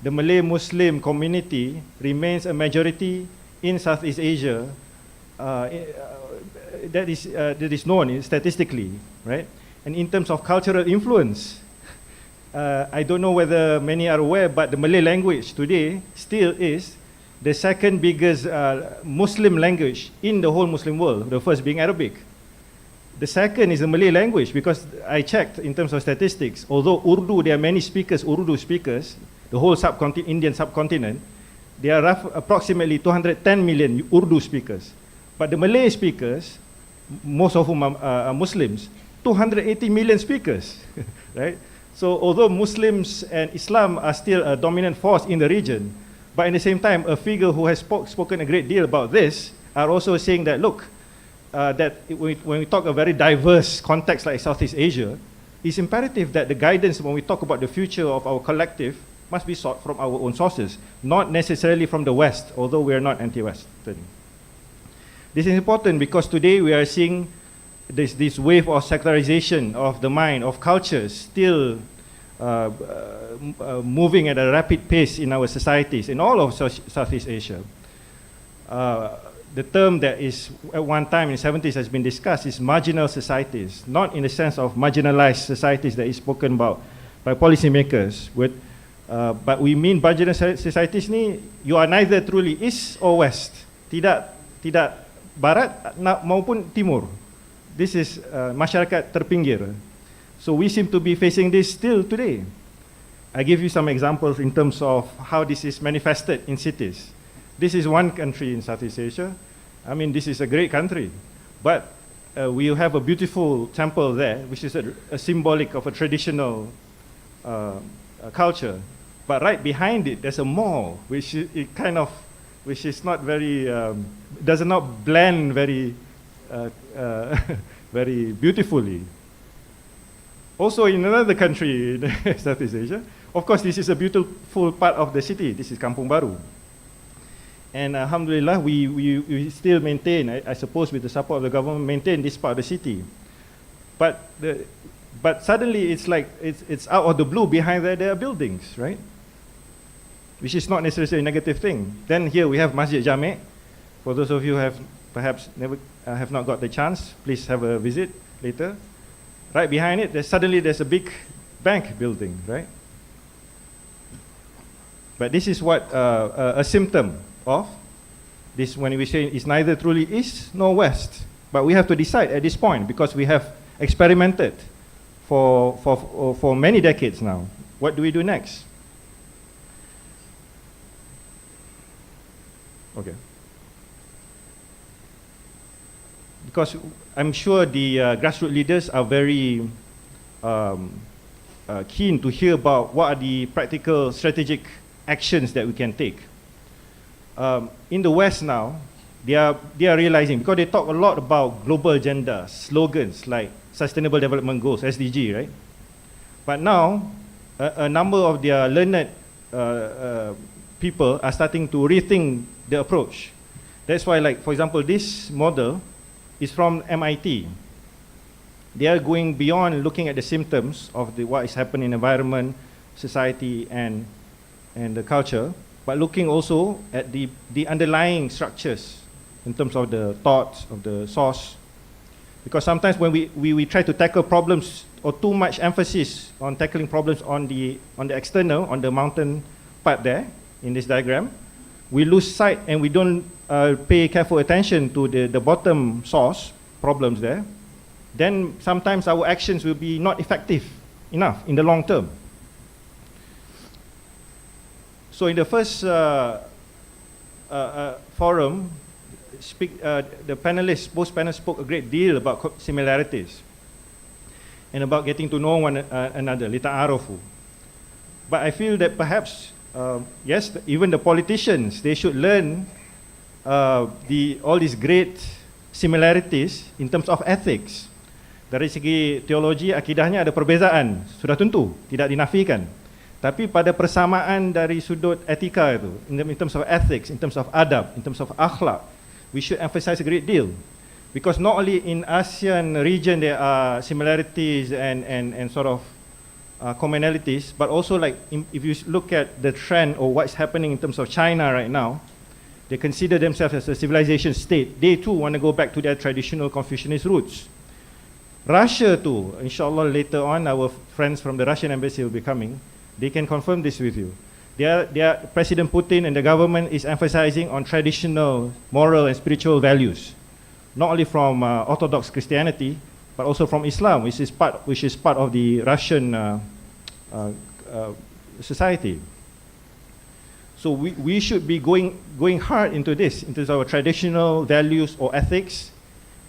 The Malay Muslim community remains a majority in Southeast Asia. That is known statistically, right? And in terms of cultural influence, I don't know whether many are aware, but the Malay language today still is the second biggest Muslim language in the whole Muslim world, the first being Arabic. The second is the Malay language, because I checked in terms of statistics, although Urdu, there are many speakers, Urdu speakers, the whole Indian subcontinent, there are approximately 210 million Urdu speakers. But the Malay speakers, most of whom are Muslims, 280 million speakers, right? So although Muslims and Islam are still a dominant force in the region, but at the same time, a figure who has spoken a great deal about this are also saying that, look, that when we talk a very diverse context like Southeast Asia, it's imperative that the guidance when we talk about the future of our collective must be sought from our own sources, not necessarily from the West, although we are not anti-Western. This is important because today we are seeing this wave of secularization of the mind, of cultures, still moving at a rapid pace in our societies, in all of Southeast Asia. The term that is at one time in the 70s has been discussed is marginal societies, not in the sense of marginalized societies that is spoken about by policymakers, but we mean marginal societies ni, you are neither truly East or West, tidak Barat maupun Timur. This is masyarakat terpinggir. So we seem to be facing this still today. I give you some examples in terms of how this is manifested in cities. This is one country in Southeast Asia. I mean, this is a great country. But we have a beautiful temple there, which is a symbolic of a traditional culture. But right behind it, there's a mall, which is not very, does not blend very, very beautifully. Also in another country in Southeast Asia, of course, this is a beautiful part of the city. This is Kampung Baru. And alhamdulillah, we still maintain, I suppose with the support of the government, maintain this part of the city. But suddenly it's like, it's out of the blue, behind there are buildings, right? Which is not necessarily a negative thing. Then here we have Masjid Jame'. For those of you who have perhaps never have not got the chance, please have a visit later. Right behind it, there's a big bank building, right? But this is what a symptom of this when we say it's neither truly east nor west. But we have to decide at this point because we have experimented for many decades now. What do we do next? Okay. Because I'm sure the grassroots leaders are very keen to hear about what are the practical strategic actions that we can take. In the West now, they are realizing, because they talk a lot about global agenda, slogans like Sustainable Development Goals, SDG, right? But now, a number of their learned people are starting to rethink the approach. That's why, like, for example, this model is from MIT. They are going beyond looking at the symptoms of what is happening in environment, society, and the culture, but looking also at the underlying structures in terms of the thoughts of the source. Because sometimes when we try to tackle problems or too much emphasis on tackling problems on the external, on the mountain part there in this diagram, we lose sight and we don't pay careful attention to the bottom source problems there. Then sometimes our actions will be not effective enough in the long term. So in the first forum, the panelists, both panelists spoke a great deal about similarities and about getting to know one another, lita'arufu. But I feel that perhaps, yes, even the politicians, they should learn all these great similarities in terms of ethics. Dari segi teologi, akidahnya ada perbezaan, sudah tentu, tidak dinafikan. Tapi pada persamaan dari sudut etika itu, in terms of ethics, in terms of adab, in terms of akhlak, we should emphasize a great deal. Because not only in ASEAN region there are similarities and sort of commonalities, but also like if you look at the trend or what's happening in terms of China right now, they consider themselves as a civilization state. They too want to go back to their traditional Confucianist roots. Russia too, inshallah later on our friends from the Russian embassy will be coming. They can confirm this with you. Their President Putin and the government is emphasizing on traditional moral and spiritual values, not only from Orthodox Christianity, but also from Islam, which is part of the Russian society. So we should be going hard into this, into our traditional values or ethics,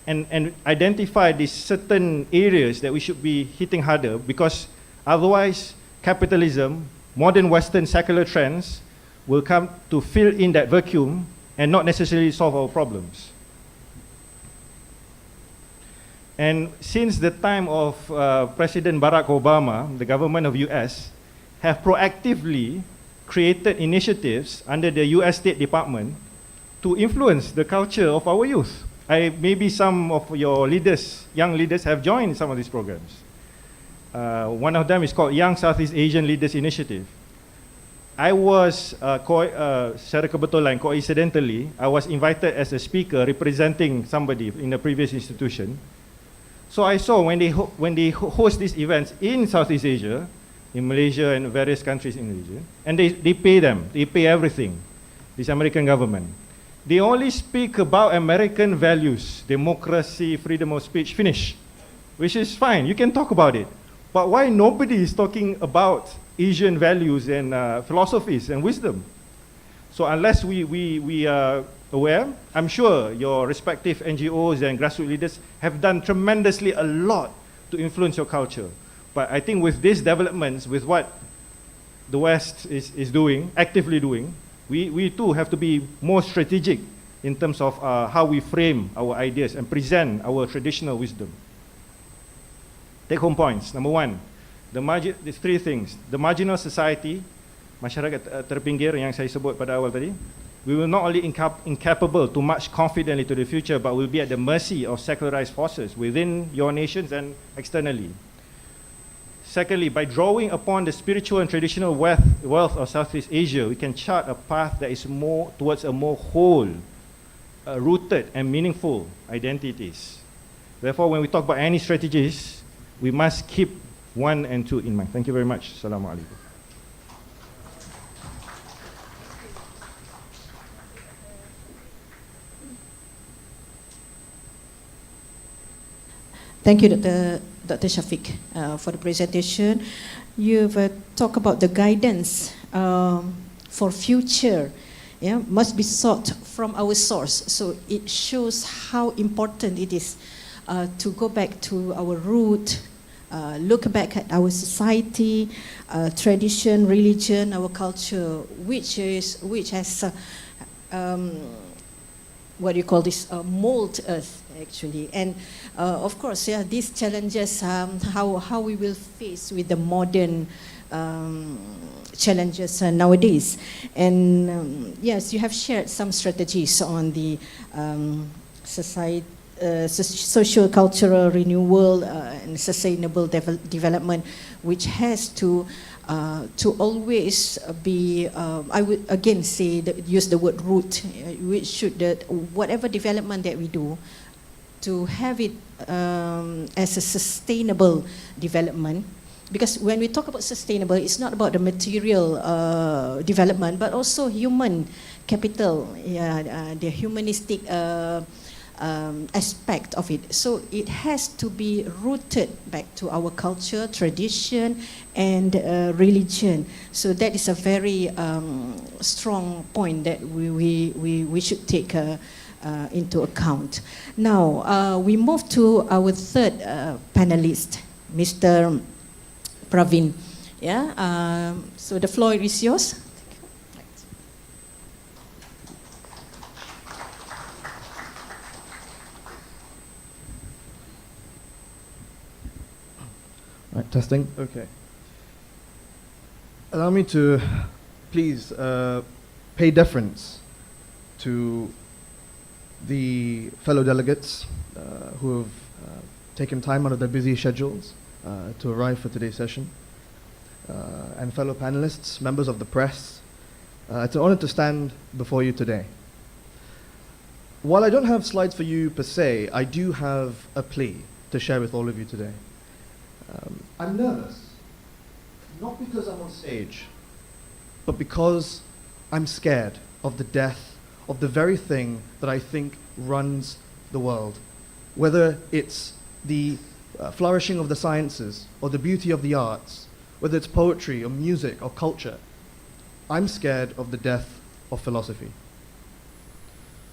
and identify these certain areas that we should be hitting harder, because otherwise capitalism, modern Western secular trends will come to fill in that vacuum and not necessarily solve our problems. And since the time of President Barack Obama, the government of US have proactively created initiatives under the US State Department to influence the culture of our youth. Maybe some of your leaders, young leaders, have joined some of these programs. One of them is called Young Southeast Asian Leaders Initiative. I was, secara kebetulan, coincidentally, I was invited as a speaker representing somebody in a previous institution. So I saw when they host these events in Southeast Asia, in Malaysia and various countries in the region, and they pay them, they pay everything, this American government. They only speak about American values, democracy, freedom of speech, finish, which is fine, you can talk about it. But why nobody is talking about Asian values and philosophies and wisdom? So unless we are aware, I'm sure your respective NGOs and grassroots leaders have done tremendously a lot to influence your culture. But I think with these developments, with what the West is doing, actively doing, we too have to be more strategic in terms of how we frame our ideas and present our traditional wisdom. Take home points. Number one, there's three things. The marginal society, masyarakat terpinggir yang saya sebut pada awal tadi, we will not only incapable to march confidently to the future, but will be at the mercy of secularized forces within your nations and externally. Secondly, by drawing upon the spiritual and traditional wealth of Southeast Asia, we can chart a path that is more towards a more whole, rooted and meaningful identities. Therefore, when we talk about any strategies, we must keep 1 and 2 in mind. Thank you very much. Assalamu alaikum. Thank you, Dr. Shafiq, for the presentation. You've talked about the guidance for future, must be sought from our source. So it shows how important it is to go back to our root, look back at our society, tradition, religion, our culture, which has what do you call this, mold us actually. And of course, these challenges, how we will face with the modern challenges nowadays. And yes, you have shared some strategies on the society, socio-cultural renewal and sustainable development, which has to always be, I would again say, use the word root, which should, whatever development that we do, to have it as a sustainable development. Because when we talk about sustainable, it's not about the material development, but also human capital, the humanistic aspect of it. So it has to be rooted back to our culture, tradition, and religion. So that is a very strong point that we should take into account. Now, we move to our third panelist, Mr. Praveen. So the floor is yours. Right, testing. Okay. Allow me to please pay deference to the fellow delegates who have taken time out of their busy schedules to arrive for today's session, and fellow panelists, members of the press. It's an honor to stand before you today. While I don't have slides for you per se, I do have a plea to share with all of you today. I'm nervous, not because I'm on stage, but because I'm scared of the death of the very thing that I think runs the world. Whether it's the flourishing of the sciences or the beauty of the arts, whether it's poetry or music or culture, I'm scared of the death of philosophy.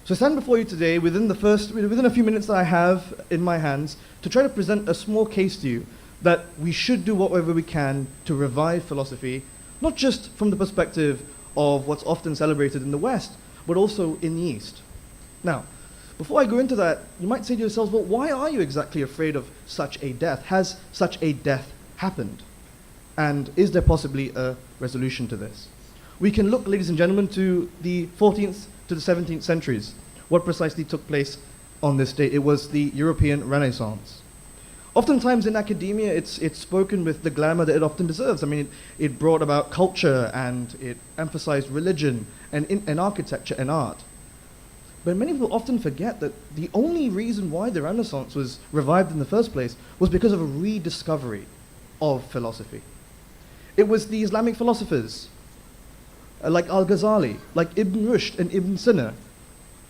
So I stand before you today within a few minutes that I have in my hands to try to present a small case to you that we should do whatever we can to revive philosophy, not just from the perspective of what's often celebrated in the West, but also in the East. Now, before I go into that, you might say to yourselves, well, why are you exactly afraid of such a death? Has such a death happened? And is there possibly a resolution to this? We can look, ladies and gentlemen, to the 14th to the 17th centuries. What precisely took place on this date? It was the European Renaissance. Oftentimes in academia, it's spoken with the glamour that it often deserves. I mean, it brought about culture and it emphasized religion and architecture and art. But many people often forget that the only reason why the Renaissance was revived in the first place was because of a rediscovery of philosophy. It was the Islamic philosophers, like Al-Ghazali, like Ibn Rushd and Ibn Sina,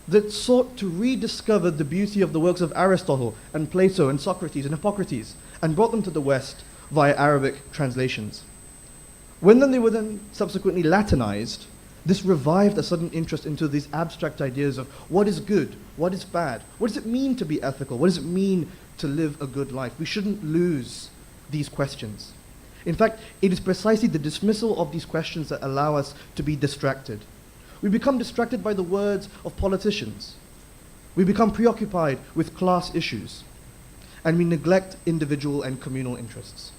that sought to rediscover the beauty of the works of Aristotle and Plato and Socrates and Hippocrates and brought them to the West via Arabic translations. When then they were then subsequently Latinized, this revived a sudden interest into these abstract ideas of what is good, what is bad, what does it mean to be ethical, what does it mean to live a good life. We shouldn't lose these questions. In fact, it is precisely the dismissal of these questions that allow us to be distracted. We become distracted by the words of politicians. We become preoccupied with class issues, and we neglect individual and communal interests.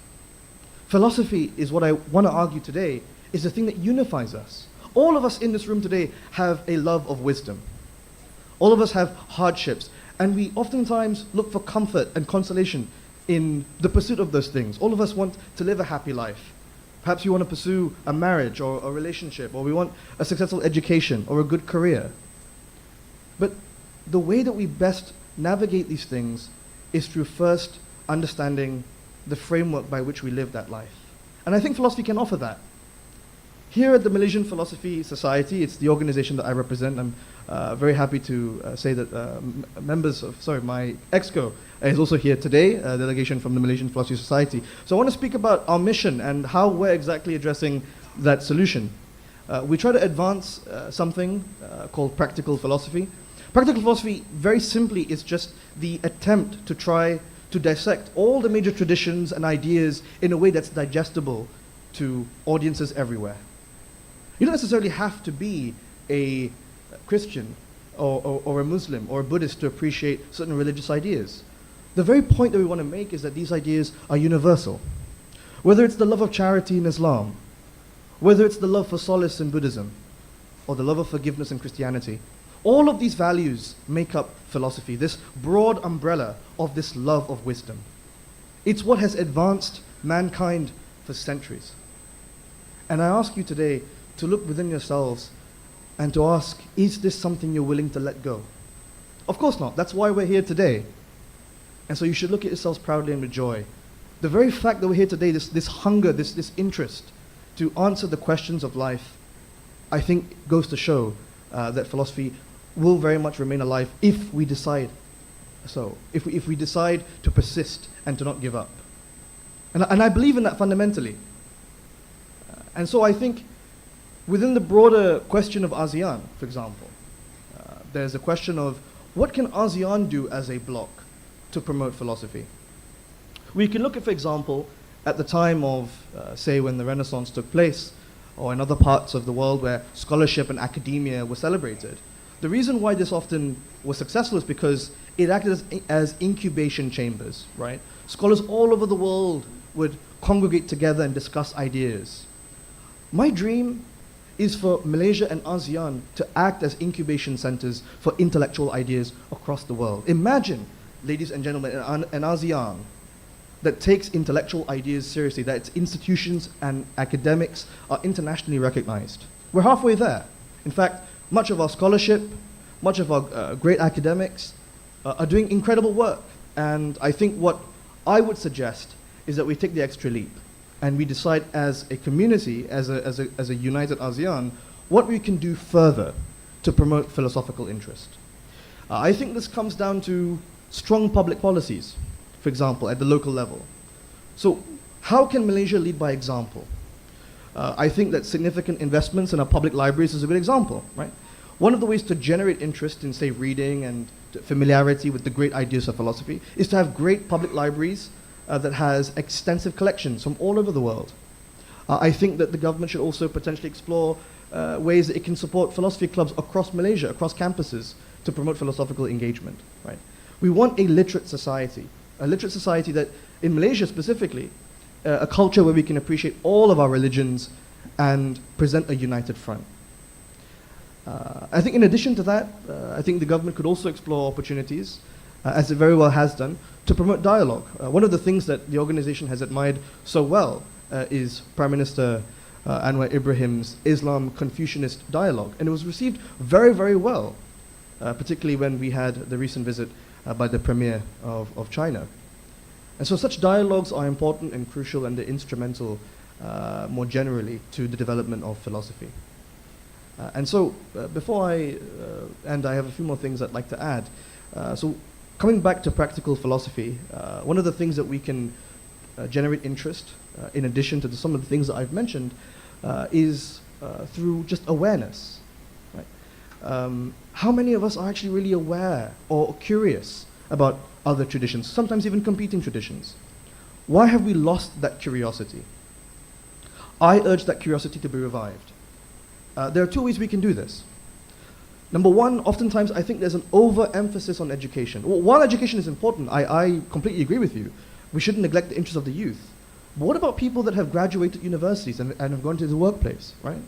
Philosophy is what I want to argue today, is the thing that unifies us. All of us in this room today have a love of wisdom. All of us have hardships, and we oftentimes look for comfort and consolation in the pursuit of those things. All of us want to live a happy life. Perhaps you want to pursue a marriage or a relationship, or we want a successful education or a good career. But the way that we best navigate these things is through first understanding the framework by which we live that life. And I think philosophy can offer that. Here at the Malaysian Philosophy Society, it's the organization that I represent. I'm very happy to say that my EXCO is also here today, a delegation from the Malaysian Philosophy Society. So I want to speak about our mission and how we're exactly addressing that solution. We try to advance something called practical philosophy. Practical philosophy, very simply, is just the attempt to try to dissect all the major traditions and ideas in a way that's digestible to audiences everywhere. You don't necessarily have to be a Christian or a Muslim or a Buddhist to appreciate certain religious ideas. The very point that we want to make is that these ideas are universal. Whether it's the love of charity in Islam, whether it's the love for solace in Buddhism, or the love of forgiveness in Christianity, all of these values make up philosophy, this broad umbrella of this love of wisdom. It's what has advanced mankind for centuries. And I ask you today to look within yourselves and to ask, is this something you're willing to let go? Of course not. That's why we're here today. And so you should look at yourselves proudly and with joy. The very fact that we're here today, this hunger, this interest to answer the questions of life, I think goes to show that philosophy will very much remain alive if we decide so, if we decide to persist and to not give up. And I believe in that fundamentally. And so I think within the broader question of ASEAN, for example, there's a question of what can ASEAN do as a bloc to promote philosophy? We can look at, for example, at the time of, say, when the Renaissance took place, or in other parts of the world where scholarship and academia were celebrated. The reason why this often was successful is because it acted as incubation chambers, right? Scholars all over the world would congregate together and discuss ideas. My dream is for Malaysia and ASEAN to act as incubation centers for intellectual ideas across the world. Imagine, ladies and gentlemen, an ASEAN that takes intellectual ideas seriously, that its institutions and academics are internationally recognized. We're halfway there. In fact, much of our scholarship, much of our great academics are doing incredible work. And I think what I would suggest is that we take the extra leap and we decide as a community, as a united ASEAN, what we can do further to promote philosophical interest. I think this comes down to strong public policies, for example, at the local level. So how can Malaysia lead by example? I think that significant investments in our public libraries is a good example, right? One of the ways to generate interest in, say, reading and familiarity with the great ideas of philosophy is to have great public libraries that has extensive collections from all over the world. I think that the government should also potentially explore ways that it can support philosophy clubs across Malaysia, across campuses, to promote philosophical engagement, right? We want a literate society that, in Malaysia specifically, a culture where we can appreciate all of our religions and present a united front. I think in addition to that, I think the government could also explore opportunities, as it very well has done, to promote dialogue. One of the things that the organization has admired so well is Prime Minister Anwar Ibrahim's Islam Confucianist dialogue, and it was received very, very well, particularly when we had the recent visit by the Premier of China. And so such dialogues are important and crucial, and they're instrumental more generally to the development of philosophy. And so before I end, I have a few more things I'd like to add. So coming back to practical philosophy, one of the things that we can generate interest, in addition to some of the things that I've mentioned, is through just awareness. Right? How many of us are actually really aware or curious about other traditions, sometimes even competing traditions? Why have we lost that curiosity? I urge that curiosity to be revived. There are two ways we can do this. Number one, oftentimes I think there's an overemphasis on education. Well, while education is important, I completely agree with you. We shouldn't neglect the interests of the youth. But what about people that have graduated universities and have gone to the workplace, right?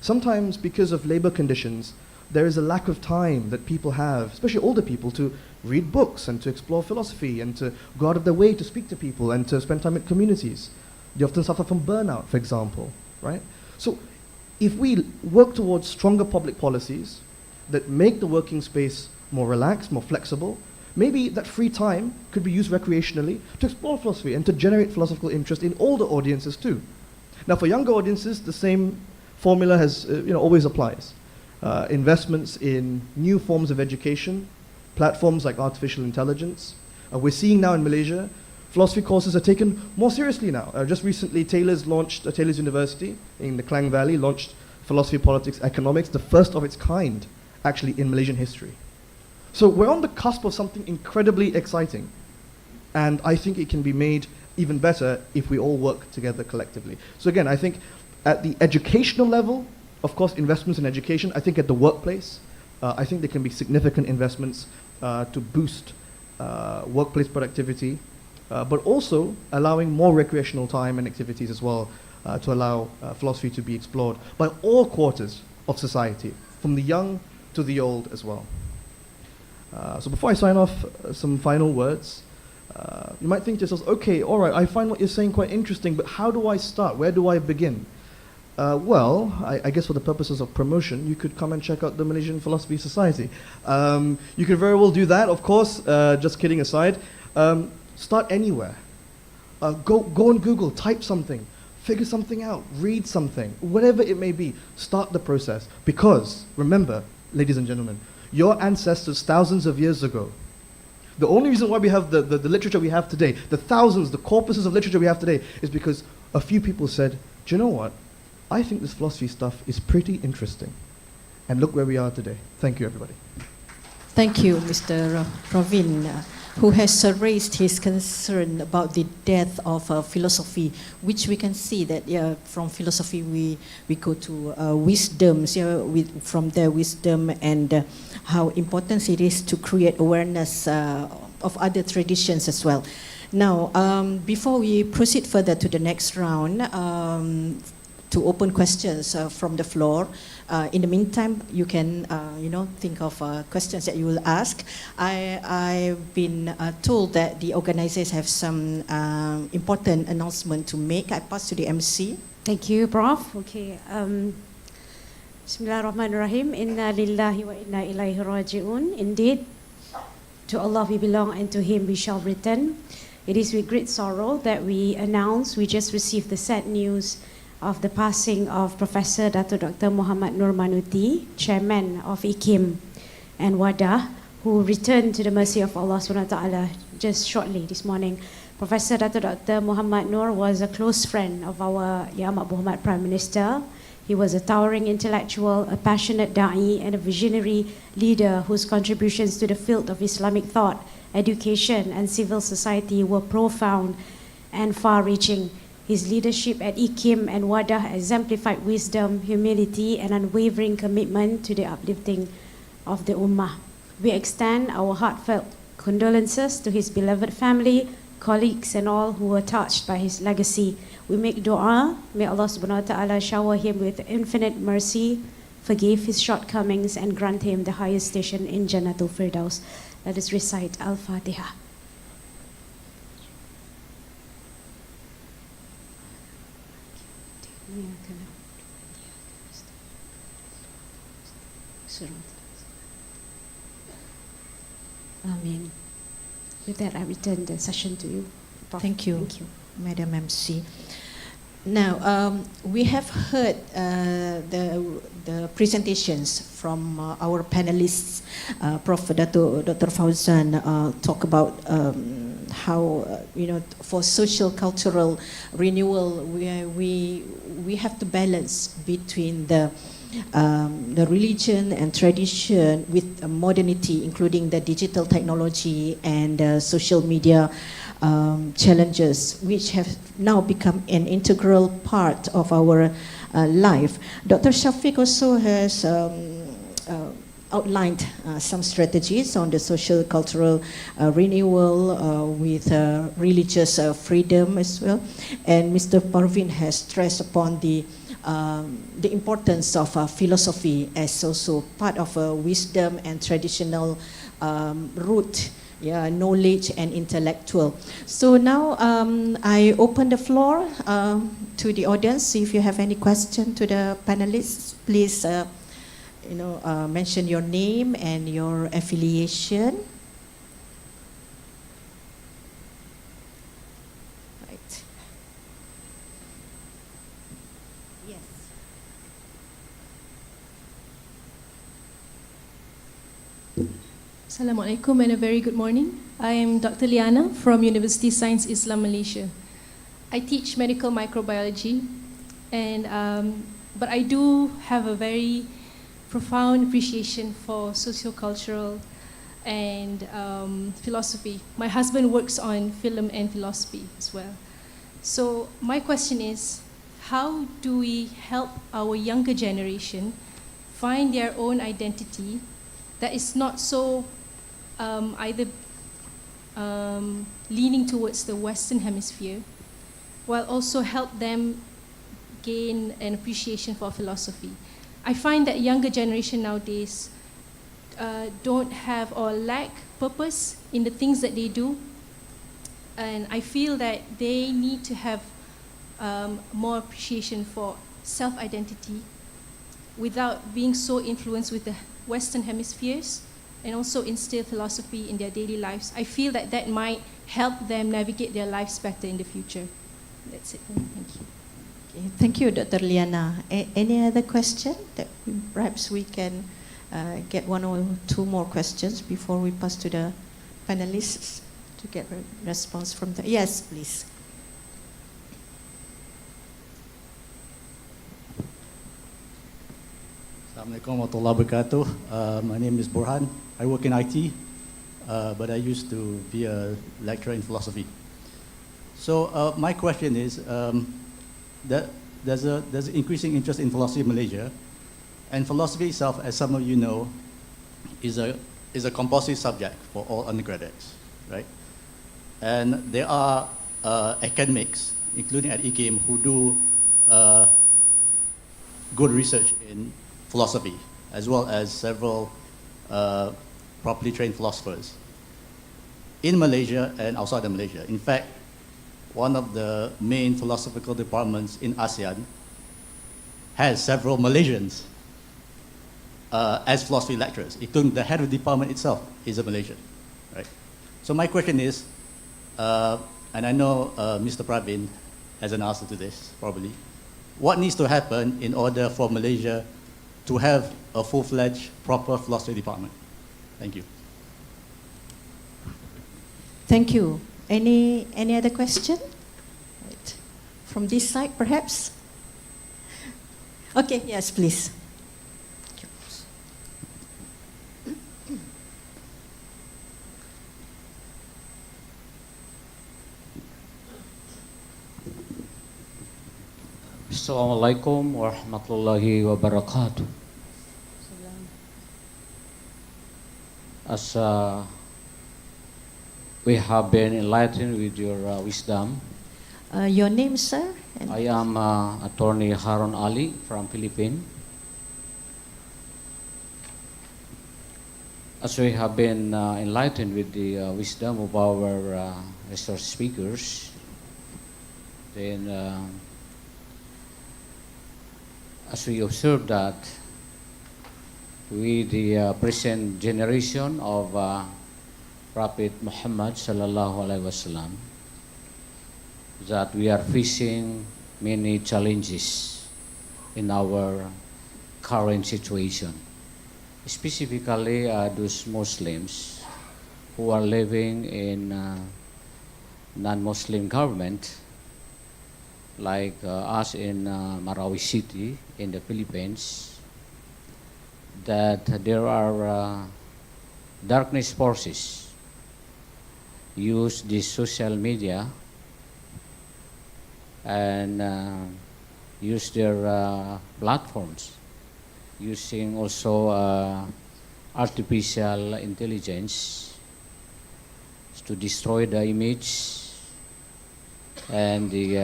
Sometimes because of labor conditions, there is a lack of time that people have, especially older people, to read books and to explore philosophy and to go out of their way to speak to people and to spend time in communities. They often suffer from burnout, for example, right? So if we work towards stronger public policies that make the working space more relaxed, more flexible, maybe that free time could be used recreationally to explore philosophy and to generate philosophical interest in older audiences too. Now for younger audiences, the same formula has, always applies. Investments in new forms of education, platforms like artificial intelligence. We're seeing now in Malaysia, philosophy courses are taken more seriously now. Just recently, Taylor's University in the Klang Valley launched philosophy, politics, economics, the first of its kind actually in Malaysian history. So we're on the cusp of something incredibly exciting. And I think it can be made even better if we all work together collectively. So again, I think at the educational level, of course, investments in education. I think at the workplace, I think there can be significant investments to boost workplace productivity, but also allowing more recreational time and activities as well to allow philosophy to be explored by all quarters of society, from the young to the old as well. So before I sign off, some final words. You might think to yourselves, okay, all right, I find what you're saying quite interesting, but how do I start? Where do I begin? Well, I guess for the purposes of promotion, you could come and check out the Malaysian Philosophy Society. You could very well do that, of course, just kidding aside. Start anywhere. Go on Google, type something, figure something out, read something, whatever it may be, start the process. Because, remember, ladies and gentlemen, your ancestors thousands of years ago, the only reason why we have the literature we have today, the thousands, the corpuses of literature we have today, is because a few people said, do you know what? I think this philosophy stuff is pretty interesting. And look where we are today. Thank you, everybody. Thank you, Mr. Praveen, who has raised his concern about the death of philosophy, which we can see that from philosophy we go to wisdoms, from their wisdom and how important it is to create awareness of other traditions as well. Now, before we proceed further to the next round, to open questions from the floor. In the meantime, you can, think of questions that you will ask. I've been told that the organizers have some important announcement to make. I pass to the MC. Thank you, Prof. Okay. Bismillahirrahmanirrahim. Inna lillahi wa inna ilaihi raji'un. Indeed, to Allah we belong and to Him we shall return. It is with great sorrow that we announce we just received the sad news of the passing of Professor Dato Dr. Muhammad Nur Manuti, Chairman of IKIM and WADAH, who returned to the mercy of Allah SWT just shortly this morning. Professor Dato Dr. Muhammad Nur was a close friend of our Ahmad Muhammad Prime Minister. He was a towering intellectual, a passionate da'i, and a visionary leader whose contributions to the field of Islamic thought, education, and civil society were profound and far-reaching. His leadership at IKIM and WADAH exemplified wisdom, humility, and unwavering commitment to the uplifting of the Ummah. We extend our heartfelt condolences to his beloved family, colleagues, and all who were touched by his legacy. We make dua, may Allah subhanahu wa ta'ala shower him with infinite mercy, forgive his shortcomings, and grant him the highest station in Jannatul Firdaus. Let us recite Al-Fatiha. Amen. With that, I return the session to you. Prof. Thank you, Thank you, Madam MC. Now, we have heard the presentations from our panelists. Prof. Dato Dr. Fauzan talk about how, for social cultural renewal, we have to balance between the religion and tradition with modernity, including the digital technology and social media challenges which have now become an integral part of our life. Dr. Shafiq also has outlined some strategies on the social cultural renewal with religious freedom as well, and Mr. Parvin has stressed upon the importance of philosophy as also part of wisdom and traditional root, knowledge and intellectual. So now I open the floor to the audience. If you have any question to the panelists, please mention your name and your affiliation. Right. Yes. Assalamualaikum and a very good morning. I am Dr. Liana from University Science Islam Malaysia. I teach medical microbiology, but I do have a very profound appreciation for sociocultural and philosophy. My husband works on film and philosophy as well. So my question is, how do we help our younger generation find their own identity that is not so either leaning towards the Western Hemisphere, while also help them gain an appreciation for philosophy? I find that younger generation nowadays don't have or lack purpose in the things that they do, and I feel that they need to have more appreciation for self-identity without being so influenced with the Western Hemispheres, and also instill philosophy in their daily lives. I feel that that might help them navigate their lives better in the future. That's it. Thank you. Thank you, Dr. Liana. Any other question that perhaps we can get one or two more questions before we pass to the panelists to get a response from them? Yes, please. Assalamualaikum warahmatullahi wabarakatuh. My name is Burhan. I work in IT, but I used to be a lecturer in philosophy. So my question is, there's an increasing interest in philosophy in Malaysia, and philosophy itself, as some of you know, is a compulsory subject for all undergraduates, right? And there are academics, including at IKIM, who do good research in philosophy, as well as several properly trained philosophers in Malaysia and outside of Malaysia. In fact, one of the main philosophical departments in ASEAN has several Malaysians as philosophy lecturers, including the head of the department itself is a Malaysian, right? So my question is, and I know Mr. Pravin has an answer to this, probably, what needs to happen in order for Malaysia to have a full-fledged, proper philosophy department? Thank you. Thank you. Any other question? Right. From this side, perhaps? Okay, yes, please. Assalamualaikum warahmatullahi wabarakatuh. As we have been enlightened with your wisdom. Your name, sir? I am attorney Harun Ali from Philippines. As we have been enlightened with the wisdom of our resource speakers, then as we observe that with the present generation of Prophet Muhammad sallallahu alaihi wasallam, that we are facing many challenges in our current situation, specifically those Muslims who are living in non-Muslim government, like us in Marawi City in the Philippines, that there are darkness forces use this social media and use their platforms, using also artificial intelligence to destroy the image and the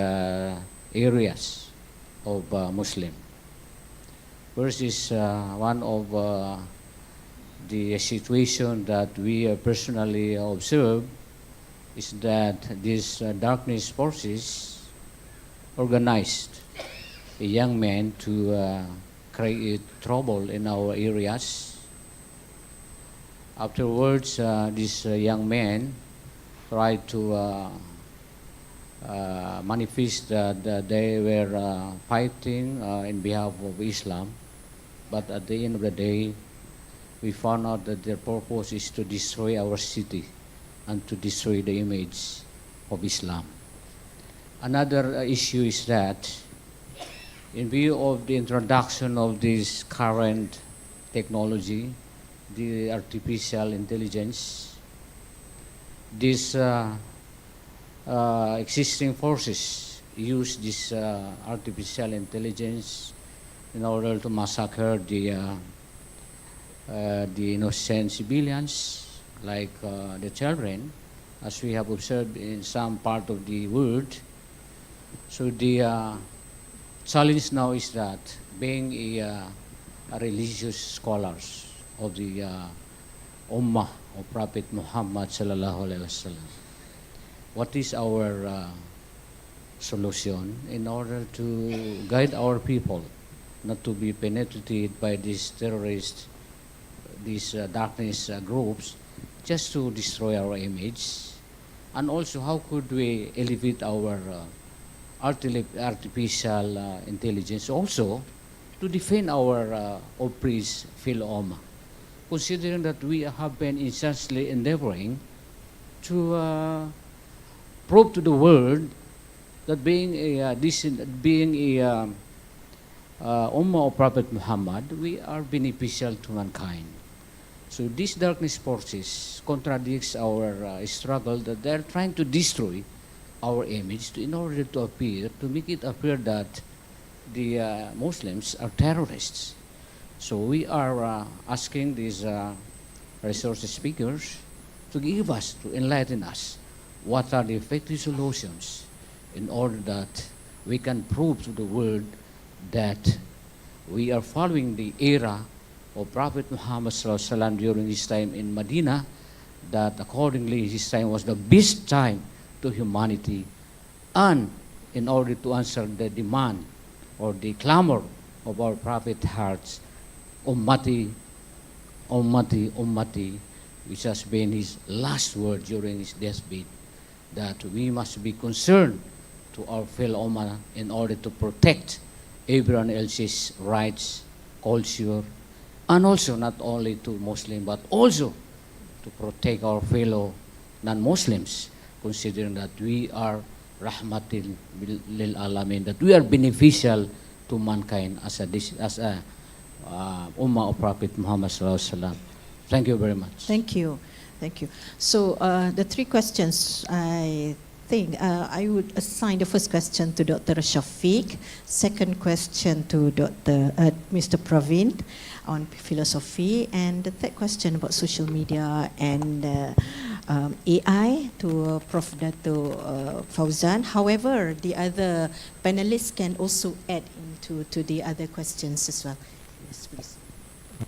areas of Muslim. First is one of the situation that we personally observe is that these darkness forces organized a young man to create trouble in our areas. Afterwards, this young man tried to manifest that they were fighting in behalf of Islam, but at the end of the day, we found out that their purpose is to destroy our city and to destroy the image of Islam. Another issue is that in view of the introduction of this current technology, the artificial intelligence, these existing forces use this artificial intelligence in order to massacre the innocent civilians, like the children, as we have observed in some part of the world. So the challenge now is that being a religious scholars of the Ummah of Prophet Muhammad sallallahu alaihi wasallam, what is our solution in order to guide our people not to be penetrated by these terrorists, these darkness groups, just to destroy our image? And also, how could we elevate our artificial intelligence also to defend our oppressed fellow Ummah, considering that we have been incessantly endeavoring to prove to the world that being a Ummah of Prophet Muhammad, we are beneficial to mankind. So these darkness forces contradicts our struggle that they're trying to destroy our image in order to make it appear that the Muslims are terrorists. So we are asking these resource speakers to give us, to enlighten us, what are the effective solutions in order that we can prove to the world that we are following the era of Prophet Muhammad ﷺ during his time in Medina, that accordingly his time was the best time to humanity, and in order to answer the demand or the clamor of our Prophet's hearts, Ummati, Ummati, Ummati, which has been his last word during his deathbed, that we must be concerned to our fellow Ummah in order to protect everyone else's rights, culture, and also not only to Muslim, but also to protect our fellow non-Muslims, considering that we are rahmatil lil alamin, that we are beneficial to mankind as a Ummah of Prophet Muhammad sallallahu alaihi wasallam. Thank you very much. Thank you. Thank you. So the three questions, I think I would assign the first question to Dr. Shafiq, second question to Mr. Praveen on philosophy, and the third question about social media and AI to Prof. Dato Fauzan. However, the other panelists can also add into the other questions as well. Yes, please.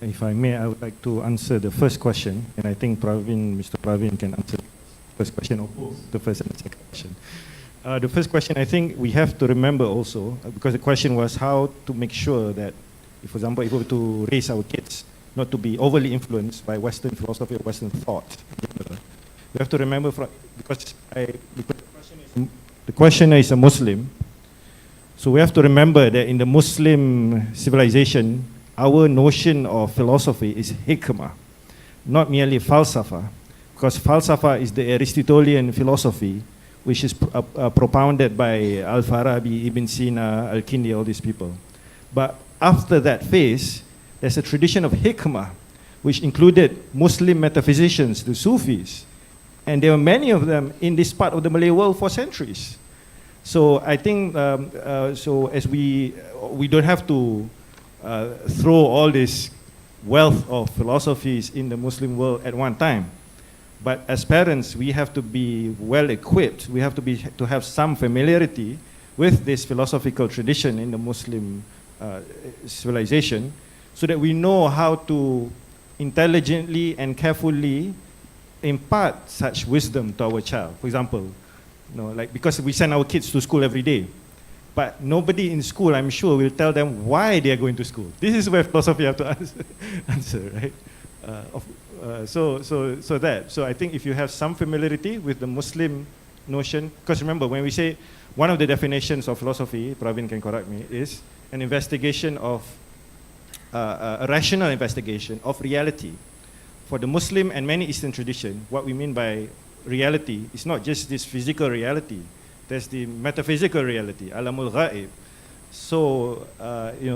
If I may, I would like to answer the first question, and I think Mr. Praveen can answer the first question, or both the first and the second question. The first question, I think we have to remember also, because the question was how to make sure that, for example, if we were to raise our kids not to be overly influenced by Western philosophy or Western thought, we have to remember, because the questioner is a Muslim, so we have to remember that in the Muslim civilization, our notion of philosophy is hikmah, not merely falsafa, because falsafa is the Aristotelian philosophy, which is propounded by Al-Farabi, Ibn Sina, Al-Kindi, all these people. But after that phase, there's a tradition of hikmah, which included Muslim metaphysicians, the Sufis, And there are many of them in this part of the Malay world for centuries. So I think, so as we don't have to throw all this wealth of philosophies in the Muslim world at one time. But as parents, we have to be well equipped. We have to have some familiarity with this philosophical tradition in the Muslim civilization, so that we know how to intelligently and carefully impart such wisdom to our child. For example, like because we send our kids to school every day, but nobody in school, I'm sure, will tell them why they are going to school. This is where philosophy have to answer, right? So I think if you have some familiarity with the Muslim notion, because remember, when we say one of the definitions of philosophy, Pravin can correct me, is an investigation of, a rational investigation of reality. For the Muslim and many Eastern tradition, what we mean by reality is not just this physical reality. There's the metaphysical reality, alamul ghaib. So,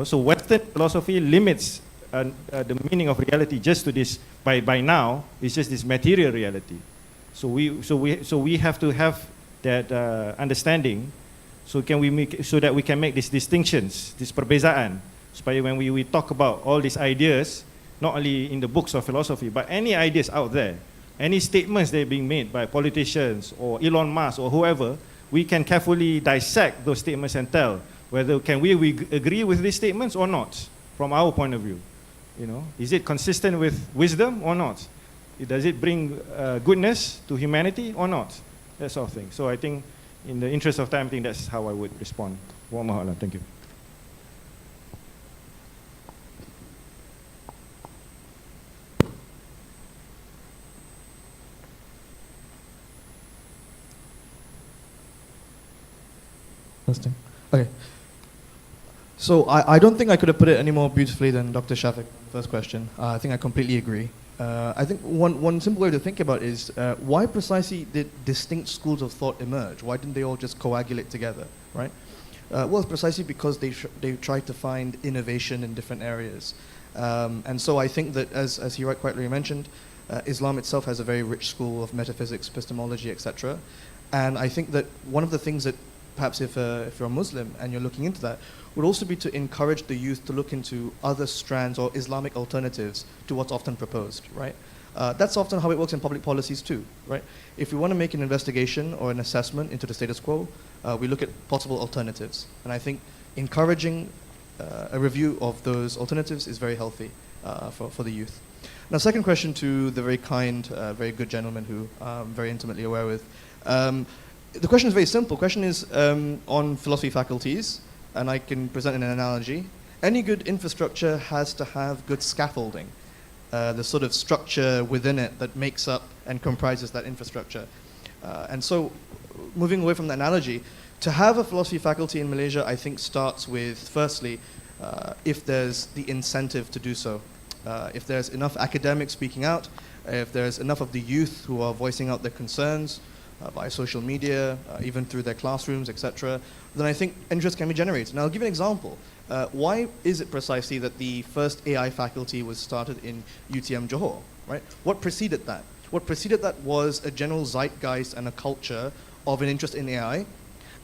so Western philosophy limits the meaning of reality just to this. By now, it's just this material reality. So we have to have that understanding. So that we can make these distinctions, this perbezaan. Supaya when we talk about all these ideas, not only in the books of philosophy, but any ideas out there, any statements that are being made by politicians or Elon Musk or whoever, we can carefully dissect those statements and tell whether can we agree with these statements or not, from our point of view. Is it consistent with wisdom or not? Does it bring goodness to humanity or not? That sort of thing. So I think, in the interest of time, I think that's how I would respond. Wallahu a'lam. Thank you. Okay. So I don't think I could have put it any more beautifully than Dr. Shafiq, first question. I think I completely agree. I think one simple way to think about it is why precisely did distinct schools of thought emerge? Why didn't they all just coagulate together, right? Well, it's precisely because they tried to find innovation in different areas. And so I think that, as he quite rightly mentioned, Islam itself has a very rich school of metaphysics, epistemology, etc. And I think that one of the things that perhaps if you're a Muslim and you're looking into that, would also be to encourage the youth to look into other strands or Islamic alternatives to what's often proposed, right? That's often how it works in public policies too, right? If we want to make an investigation or an assessment into the status quo, we look at possible alternatives. And I think encouraging a review of those alternatives is very healthy for the youth. Now, second question to the very kind, very good gentleman who I'm very intimately aware with. The question is very simple. The question is on philosophy faculties, and I can present an analogy. Any good infrastructure has to have good scaffolding, the sort of structure within it that makes up and comprises that infrastructure. And so, moving away from the analogy, to have a philosophy faculty in Malaysia, I think starts with, firstly, if there's the incentive to do so. If there's enough academics speaking out, if there's enough of the youth who are voicing out their concerns, by social media, even through their classrooms, etc., then I think interest can be generated. And I'll give you an example. Why is it precisely that the first AI faculty was started in UTM Johor, right? What preceded that? What preceded that was a general zeitgeist and a culture of an interest in AI.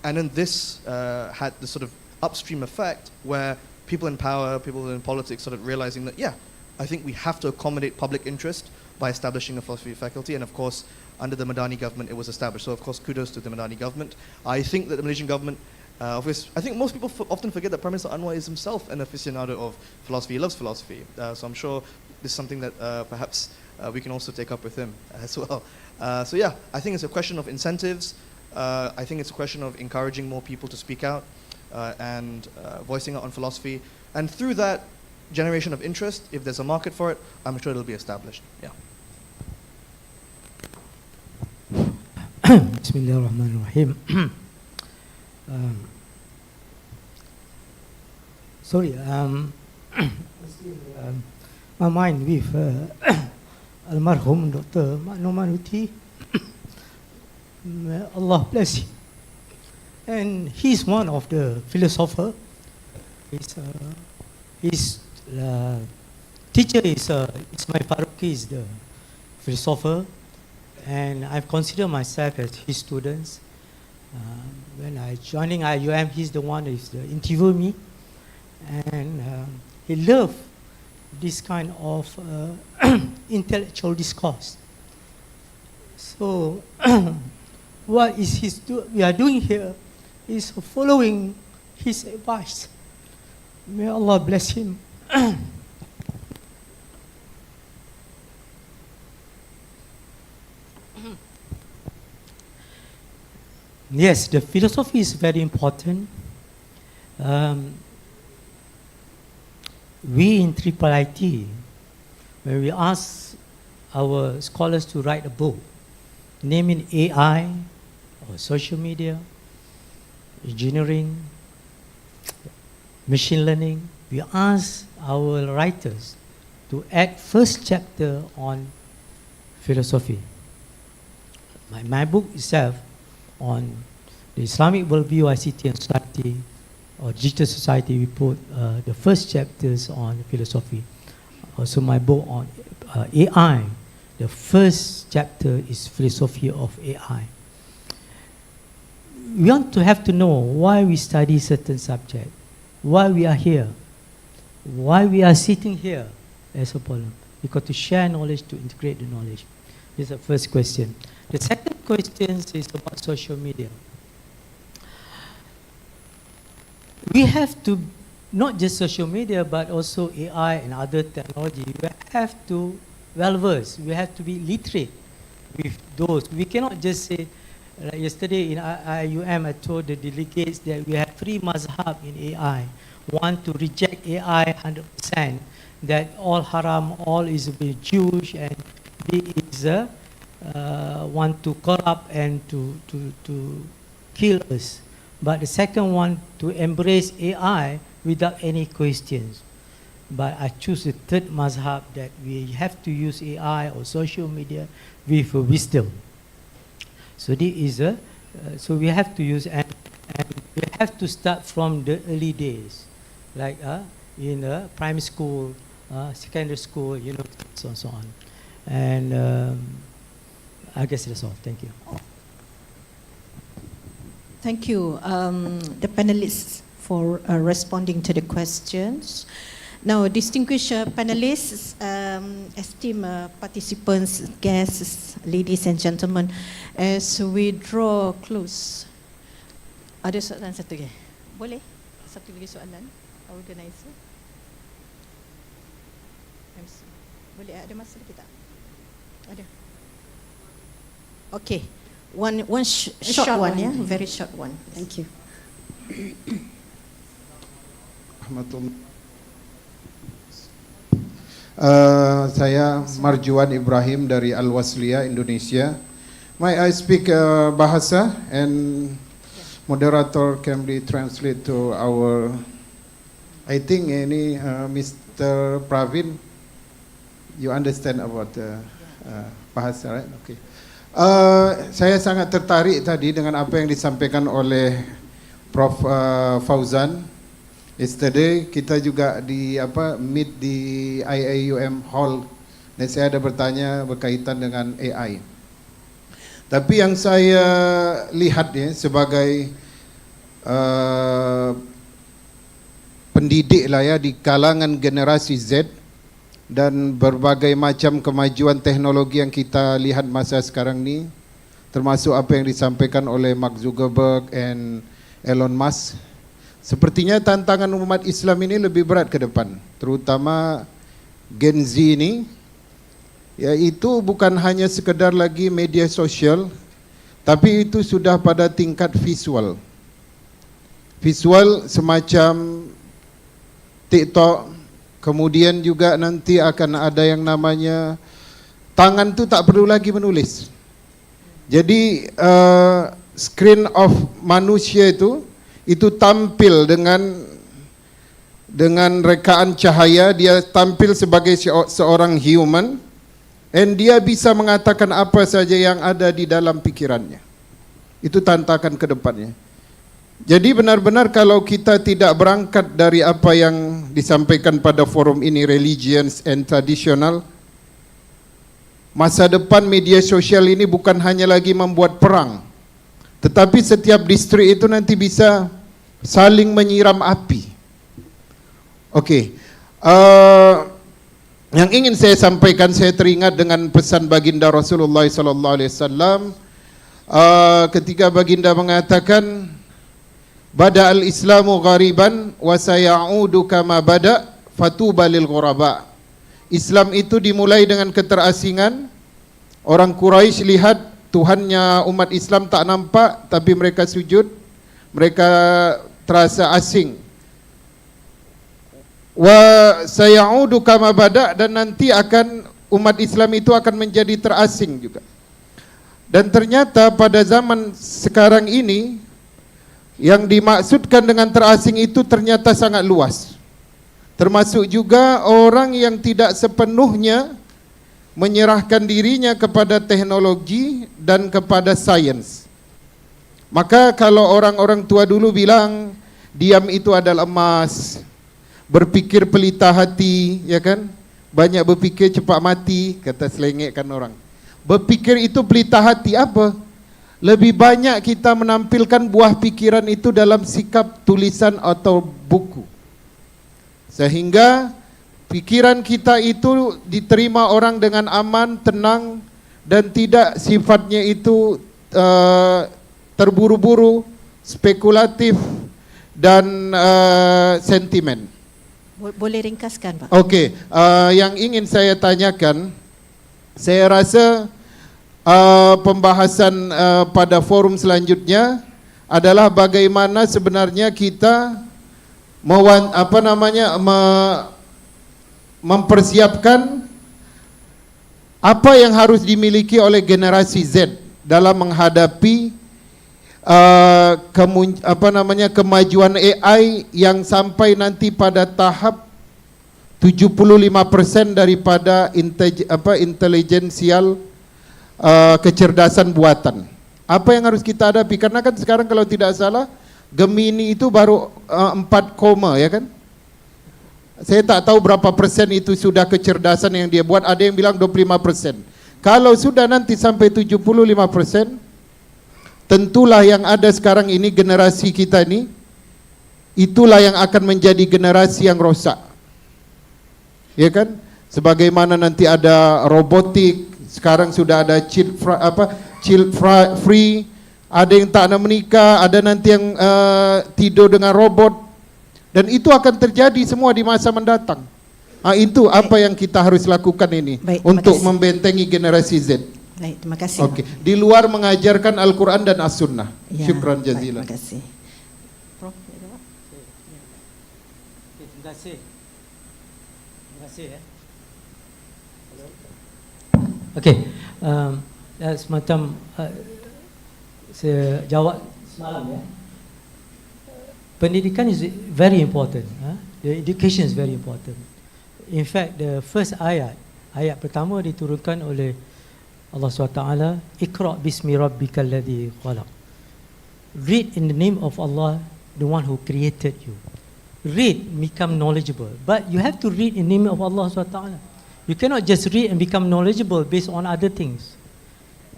And then this had the sort of upstream effect where people in power, people in politics started realizing that, yeah, I think we have to accommodate public interest by establishing a philosophy faculty. And of course, under the Madani government, it was established. So of course, kudos to the Madani government. I think that the Malaysian government, I think most people often forget that Prime Minister Anwar is himself an aficionado of philosophy. He loves philosophy. So I'm sure this is something that perhaps we can also take up with him as well. So yeah, I think it's a question of incentives. I think it's a question of encouraging more people to speak out and voicing out on philosophy. And through that generation of interest, if there's a market for it, I'm sure it'll be established. Yeah. Bismillahirrahmanirrahim. Sorry, my mind with Almarhum Dr. Manusia. Allah bless him. And he's one of the philosophers. His teacher is my Faruqi is the philosopher. and I consider myself as his students. When I joining IUM, he's the one who interviewed me, and he loved this kind of intellectual discourse. So, what is we are doing here is following his advice. May Allah bless him. Yes, the philosophy is very important. We in Triple IT, when we ask our scholars to write a book, naming AI or social media, engineering, machine learning, we ask our writers to add first chapter on philosophy. My book itself on the Islamic worldview, ICT and society, or digital society, we put the first chapters on philosophy. Also my book on AI, the first chapter is philosophy of AI. We want to have to know why we study certain subject, why we are here, why we are sitting here as a problem. Because to share knowledge, to integrate the knowledge. This is the first question. The second question is about social media. We have to, not just social media, but also AI and other technology, we have to well-versed, we have to be literate with those. We cannot just say, like yesterday in IUM, I told the delegates that we have 3 mazhab in AI. One to reject AI 100%, that all haram, all is Jewish, and B is want to corrupt and to kill us. But the second one, to embrace AI without any questions. But I choose the third mazhab, that we have to use AI or social media with wisdom. So this is so we have to use, and we have to start from the early days, like in primary school, secondary school, so on, so on. And I guess that's all. Thank you. Thank you, the panelists, for responding to the questions. Now, distinguished panelists, esteemed participants, guests, ladies and gentlemen, as we draw close. Ada soalan satu lagi? Boleh? Satu lagi soalan? Organizer? MC. Boleh? Ada masa lagi tak? Ada. Okay. One short one, yeah? Very short one. Thank you. Saya Marjuan Ibrahim dari Al-Wasliyah, Indonesia. May I speak bahasa, and moderator can be translate to our, I think ini Mr. Pravin, you understand about bahasa, right? Okay. Saya sangat tertarik tadi dengan apa yang disampaikan oleh Prof. Fauzan. Yesterday kita juga meet di IAUM Hall, dan saya ada bertanya berkaitan dengan AI. Tapi yang saya lihat sebagai pendidik lah ya di kalangan generasi Z, dan berbagai macam kemajuan teknologi yang kita lihat masa sekarang ni, termasuk apa yang disampaikan oleh Mark Zuckerberg and Elon Musk, sepertinya tantangan umat Islam ini lebih berat ke depan, terutama Gen Z ini, yaitu bukan hanya sekedar lagi media sosial, tapi itu sudah pada tingkat visual. Visual semacam TikTok. Kemudian juga nanti akan ada yang namanya tangan tu tak perlu lagi menulis. Jadi screen of manusia itu tampil dengan rekaan cahaya, dia tampil sebagai seorang human, and dia bisa mengatakan apa saja yang ada di dalam pikirannya. Itu tantangan ke depannya. Jadi benar-benar kalau kita tidak berangkat dari apa yang disampaikan pada forum ini, religions and traditional, masa depan media sosial ini bukan hanya lagi membuat perang, tetapi setiap distrik itu nanti bisa saling menyiram api. Okey, yang ingin saya sampaikan, saya teringat dengan pesan baginda Rasulullah sallallahu alaihi wasallam ketika baginda mengatakan, bada al-islamu ghariban wa sayaudu kama bada fatuba lil ghuraba. Islam itu dimulai dengan keterasingan. Orang Quraisy lihat Tuhannya umat Islam tak nampak, tapi mereka sujud, mereka terasa asing. Wa sayaudu kama bada, dan nanti akan umat Islam itu akan menjadi terasing juga. Dan ternyata pada zaman sekarang ini yang dimaksudkan dengan terasing itu ternyata sangat luas. Termasuk juga orang yang tidak sepenuhnya menyerahkan dirinya kepada teknologi dan kepada sains. Maka kalau orang-orang tua dulu bilang diam itu adalah emas, berpikir pelita hati, ya kan? Banyak berpikir cepat mati, kata selengekkan orang. Berpikir itu pelita hati apa? Lebih banyak kita menampilkan buah pikiran itu dalam sikap tulisan atau buku, sehingga pikiran kita itu diterima orang dengan aman, tenang, dan tidak sifatnya itu terburu-buru, spekulatif, dan sentimen. Boleh ringkaskan, Pak? Okey, yang ingin saya tanyakan, saya rasa pembahasan pada forum selanjutnya adalah bagaimana sebenarnya kita mempersiapkan apa yang harus dimiliki oleh generasi Z dalam menghadapi kemajuan AI yang sampai nanti pada tahap 75% daripada intelijensial kecerdasan buatan. Apa yang harus kita hadapi? Karena kan sekarang kalau tidak salah Gemini itu baru 4, ya kan? Saya tak tahu berapa persen itu sudah kecerdasan yang dia buat. Ada yang bilang 25%. Kalau sudah nanti sampai 75%, tentulah yang ada sekarang ini, generasi kita ini, itulah yang akan menjadi generasi yang rosak, ya kan? Sebagaimana nanti ada robotik, sekarang sudah ada child free, ada yang tak nak menikah, ada nanti yang tidur dengan robot, dan itu akan terjadi semua di masa mendatang. Itu apa yang kita harus lakukan ini. Baik, untuk membentengi generasi Z. Baik, terima kasih. Okey, di luar mengajarkan Al-Quran dan As-Sunnah. Ya, Syukran jazilan. Terima kasih. Prof, terima kasih. Terima kasih ya. Okey, semacam saya jawab semalam ya. Pendidikan is very important. The education is very important. In fact, the first ayat pertama diturunkan oleh Allah SWT, Iqra' bismi rabbikal ladzi khalaq. Read in the name of Allah, the one who created you. Read, become knowledgeable. But you have to read in the name of Allah SWT. You cannot just read and become knowledgeable based on other things.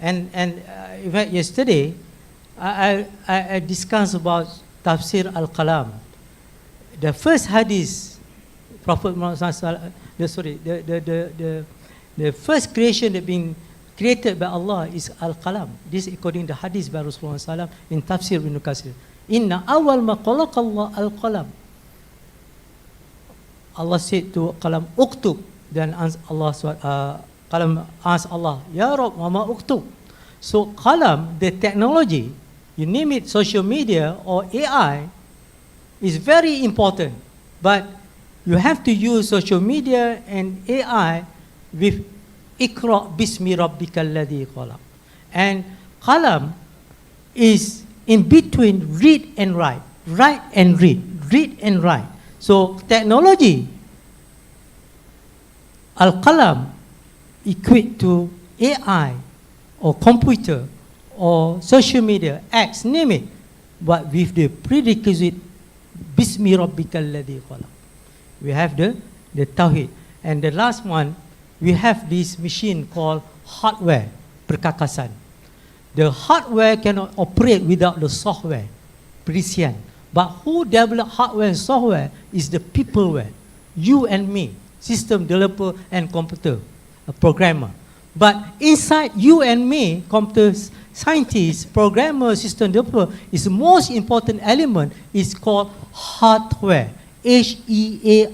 And in fact, yesterday, I discussed about Tafsir Al-Qalam. The first hadith, Prophet Muhammad SAW, the first creation that being created by Allah is Al-Qalam. This according to the hadith by Rasulullah SAW in Tafsir bin Lokasi. Inna awal ma khalaqa Allah Al-Qalam. Allah said to Qalam, Uktub. Dan Allah Qalam asked Allah, Ya Rabb, wa ma uktub. So Qalam, the technology, you name it, social media or AI, is very important. But you have to use social media and AI with Iqra' bismi rabbikal ladzi khalaq. And Qalam is in between read and write, write and read, read and write. So technology, Al-Qalam equate to AI or computer or social media, X, name it, but with the prerequisite Bismi Rabbikal Ladzi Khalaq. We have the Tawhid. And the last one, we have this machine called hardware, perkakasan. The hardware cannot operate without the software, perisian. But who develop hardware and software is the peopleware, you and me, system developer and computer, a programmer. But inside you and me, computer scientists, programmer, system developer, is the most important element is called hardware. H-E-A-R-T-W-A-R-E-E.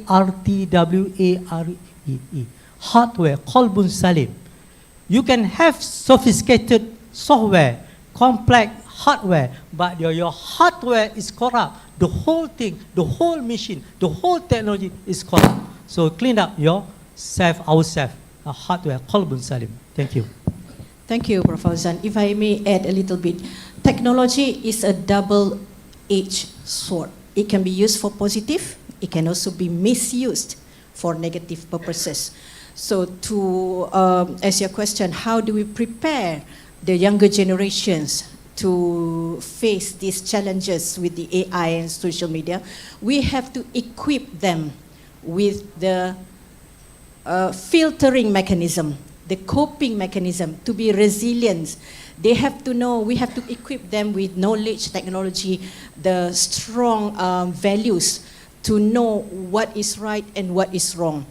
Hardware, Qalbun Salim. You can have sophisticated software, complex hardware, but your hardware is corrupt. The whole thing, the whole machine, the whole technology is corrupt. So clean up yourself, ourselves, hardware, Qalbun Salim. Thank you. Thank you, Prof. Fauzan. If I may add a little bit, technology is a double-edged sword. It can be used for positive, it can also be misused for negative purposes. So to answer your question, how do we prepare the younger generations to face these challenges with the AI and social media? We have to equip them with the filtering mechanism, the coping mechanism, to be resilient. They have to know, we have to equip them with knowledge, technology, the strong values to know what is right and what is wrong.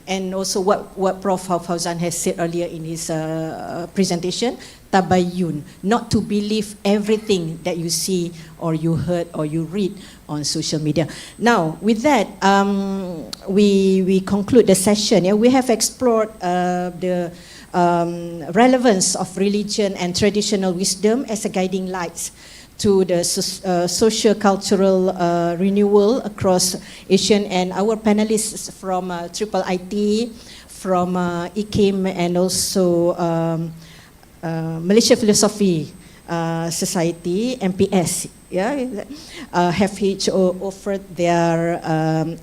And also what Prof. Fauzan has said earlier in his presentation, tabayyun, not to believe everything that you see or you heard or you read on social media. Now, with that, we conclude the session. Yeah? We have explored the relevance of religion and traditional wisdom as a guiding light to the socio-cultural renewal across ASEAN, and our panelists from Triple IT, from IKIM, and also Malaysia Philosophy Society, MPS, yeah, have each offered their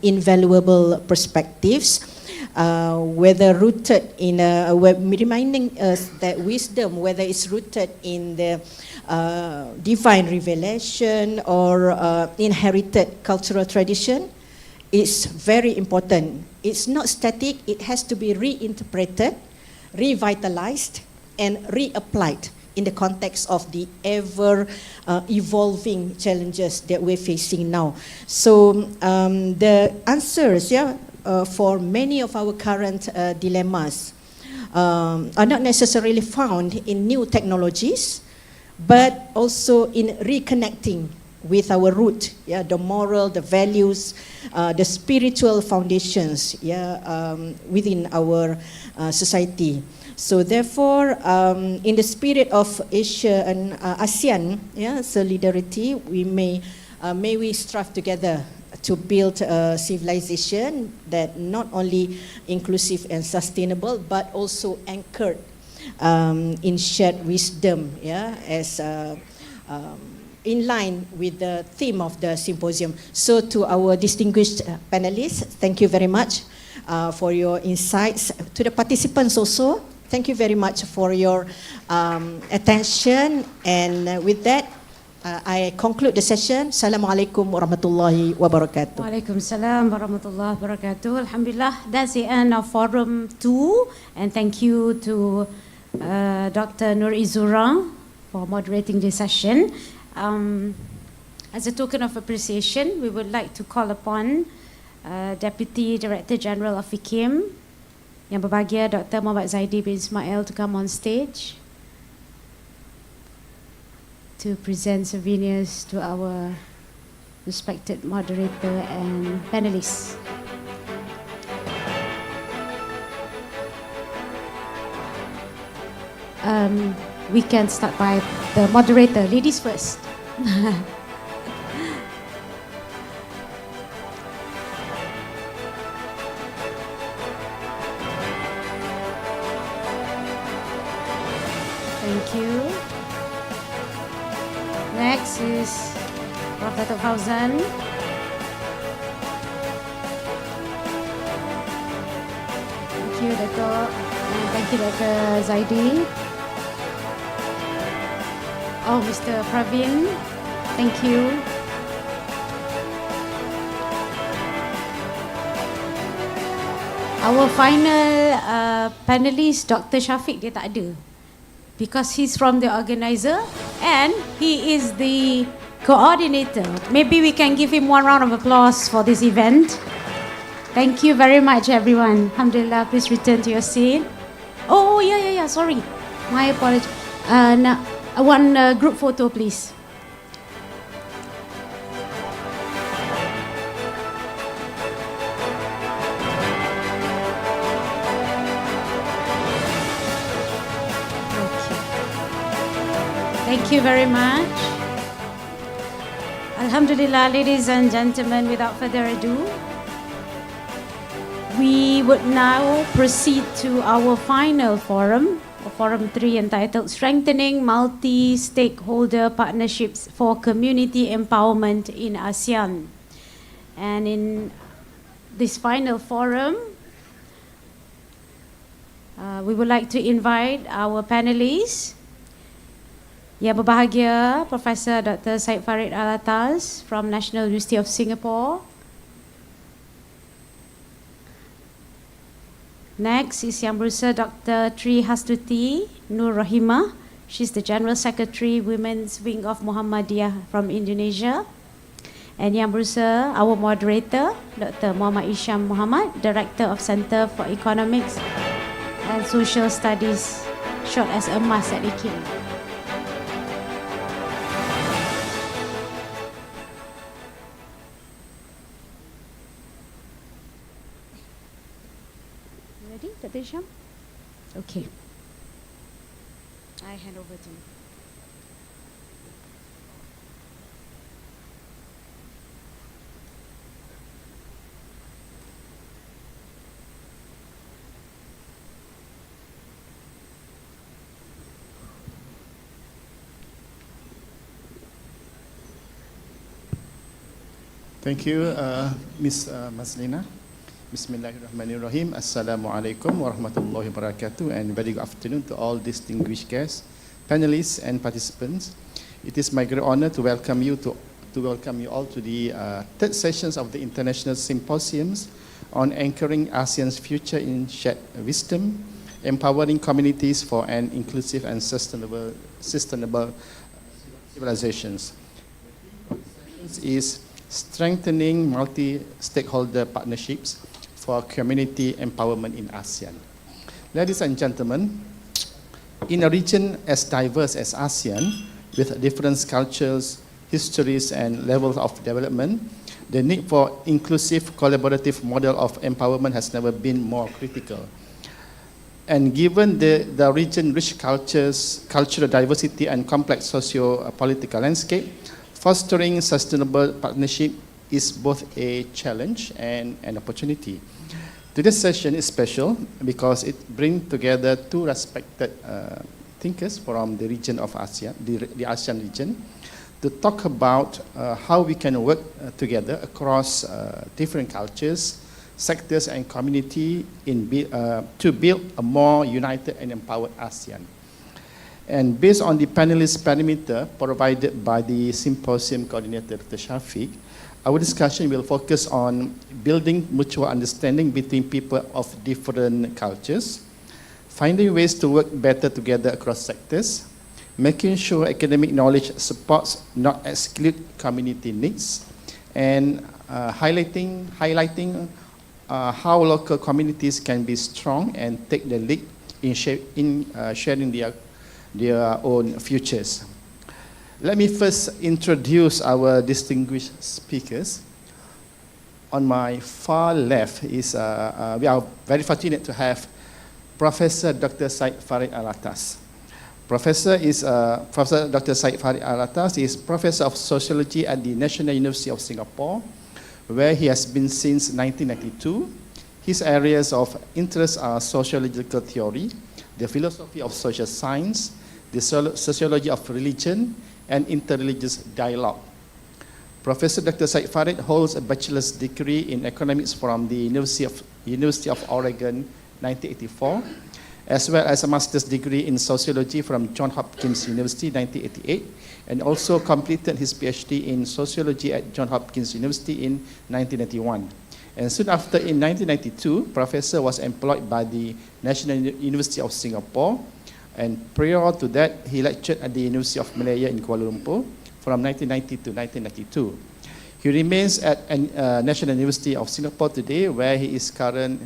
invaluable perspectives, whether rooted in reminding us that wisdom, whether it's rooted in the divine revelation or inherited cultural tradition, is very important. It's not static, it has to be reinterpreted, revitalized, and reapplied in the context of the ever evolving challenges that we're facing now. So the answers, yeah, for many of our current dilemmas are not necessarily found in new technologies, but also in reconnecting with our root, yeah, the moral, the values, the spiritual foundations, yeah, within our society. So therefore, in the spirit of Asia and ASEAN, yeah, solidarity, may we strive together to build a civilization that not only inclusive and sustainable, but also anchored in shared wisdom, yeah, as in line with the theme of the symposium. So to our distinguished panelists, thank you very much for your insights. To the participants also, thank you very much for your attention. And with that, I conclude the session. Assalamualaikum warahmatullahi wabarakatuh. Waalaikumsalam warahmatullahi wabarakatuh. Alhamdulillah, that's the end of Forum 2. And thank you to Dr. Nur Izura for moderating this session. As a token of appreciation, we would like to call upon Deputy Director General of IKIM, Yang Berbahagia Dr. Muhammad Zaidi bin Ismail, to come on stage to present souvenirs to our respected moderator and panelists. We can start by the moderator. Ladies first. Thank you. Next is Prof. Dato Fauzan. Thank you, Dato. And thank you, Dr. Zaidi. Oh, Mr. Praveen, thank you. Our final panelist, Dr. Shafiq, dia tak ada. Because he's from the organizer and he is the coordinator. Maybe we can give him one round of applause for this event. Thank you very much, everyone. Alhamdulillah, please return to your seat. Oh, yeah, sorry. My apologies. One group photo, please. Thank you very much. Alhamdulillah, ladies and gentlemen, without further ado, we would now proceed to our final forum, Forum 3, entitled Strengthening Multi-Stakeholder Partnerships for Community Empowerment in ASEAN. And in this final forum, we would like to invite our panelists. Yang berbahagia, Profesor Dr. Syed Farid Alatas from National University of Singapore. Next is Yang Berusaha Dr. Tri Hastuti Nur Rahimah. She's the General Secretary, Women's Wing of Muhammadiyah from Indonesia. And Yang Berusaha, our moderator, Dr. Muhammad Isham Muhammad, Director of Center for Economics and Social Studies, short as EMAS at IKIM. Dr. Isham? Okay. I hand over to you. Thank you, Ms. Maslina. Bismillahirrahmanirrahim. Assalamualaikum warahmatullahi wabarakatuh, and very good afternoon to all distinguished guests, panelists, and participants. It is my great honor to welcome you all to the third sessions of the International Symposiums on Anchoring ASEAN's Future in Shared Wisdom, Empowering Communities for an Inclusive and Sustainable Civilizations. Is strengthening multi-stakeholder partnerships for community empowerment in ASEAN. Ladies and gentlemen, in a region as diverse as ASEAN, with different cultures, histories, and levels of development, the need for inclusive, collaborative model of empowerment has never been more critical. And given the region's rich cultural diversity and complex socio-political landscape, fostering sustainable partnership is both a challenge and an opportunity. Today's session is special because it brings together two respected thinkers from the region of ASEAN, the ASEAN region, to talk about how we can work together across different cultures, sectors, and community to build a more united and empowered ASEAN. And based on the panelist parameter provided by the Symposium coordinator, Dr. Shafiq, our discussion will focus on building mutual understanding between people of different cultures, finding ways to work better together across sectors, making sure academic knowledge supports, not exclude community needs, and highlighting how local communities can be strong and take the lead in sharing their own futures. Let me first introduce our distinguished speakers. On my far left is, we are very fortunate to have Professor Dr. Syed Farid Alatas. Professor Dr. Syed Farid Alatas is Professor of Sociology at the National University of Singapore, where he has been since 1992. His areas of interest are sociological theory, the philosophy of social science, the sociology of religion, and interreligious dialogue. Professor Dr. Syed Farid holds a bachelor's degree in economics from the University of Oregon, 1984, as well as a master's degree in sociology from Johns Hopkins University, 1988, and also completed his PhD in sociology at Johns Hopkins University in 1991. And soon after, in 1992, Professor was employed by the National University of Singapore. And prior to that, he lectured at the University of Malaya in Kuala Lumpur from 1990 to 1992. He remains at National University of Singapore today, where his current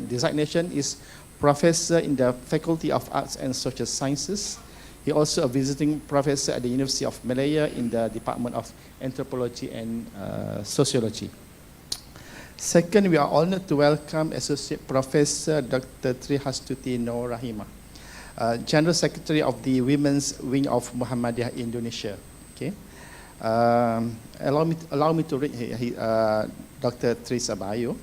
designation is Professor in the Faculty of Arts and Social Sciences. He also a visiting professor at the University of Malaya in the Department of Anthropology and Sociology. Second, we are honored to welcome Associate Professor Dr. Trihastuti Nur Rahimah, General Secretary of the Women's Wing of Muhammadiyah Indonesia. Okay. Allow me to read Dr. Tri's bio.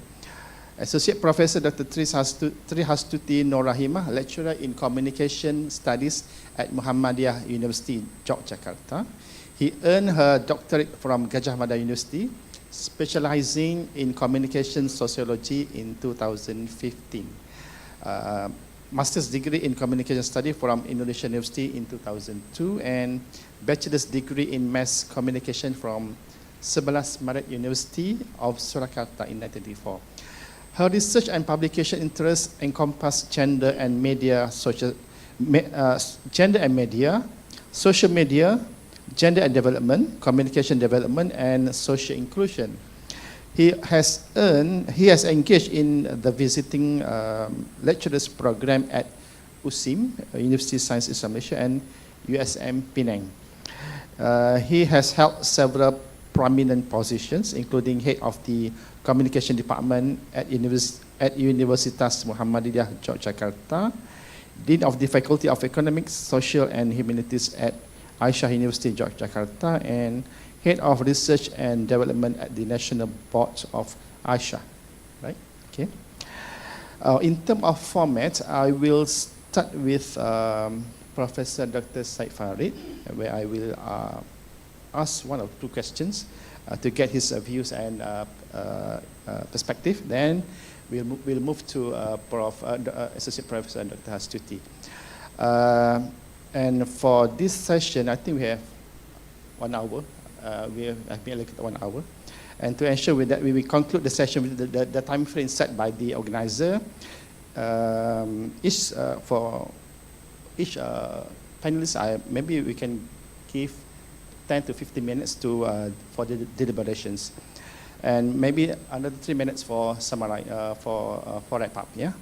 Associate Professor Dr. Trihastuti Nur Rahimah, lecturer in Communication Studies at Muhammadiyah University, Yogyakarta. He earned her doctorate from Gajah Mada University, specializing in Communication Sociology in 2015. Master's degree in Communication Study from Indonesian University in 2002, and Bachelor's degree in Mass Communication from 11 Maret University of Surakarta in 1984. Her research and publication interests encompass gender and media, social media, gender and development, communication development, and social inclusion. He has engaged in the visiting lecturers program at USIM, University of Science Islam Malaysia, and USM Penang. He has held several prominent positions, including head of the communication department at Universitas Muhammadiyah Yogyakarta, Dean of the Faculty of Economics, Social and Humanities at Aisyah University Yogyakarta, and Head of Research and Development at the National Board of Aisyah. Right? Okay. In terms of format, I will start with Professor Dr. Syed Farid, where I will ask one or two questions to get his views and perspective. Then we'll move to Associate Professor Dr. Hastuti. And for this session, I think we have 1 hour. We have been allocated 1 hour. And to ensure with that, we will conclude the session with the time frame set by the organizer. For each panelist, maybe we can give 10 to 15 minutes for the deliberations, and maybe another 3 minutes for summary, for wrap up. Yeah,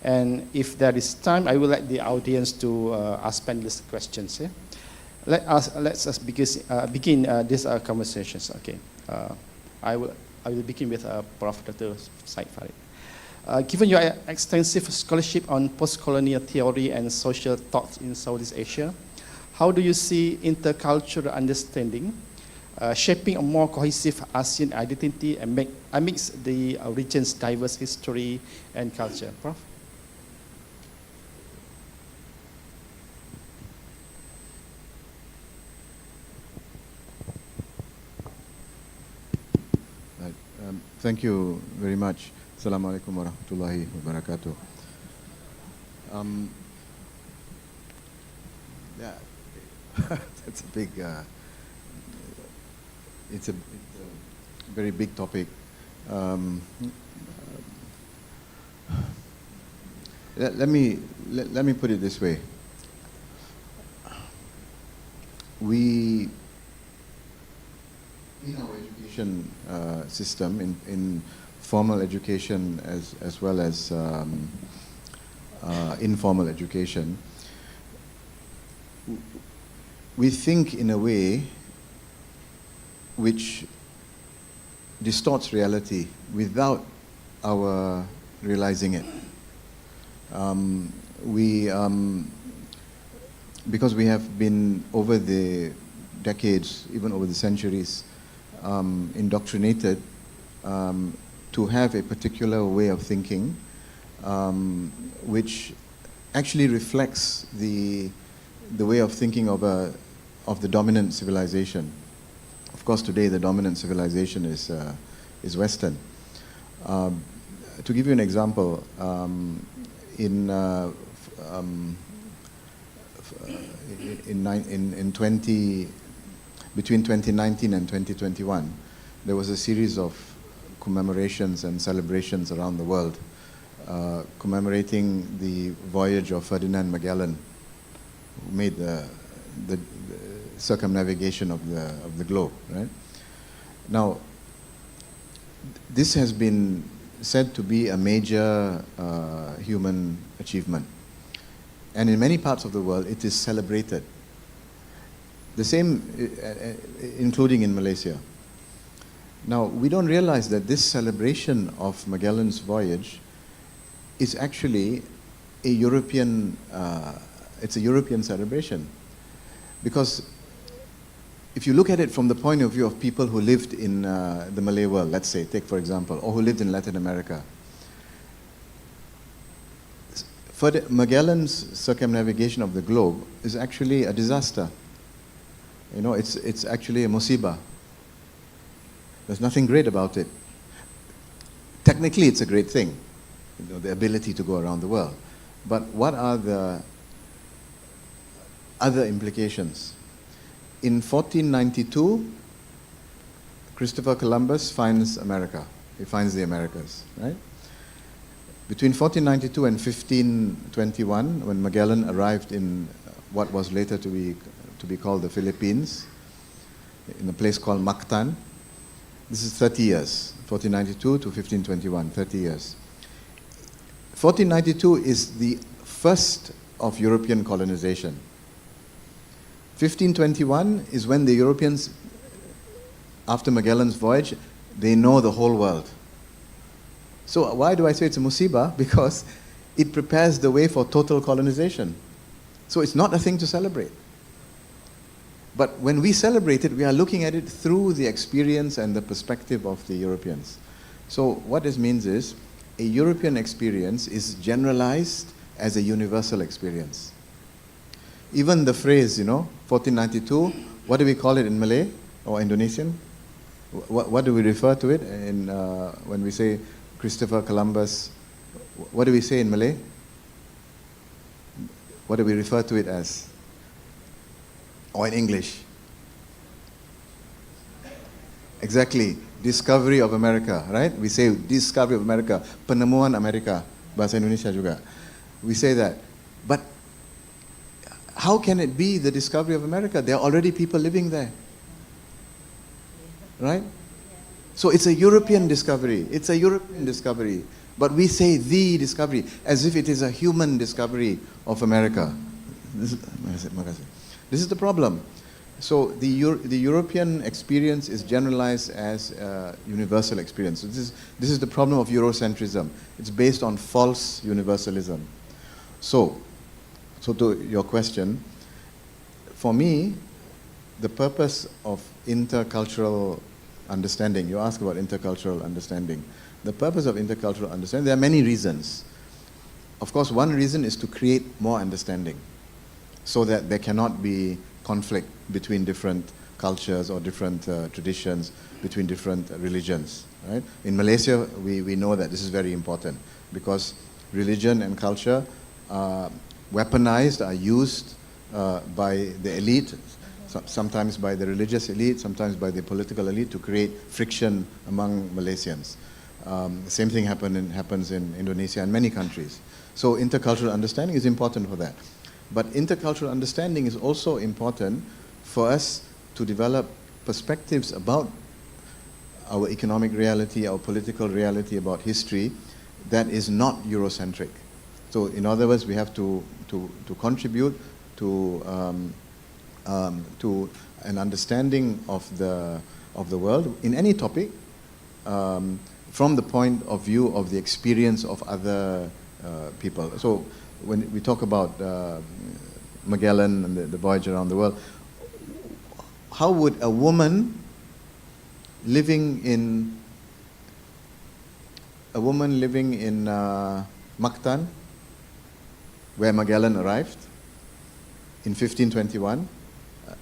and if there is time, I will let the audience to ask panelists questions. Yeah, let's begin these conversations. Okay, I will begin with Prof. Dr. Syed Farid. Given your extensive scholarship on post-colonial theory and social thought in Southeast Asia, how do you see intercultural understanding shaping a more cohesive ASEAN identity amidst the region's diverse history and culture? Prof? Right. Thank you very much. Assalamu alaikum warahmatullahi wabarakatuh. Yeah. That's a big, it's a very big topic. Let me put it this way. We, in our education system, in formal education as well as informal education, we think in a way which distorts reality without our realizing it. Because we have been over the decades, even over the centuries, indoctrinated to have a particular way of thinking, which actually reflects the way of thinking of the dominant civilization. Of course, today the dominant civilization is Western. To give you an example, between 2019 and 2021, there was a series of commemorations and celebrations around the world, commemorating the voyage of Ferdinand Magellan, who made the circumnavigation of the globe, right? Now, this has been said to be a major human achievement. And in many parts of the world, it is celebrated. The same, including in Malaysia. Now, we don't realize that this celebration of Magellan's voyage is actually a European, it's a European celebration. Because if you look at it from the point of view of people who lived in the Malay world, let's say, take for example, or who lived in Latin America, Magellan's circumnavigation of the globe is actually a disaster. You know, it's actually a musibah. There's nothing great about it. Technically, it's a great thing, you know, the ability to go around the world. But what are the other implications? In 1492, Christopher Columbus finds America. He finds the Americas, right? Between 1492 and 1521, when Magellan arrived in what was later to be called the Philippines, in a place called Mactan, this is 30 years, 1492 to 1521, 30 years. 1492 is the first of European colonization. 1521 is when the Europeans, after Magellan's voyage, they know the whole world. So why do I say it's a musibah? Because it prepares the way for total colonization. So it's not a thing to celebrate. But when we celebrate it, we are looking at it through the experience and the perspective of the Europeans. So what this means is, a European experience is generalized as a universal experience. Even the phrase, you know, 1492, what do we call it in Malay or Indonesian? What do we refer to it in, when we say Christopher Columbus? What do we say in Malay? What do we refer to it as? Or in English? Exactly, discovery of America, right? We say discovery of America, penemuan Amerika, bahasa Indonesia juga. We say that. But how can it be the discovery of America? There are already people living there. Right? So it's a European discovery. It's a European discovery. But we say the discovery as if it is a human discovery of America. This is the problem. So the European experience is generalized as a universal experience. So this is the problem of Eurocentrism. It's based on false universalism. So to your question, for me, the purpose of intercultural understanding, you ask about intercultural understanding. The purpose of intercultural understanding, there are many reasons. Of course, one reason is to create more understanding so that there cannot be conflict between different cultures or different traditions, between different religions. Right? In Malaysia, we know that this is very important because religion and culture are weaponized, are used by the elite, sometimes by the religious elite, sometimes by the political elite to create friction among Malaysians. The same thing happens in Indonesia and many countries. So intercultural understanding is important for that. But intercultural understanding is also important for us to develop perspectives about our economic reality, our political reality, about history that is not Eurocentric. So in other words, we have to contribute to an understanding of the world in any topic from the point of view of the experience of other people. So when we talk about Magellan and the voyage around the world, how would a woman living in Mactan, where Magellan arrived in 1521,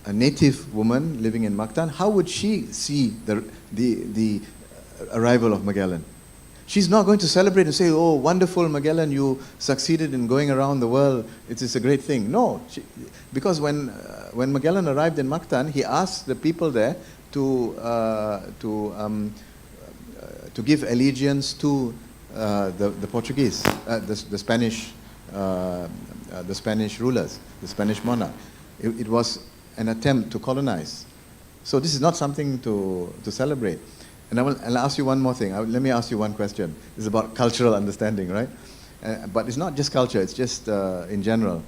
a native woman living in Mactan, how would she see the arrival of Magellan? She's not going to celebrate and say, oh, wonderful Magellan, you succeeded in going around the world, it is a great thing. No, because when Magellan arrived in Mactan, he asked the people there to to give allegiance to the Portuguese, the Spanish rulers, the Spanish monarch. It was an attempt to colonize. So this is not something to celebrate. And I'll ask you one more thing. Let me ask you one question. It's about cultural understanding, right? But it's not just culture, it's just in general.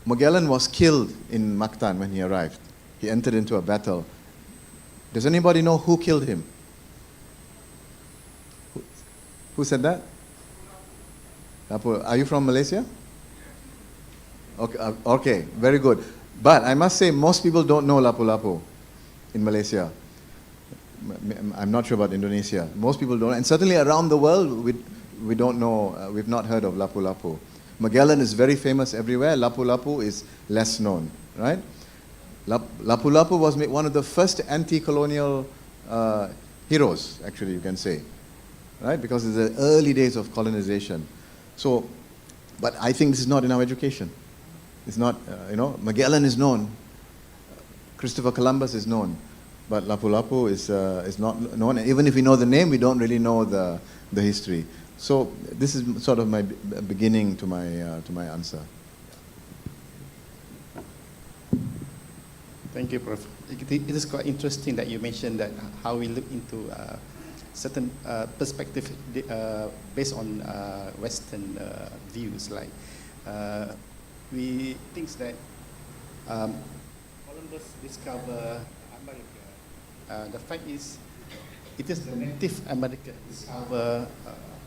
Magellan was killed in Mactan when he arrived. He entered into a battle. Does anybody know who killed him? Who said that? Are you from Malaysia? Okay, very good. But I must say, most people don't know lapu-lapu in Malaysia. I'm not sure about Indonesia. Most people don't, and certainly around the world, we don't know, we've not heard of lapu-lapu. Magellan is very famous everywhere. Lapu-lapu is less known, right? Lapu-lapu was one of the first anti-colonial heroes, actually, you can say, right? Because it's the early days of colonization. So, but I think this is not in our education. It's not, Magellan is known, Christopher Columbus is known, but Lapu-Lapu is not known. Even if we know the name, we don't really know the history. So this is sort of my beginning to my answer. Thank you, Prof. It is quite interesting that you mentioned that how we look into certain perspective based on Western views, like we think that Columbus discovered America. The fact is, it is the Native American discover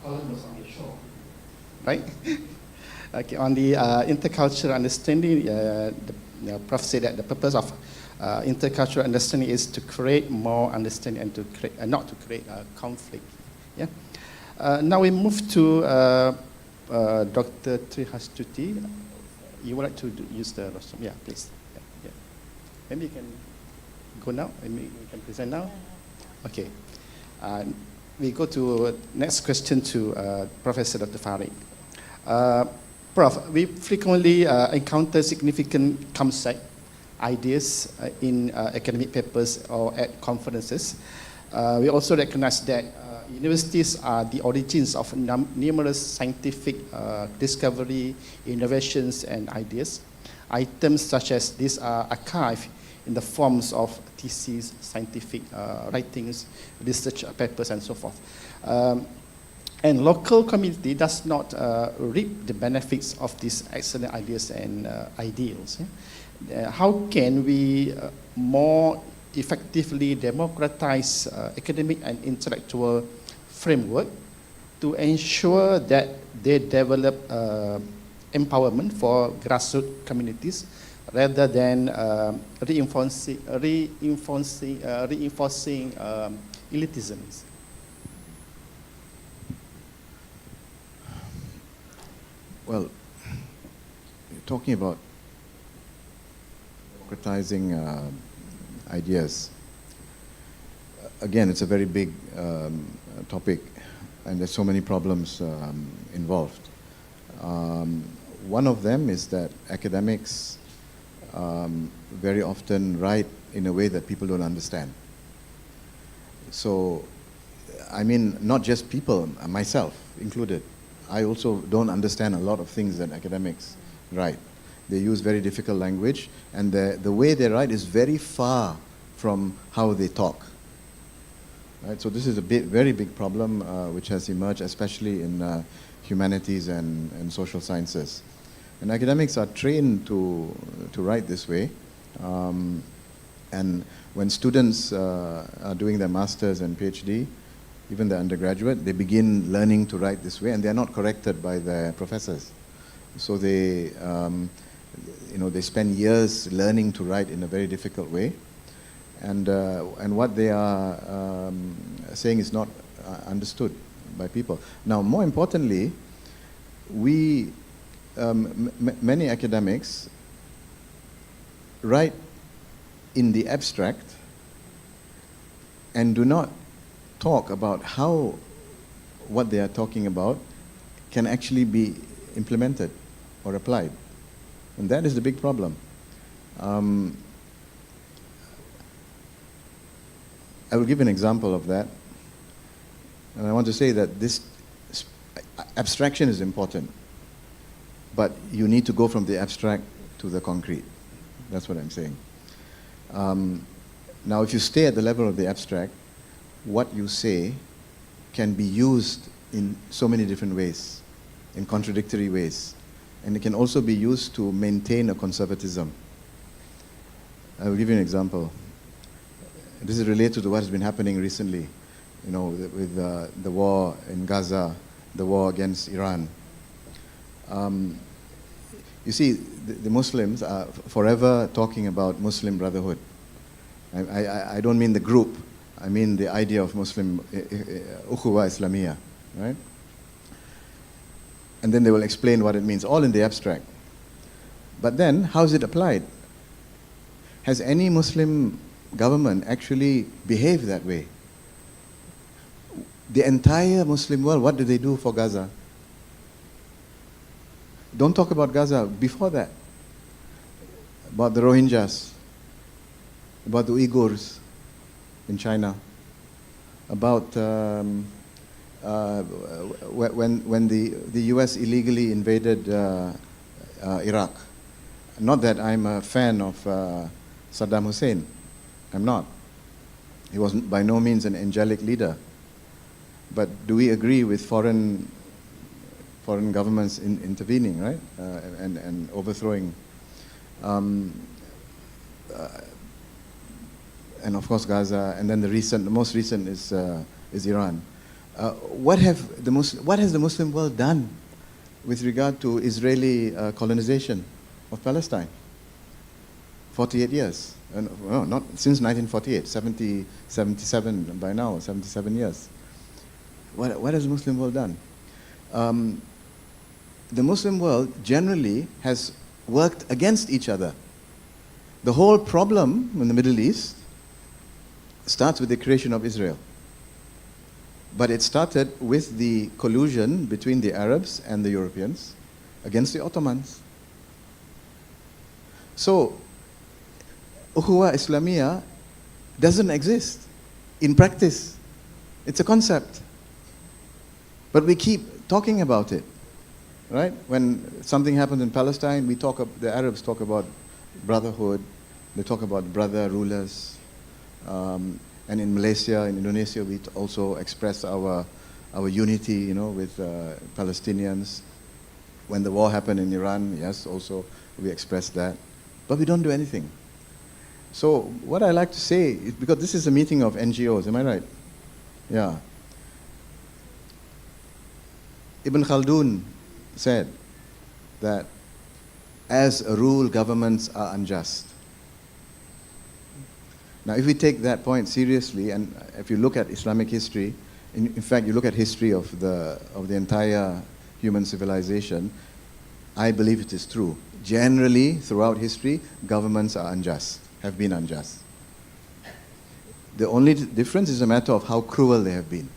Columbus on the shore, right? Okay, on the intercultural understanding, the Prof said that the purpose of intercultural understanding is to create more understanding and to create, not to create conflict. Yeah. Now we move to Dr. Trihastuti. You would like to use the rostrum? Yeah, please. Yeah. Maybe you can go now. Maybe we can present now. Okay. We go to next question to Professor Dr. Farid. Prof, we frequently encounter significant concept ideas in academic papers or at conferences. We also recognize that universities are the origins of numerous scientific discovery, innovations, and ideas. Items such as these are archived in the forms of theses, scientific writings, research papers, and so forth. And local community does not reap the benefits of these excellent ideas and ideals. How can we more effectively democratize academic and intellectual framework to ensure that they develop empowerment for grassroots communities rather than reinforcing elitism? Well, talking about democratizing ideas, again, it's a very big topic, and there's so many problems involved. One of them is that academics very often write in a way that people don't understand. So, I mean, not just people, myself included. I also don't understand a lot of things that academics write. They use very difficult language, and the way they write is very far from how they talk. Right? So this is a very big problem which has emerged, especially in humanities and social sciences. And academics are trained to write this way. And when students are doing their masters and PhD, even the undergraduate, they begin learning to write this way, and they are not corrected by their professors. So they, they spend years learning to write in a very difficult way, and what they are saying is not understood by people. Now, more importantly, we many academics write in the abstract and do not talk about how what they are talking about can actually be implemented or applied. And that is the big problem. I will give an example of that. And I want to say that this abstraction is important, but you need to go from the abstract to the concrete. That's what I'm saying. Now, if you stay at the level of the abstract, what you say can be used in so many different ways, in contradictory ways. And it can also be used to maintain a conservatism. I will give you an example. This is related to what has been happening recently, you know, with the war in Gaza, the war against Iran. You see, the Muslims are forever talking about Muslim brotherhood. I don't mean the group, I mean the idea of Muslim ukhuwa Islamiyya, right? And then they will explain what it means, all in the abstract. But then, how is it applied? Has any Muslim government actually behaved that way? The entire Muslim world, what do they do for Gaza? Don't talk about Gaza, before that. About the Rohingyas, about the Uyghurs in China, about when the US illegally invaded Iraq. Not that I'm a fan of Saddam Hussein, I'm not. He was by no means an angelic leader. But do we agree with foreign governments intervening, right, and overthrowing? And of course Gaza, and then the most recent is Iran. What has the Muslim world done with regard to Israeli colonization of Palestine? 48 years. No, not since 1948, 77 by now, 77 years. What has the Muslim world done? The Muslim world generally has worked against each other. The whole problem in the Middle East starts with the creation of Israel. But it started with the collusion between the Arabs and the Europeans against the Ottomans. So, Ukhuwa Islamiyya doesn't exist in practice. It's a concept. But we keep talking about it, right? When something happens in Palestine, the Arabs talk about brotherhood, they talk about brother rulers. And in Malaysia, in Indonesia, we also express our unity, you know, with Palestinians. When the war happened in Iran, yes, also we expressed that. But we don't do anything. So what I like to say is, because this is a meeting of NGOs, am I right? Yeah. Ibn Khaldun said that as a rule, governments are unjust. Now, if we take that point seriously, and if you look at Islamic history, in fact, you look at history of the entire human civilization, I believe it is true. Generally, throughout history, governments are unjust, have been unjust. The only difference is a matter of how cruel they have been.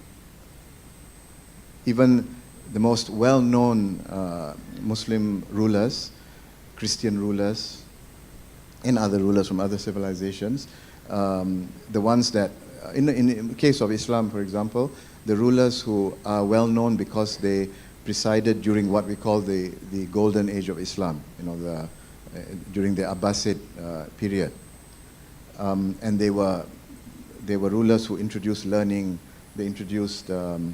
Even the most well-known Muslim rulers, Christian rulers, and other rulers from other civilizations, the ones that, in the case of Islam, for example, the rulers who are well known because they presided during what we call the golden age of Islam, you know, during the Abbasid period, and they were rulers who introduced learning. They introduced, they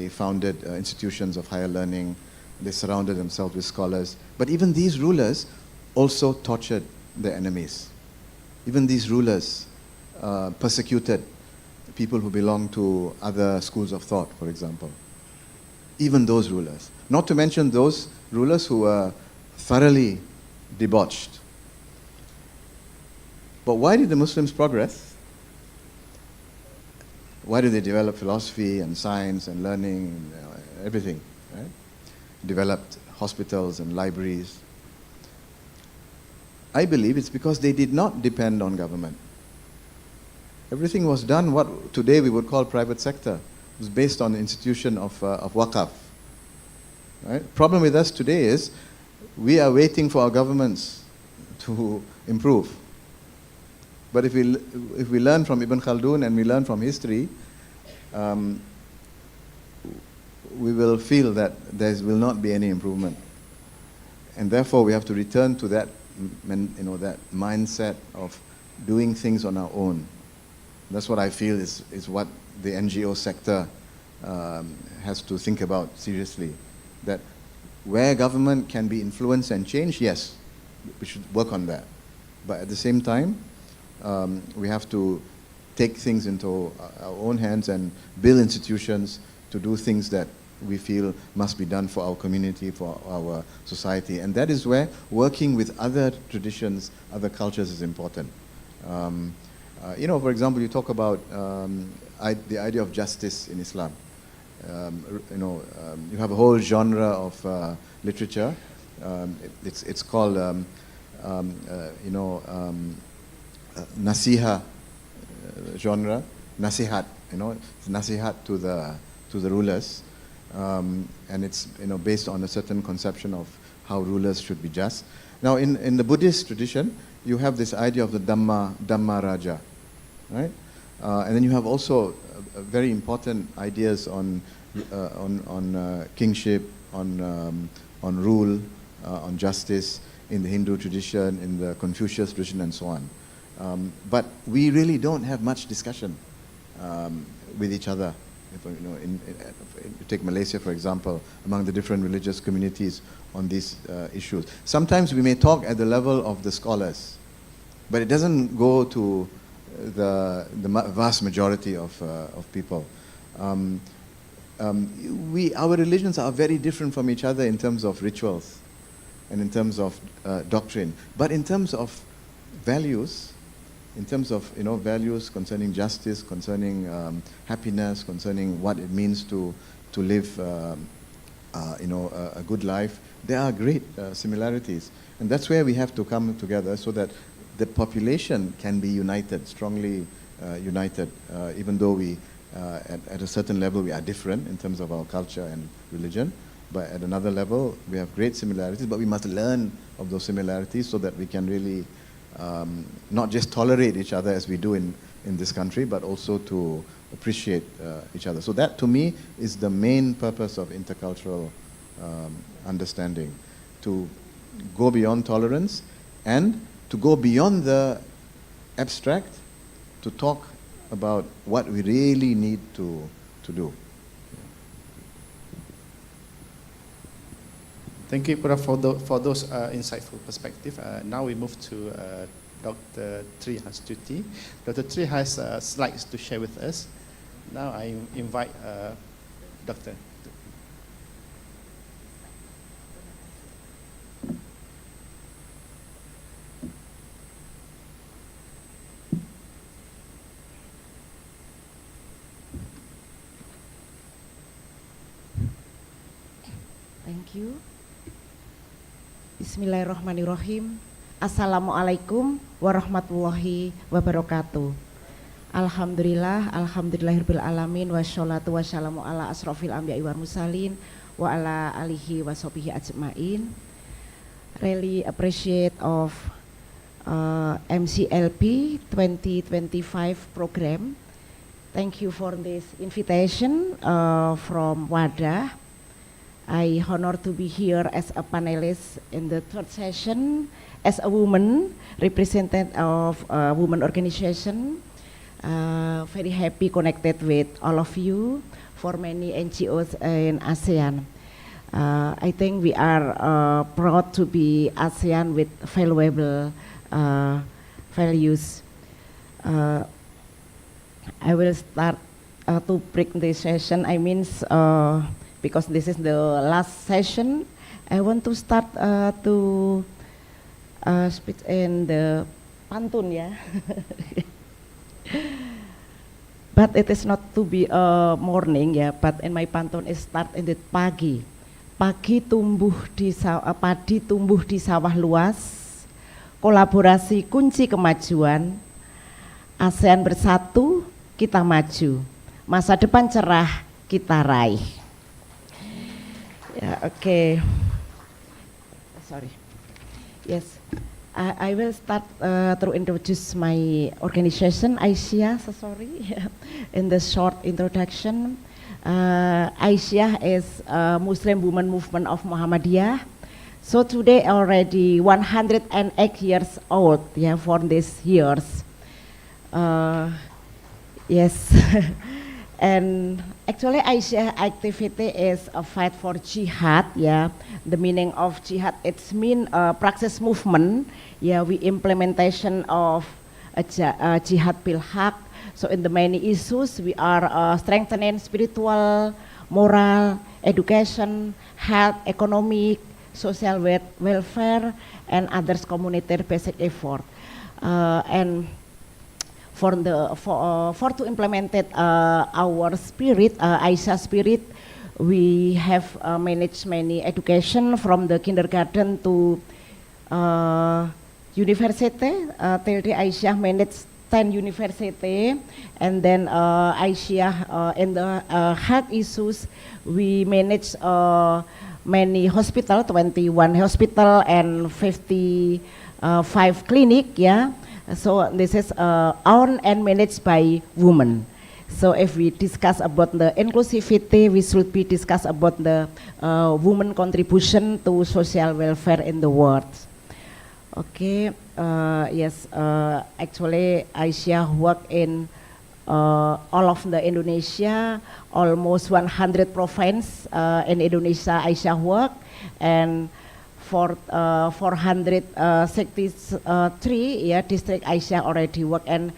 founded institutions of higher learning. They surrounded themselves with scholars. But even these rulers also tortured their enemies. Even these rulers persecuted people who belonged to other schools of thought, for example. Even those rulers. Not to mention those rulers who were thoroughly debauched. But why did the Muslims progress? Why did they develop philosophy and science and learning and everything, right? Developed hospitals and libraries. I believe it's because they did not depend on government. Everything was done what today we would call private sector. It was based on the institution of waqaf. Right? Problem with us today is we are waiting for our governments to improve. But if we learn from Ibn Khaldun and we learn from history, we will feel that there will not be any improvement. And therefore, we have to return to that, that mindset of doing things on our own. That's what I feel is what the NGO sector has to think about seriously. That where government can be influenced and changed, yes, we should work on that. But at the same time, we have to take things into our own hands and build institutions to do things that we feel must be done for our community, for our society. And that is where working with other traditions, other cultures is important. For example, you talk about the idea of justice in Islam. You have a whole genre of literature. It's called, nasiha genre, nasihat. It's nasihat to the rulers, and it's based on a certain conception of how rulers should be just. Now, in the Buddhist tradition, you have this idea of the Dhamma Raja, right? And then you have also very important ideas on kingship, on rule, on justice in the Hindu tradition, in the Confucius tradition, and so on. But we really don't have much discussion with each other. Take Malaysia, for example, among the different religious communities on these issues. Sometimes we may talk at the level of the scholars, but it doesn't go to the vast majority of people. Our religions are very different from each other in terms of rituals and in terms of doctrine, but in terms of values, values concerning justice, concerning happiness, concerning what it means to live a good life, there are great similarities. And that's where we have to come together so that the population can be united, strongly united, even though we, at a certain level, we are different in terms of our culture and religion. But at another level, we have great similarities, but we must learn of those similarities so that we can really not just tolerate each other as we do in this country, but also to appreciate each other. So that, to me, is the main purpose of intercultural understanding, to go beyond tolerance and to go beyond the abstract, to talk about what we really need to do. Thank you, Prof, for those insightful perspectives. Now we move to Dr. Trihastuti. Dr. Tri has slides to share with us. Now I invite Dr. Thank you. Bismillahirrahmanirrahim. Assalamualaikum warahmatullahi wabarakatuh. Alhamdulillah, alhamdulillahirabbil alamin, wassalatu wassalamu ala asrofil anbiya'i wal mursalin wa ala alihi wa sahbihi ajmain. Really appreciate of MCLP 2025 program. Thank you for this invitation from WADAH. I honor to be here as a panelist in the third session as a woman, representative of a women organization. Very happy connected with all of you for many NGOs in ASEAN. I think we are proud to be ASEAN with valuable values. I will start to break this session. Because this is the last session, I want to start to speak in the pantun, yeah. But it is not to be a morning, yeah. But in my pantun is start in the pagi. Pagi tumbuh di padi tumbuh di sawah luas. Kolaborasi kunci kemajuan. ASEAN bersatu, kita maju. Masa depan cerah, kita raih. Yeah, okay. Sorry. Yes. I will start to introduce my organization, ASEAN, so sorry, in the short introduction. ASEAN is a Muslim Women Movement of Muhammadiyah. So today already 108 years old, yeah, for these years. Yes, and actually ASEAN activity is a fight for jihad, yeah. The meaning of jihad, it's mean practice movement, yeah, we implementation of jihad pilhak. So in the many issues, we are strengthening spiritual, moral, education, health, economic, social welfare, and others community basic effort. And for to implement it, our spirit, ASEAN spirit, we have managed many education from the kindergarten to university. Till the ASEAN managed 10 university, and then ASEAN in the health issues, we manage many hospital, 21 hospital and 55 clinic, yeah. So this is owned and managed by women. So if we discuss about the inclusivity, we should be discuss about the women contribution to social welfare in the world. Okay, yes, actually ASEAN work in all of the Indonesia, almost 100 province in Indonesia ASEAN work, and for 463 yeah, district ASEAN already work, and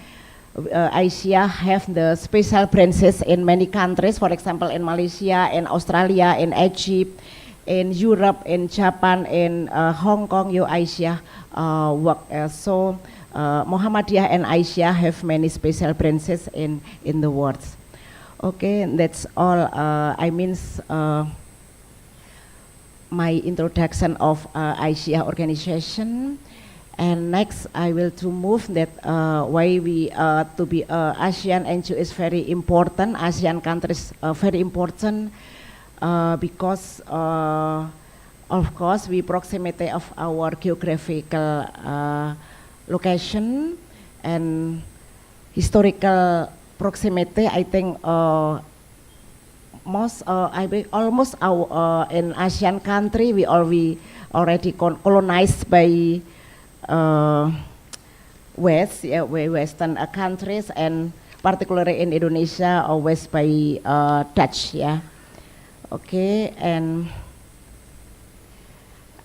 ASEAN have the special branches in many countries, for example in Malaysia, in Australia, in Egypt, in Europe, in Japan, in Hong Kong, ASEAN work. So Muhammadiyah and ASEAN have many special branches in the world. Okay, that's all. I mean my introduction of ASEAN organization. And next, I will to move that why we to be ASEAN NGO is very important. ASEAN countries very important because of course we proximity of our geographical location and historical proximity. I think almost our in ASEAN country we already colonized by Western countries, and particularly in Indonesia always by Dutch, yeah. Okay, and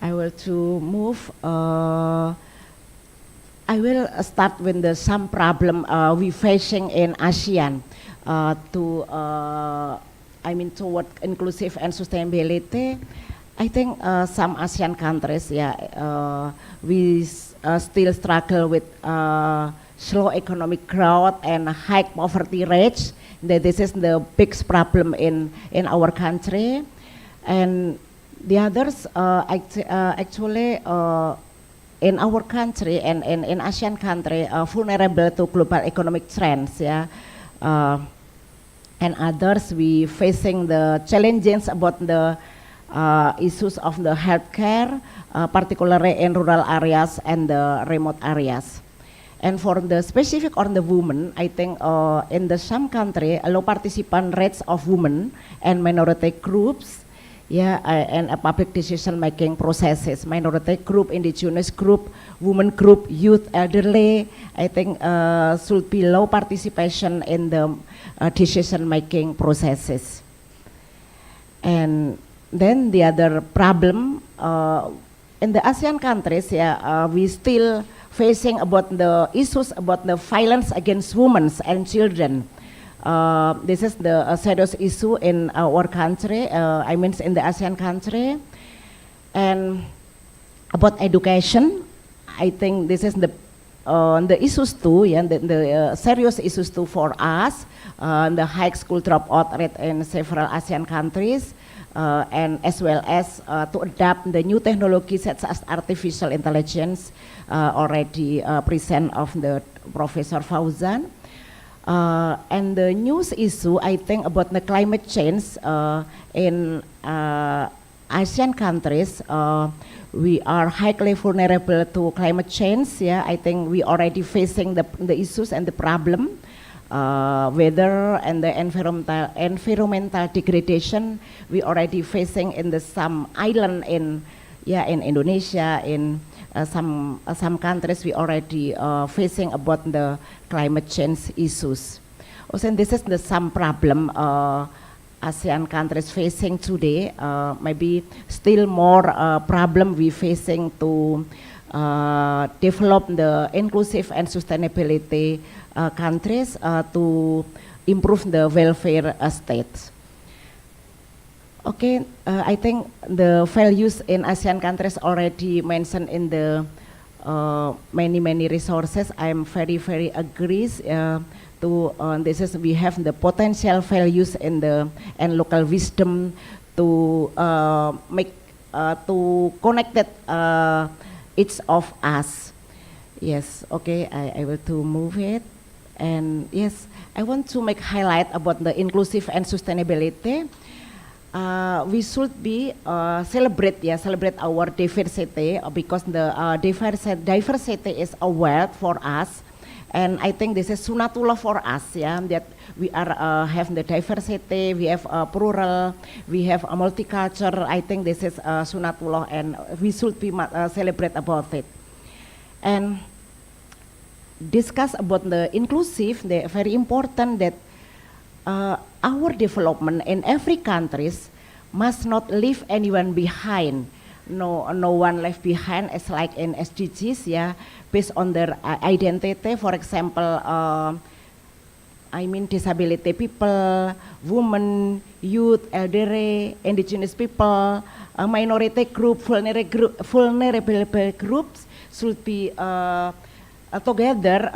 I will to move. I will start with some problem we facing in ASEAN toward inclusive and sustainability. I think some ASEAN countries, yeah, we still struggle with slow economic growth and high poverty rates. This is the biggest problem in our country. And the others actually in our country and in ASEAN country vulnerable to global economic trends, yeah. And others we facing the challenges about the issues of the healthcare, particularly in rural areas and the remote areas. And for the specific on the women, I think in some country, low participant rates of women and minority groups, yeah, and public decision making processes, minority group, indigenous group, women group, youth, elderly, I think should be low participation in the decision making processes. And then the other problem in the ASEAN countries, yeah, we still facing about the issues about the violence against women and children. This is the serious issue in our country, I mean in the ASEAN country. And about education, I think this is the issues too, yeah, the serious issues too for us, the high school dropout rate in several ASEAN countries. And as well as to adapt the new technologies such as artificial intelligence, already present of the Professor Fauzan. And the news issue, I think, about the climate change in ASEAN countries, we are highly vulnerable to climate change. Yeah, I think we already facing the issues and the problem, weather and the environmental degradation. We already facing in some island in Indonesia, in some countries we already facing about the climate change issues. Also, this is some problem ASEAN countries facing today. Maybe still more problem we facing to develop the inclusive and sustainability countries to improve the welfare states. Okay, I think the values in ASEAN countries already mentioned in the many resources. I'm very agrees to this is we have the potential values in the and local wisdom to make to connect that each of us. Yes, okay, I will to move it. And yes, I want to make highlight about the inclusive and sustainability. We should be celebrate our diversity because the diversity is a wealth for us, and I think this is sunatullah for us. Yeah, that we are have the diversity, we have plural, we have a multicultural. I think this is sunatullah, and we should be celebrate about it. And discuss about the inclusive. The very important that. Our development in every countries must not leave anyone behind. No one left behind. As like in SDGs, yeah, based on their identity. For example, I mean disability people, women, youth, elderly, indigenous people, minority group, vulnerable groups should be together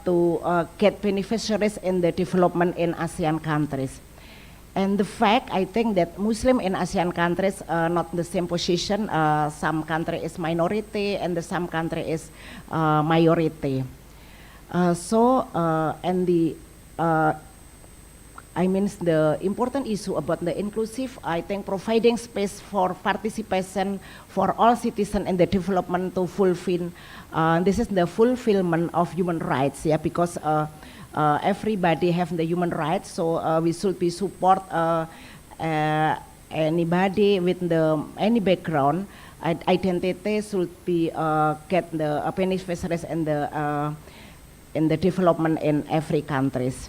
to get beneficiaries in the development in ASEAN countries. And the fact, I think that Muslim in ASEAN countries not the same position. Some country is minority and some country is majority. And the I mean the important issue about the inclusive, I think providing space for participation for all citizens in the development to fulfill, this is the fulfillment of human rights, yeah, because everybody have the human rights, so we should be support anybody with any background, identity should be get the beneficiaries in the development in every countries.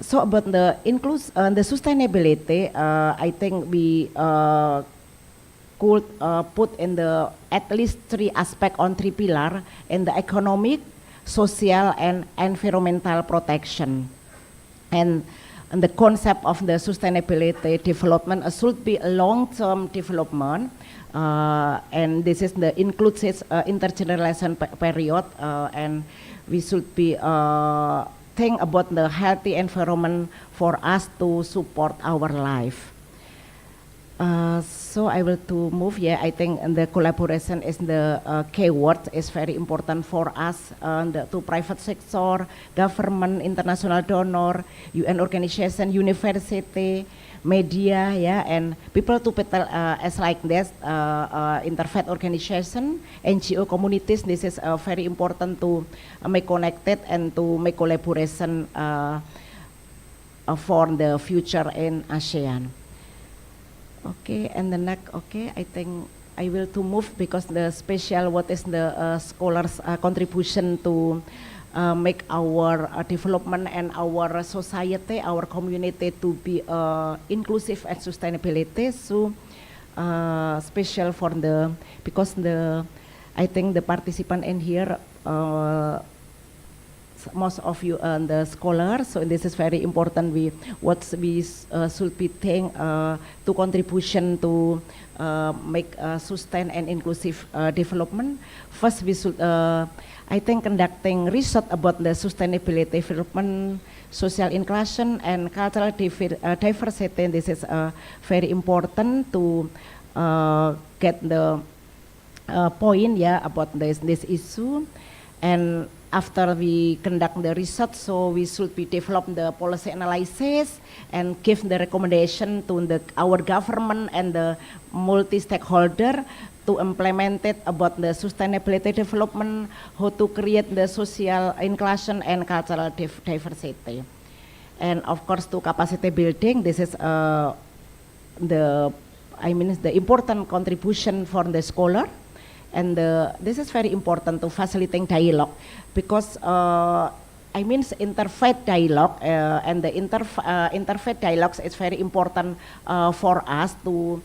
So about the the sustainability, I think we could put in at least 3 aspects on 3 pillars in the economic, social, and environmental protection. And the concept of the sustainability development should be a long-term development, and this is the inclusive intergeneration period, and we should be think about the healthy environment for us to support our life. So I will to move. Yeah, I think the collaboration is the keyword is very important for us. To private sector, government, international donor, UN organization, university, media, yeah, and people as like this, interfaith organization, NGO communities. This is very important to make connected and to make collaboration for the future in ASEAN. Okay, and the next, okay, I think I will to move because the special what is the scholars' contribution to make our development and our society, our community to be inclusive and sustainability. So special for because I think the participant in here, most of you are the scholars, so this is very important. We should be think to contribution to make sustain and inclusive development. First, we should I think conducting research about the sustainability development, social inclusion, and cultural diversity. This is very important to get the point, yeah, about this issue. And after we conduct the research, so we should be develop the policy analysis and give the recommendation to our government and the multi-stakeholder to implement it about the sustainability development, how to create the social inclusion and cultural diversity. And of course to capacity building, this is the important contribution for the scholar. And this is very important to facilitating dialogue because interfaith dialogue and the interfaith dialogues is very important for us to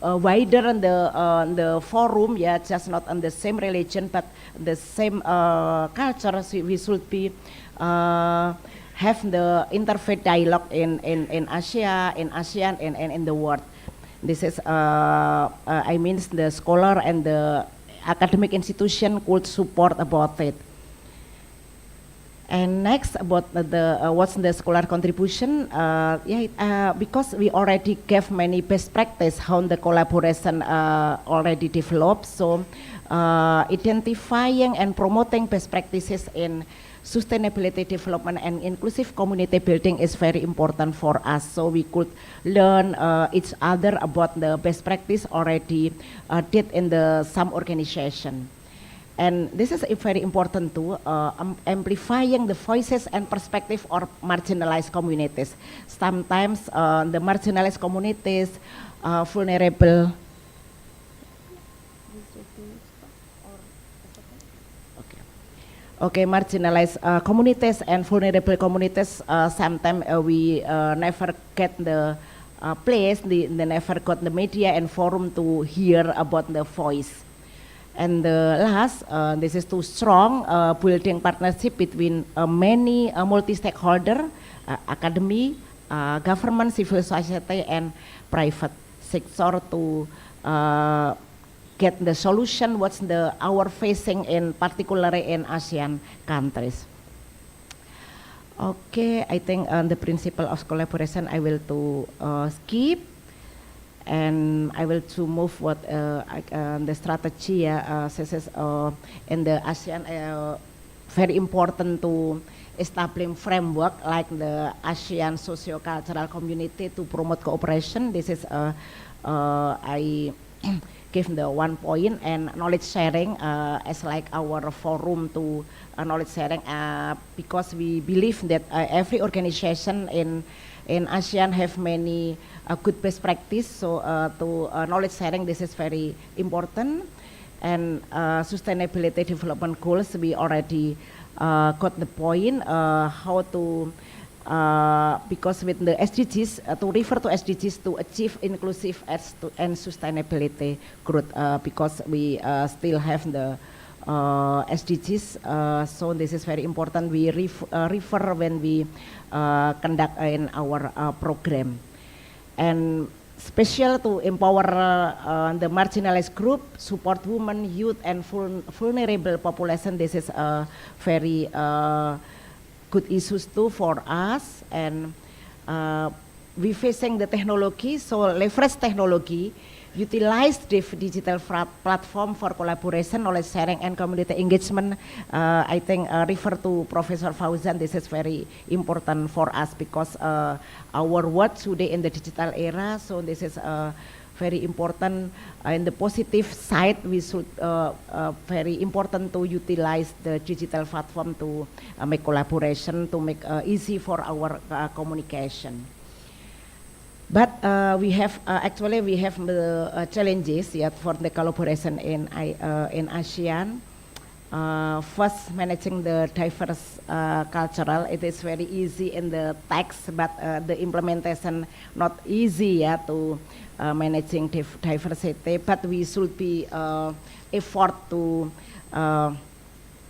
wider the forum, yeah, just not on the same religion but the same culture. So we should be have the interfaith dialogue in Asia, in ASEAN, and in the world. This is, the scholar and the academic institution could support about it. And next about what's the scholar contribution? Because we already gave many best practice how the collaboration already developed. So identifying and promoting best practices in sustainability development and inclusive community building is very important for us. So we could learn each other about the best practice already did in some organization. And this is very important too, amplifying the voices and perspective of marginalized communities. Sometimes the marginalized communities, vulnerable. Okay, marginalized communities and vulnerable communities, sometimes we never get the place, they never got the media and forum to hear about the voice. And the last, this is too strong, building partnership between many multi-stakeholder, academy, government, civil society, and private sector to get the solution what's our facing in particularly in ASEAN countries. Okay, I think the principle of collaboration I will to skip, and I will to move what the strategy says in the ASEAN very important to establish framework like the ASEAN socio-cultural community to promote cooperation. This is I give the one point, and knowledge sharing as like our forum to knowledge sharing because we believe that every organization in ASEAN have many good best practice. So to knowledge sharing, this is very important. And sustainability development goals, we already got the point how to because with the SDGs, to refer to SDGs to achieve inclusive and sustainability growth because we still have the SDGs, so this is very important. We refer when we conduct in our program. And special to empower the marginalized group, support women, youth, and vulnerable population. This is a very good issues too for us. And we facing the technology, so leverage technology, utilize the digital platform for collaboration, knowledge sharing, and community engagement. I think refer to Professor Fauzan, this is very important for us because our work today in the digital era, so this is very important. In the positive side, we should very important to utilize the digital platform to make collaboration, to make easy for our communication. But we have actually we have the challenges yet for the collaboration in ASEAN. First, managing the diverse cultural, it is very easy in the text, but the implementation not easy to managing diversity. But we should be effort to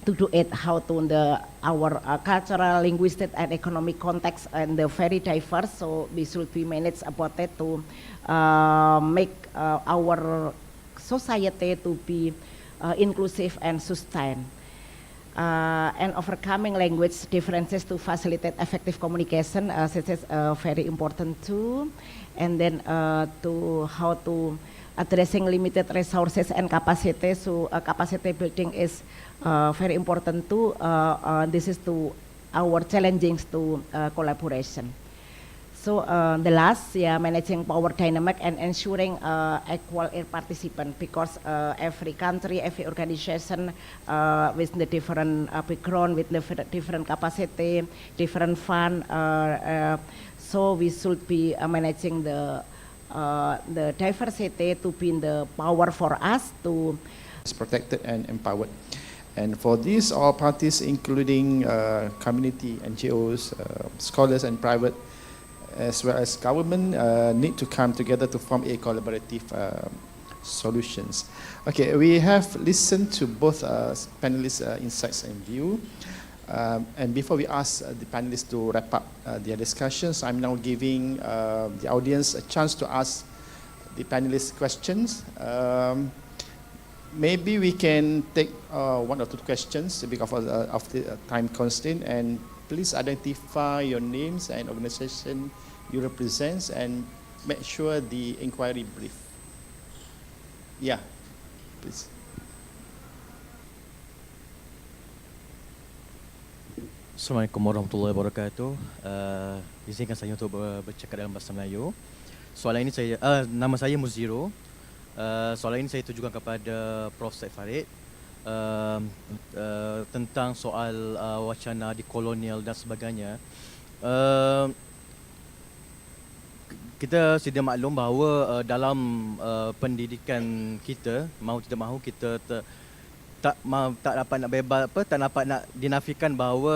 do it how to our cultural, linguistic, and economic context and the very diverse. So we should be managed about it to make our society to be inclusive and sustain. and overcoming language differences to facilitate effective communication. This is very important too. And then to how to addressing limited resources and capacity. So capacity building is very important too. This is to our challenges to collaboration. So the last, managing power dynamic and ensuring equal participant, because every country, every organization with the different background, with the different capacity, different fund. So we should be managing the diversity to be in the power for us to is protected and empowered. And for this, all parties, including community, NGOs, scholars, and private, as well as government, need to come together to form a collaborative solutions. Okay, we have listened to both panelists' insights and view. And before we ask the panelists to wrap up their discussions, I'm now giving the audience a chance to ask the panelists questions. Maybe we can take one or two questions because of the time constraint, and please identify your names and organization you represent and make sure the inquiry brief. Yeah, please. Assalamualaikum warahmatullahi wabarakatuh. Izinkan saya untuk bercakap dalam bahasa Melayu. Soalan ini nama saya Muziro. Soalan ini saya tujukan kepada Prof. Said Farid tentang soal wacana di kolonial dan sebagainya. Kita sedia maklum bahawa dalam pendidikan kita, mahu tidak mahu kita tak dapat nak bebas tak dapat nak dinafikan bahawa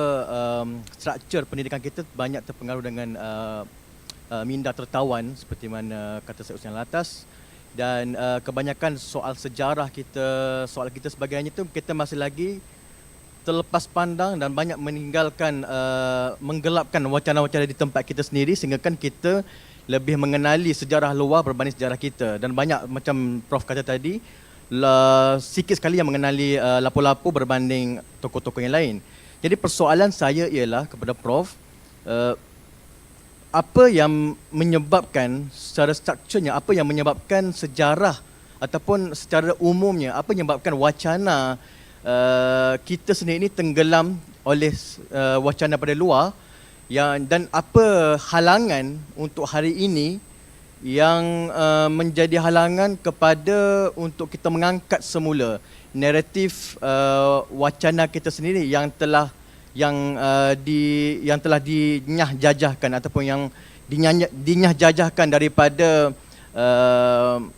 struktur pendidikan kita banyak terpengaruh dengan minda tertawan seperti mana kata saya usian atas, dan kebanyakan soal sejarah kita, soal kita sebagainya itu kita masih lagi terlepas pandang dan banyak meninggalkan menggelapkan wacana-wacana di tempat kita sendiri, sehingga kan kita lebih mengenali sejarah luar berbanding sejarah kita, dan banyak macam Prof kata tadi sikit sekali yang mengenali lapu-lapu berbanding tokoh-tokoh yang lain. Jadi persoalan saya ialah kepada Prof, apa yang menyebabkan secara strukturnya, apa yang menyebabkan sejarah ataupun secara umumnya, apa yang menyebabkan wacana kita sendiri ini tenggelam oleh wacana pada luar, dan apa halangan untuk hari ini yang menjadi halangan kepada untuk kita mengangkat semula naratif wacana kita sendiri yang telah dinyah jajahkan ataupun yang dinyah jajahkan daripada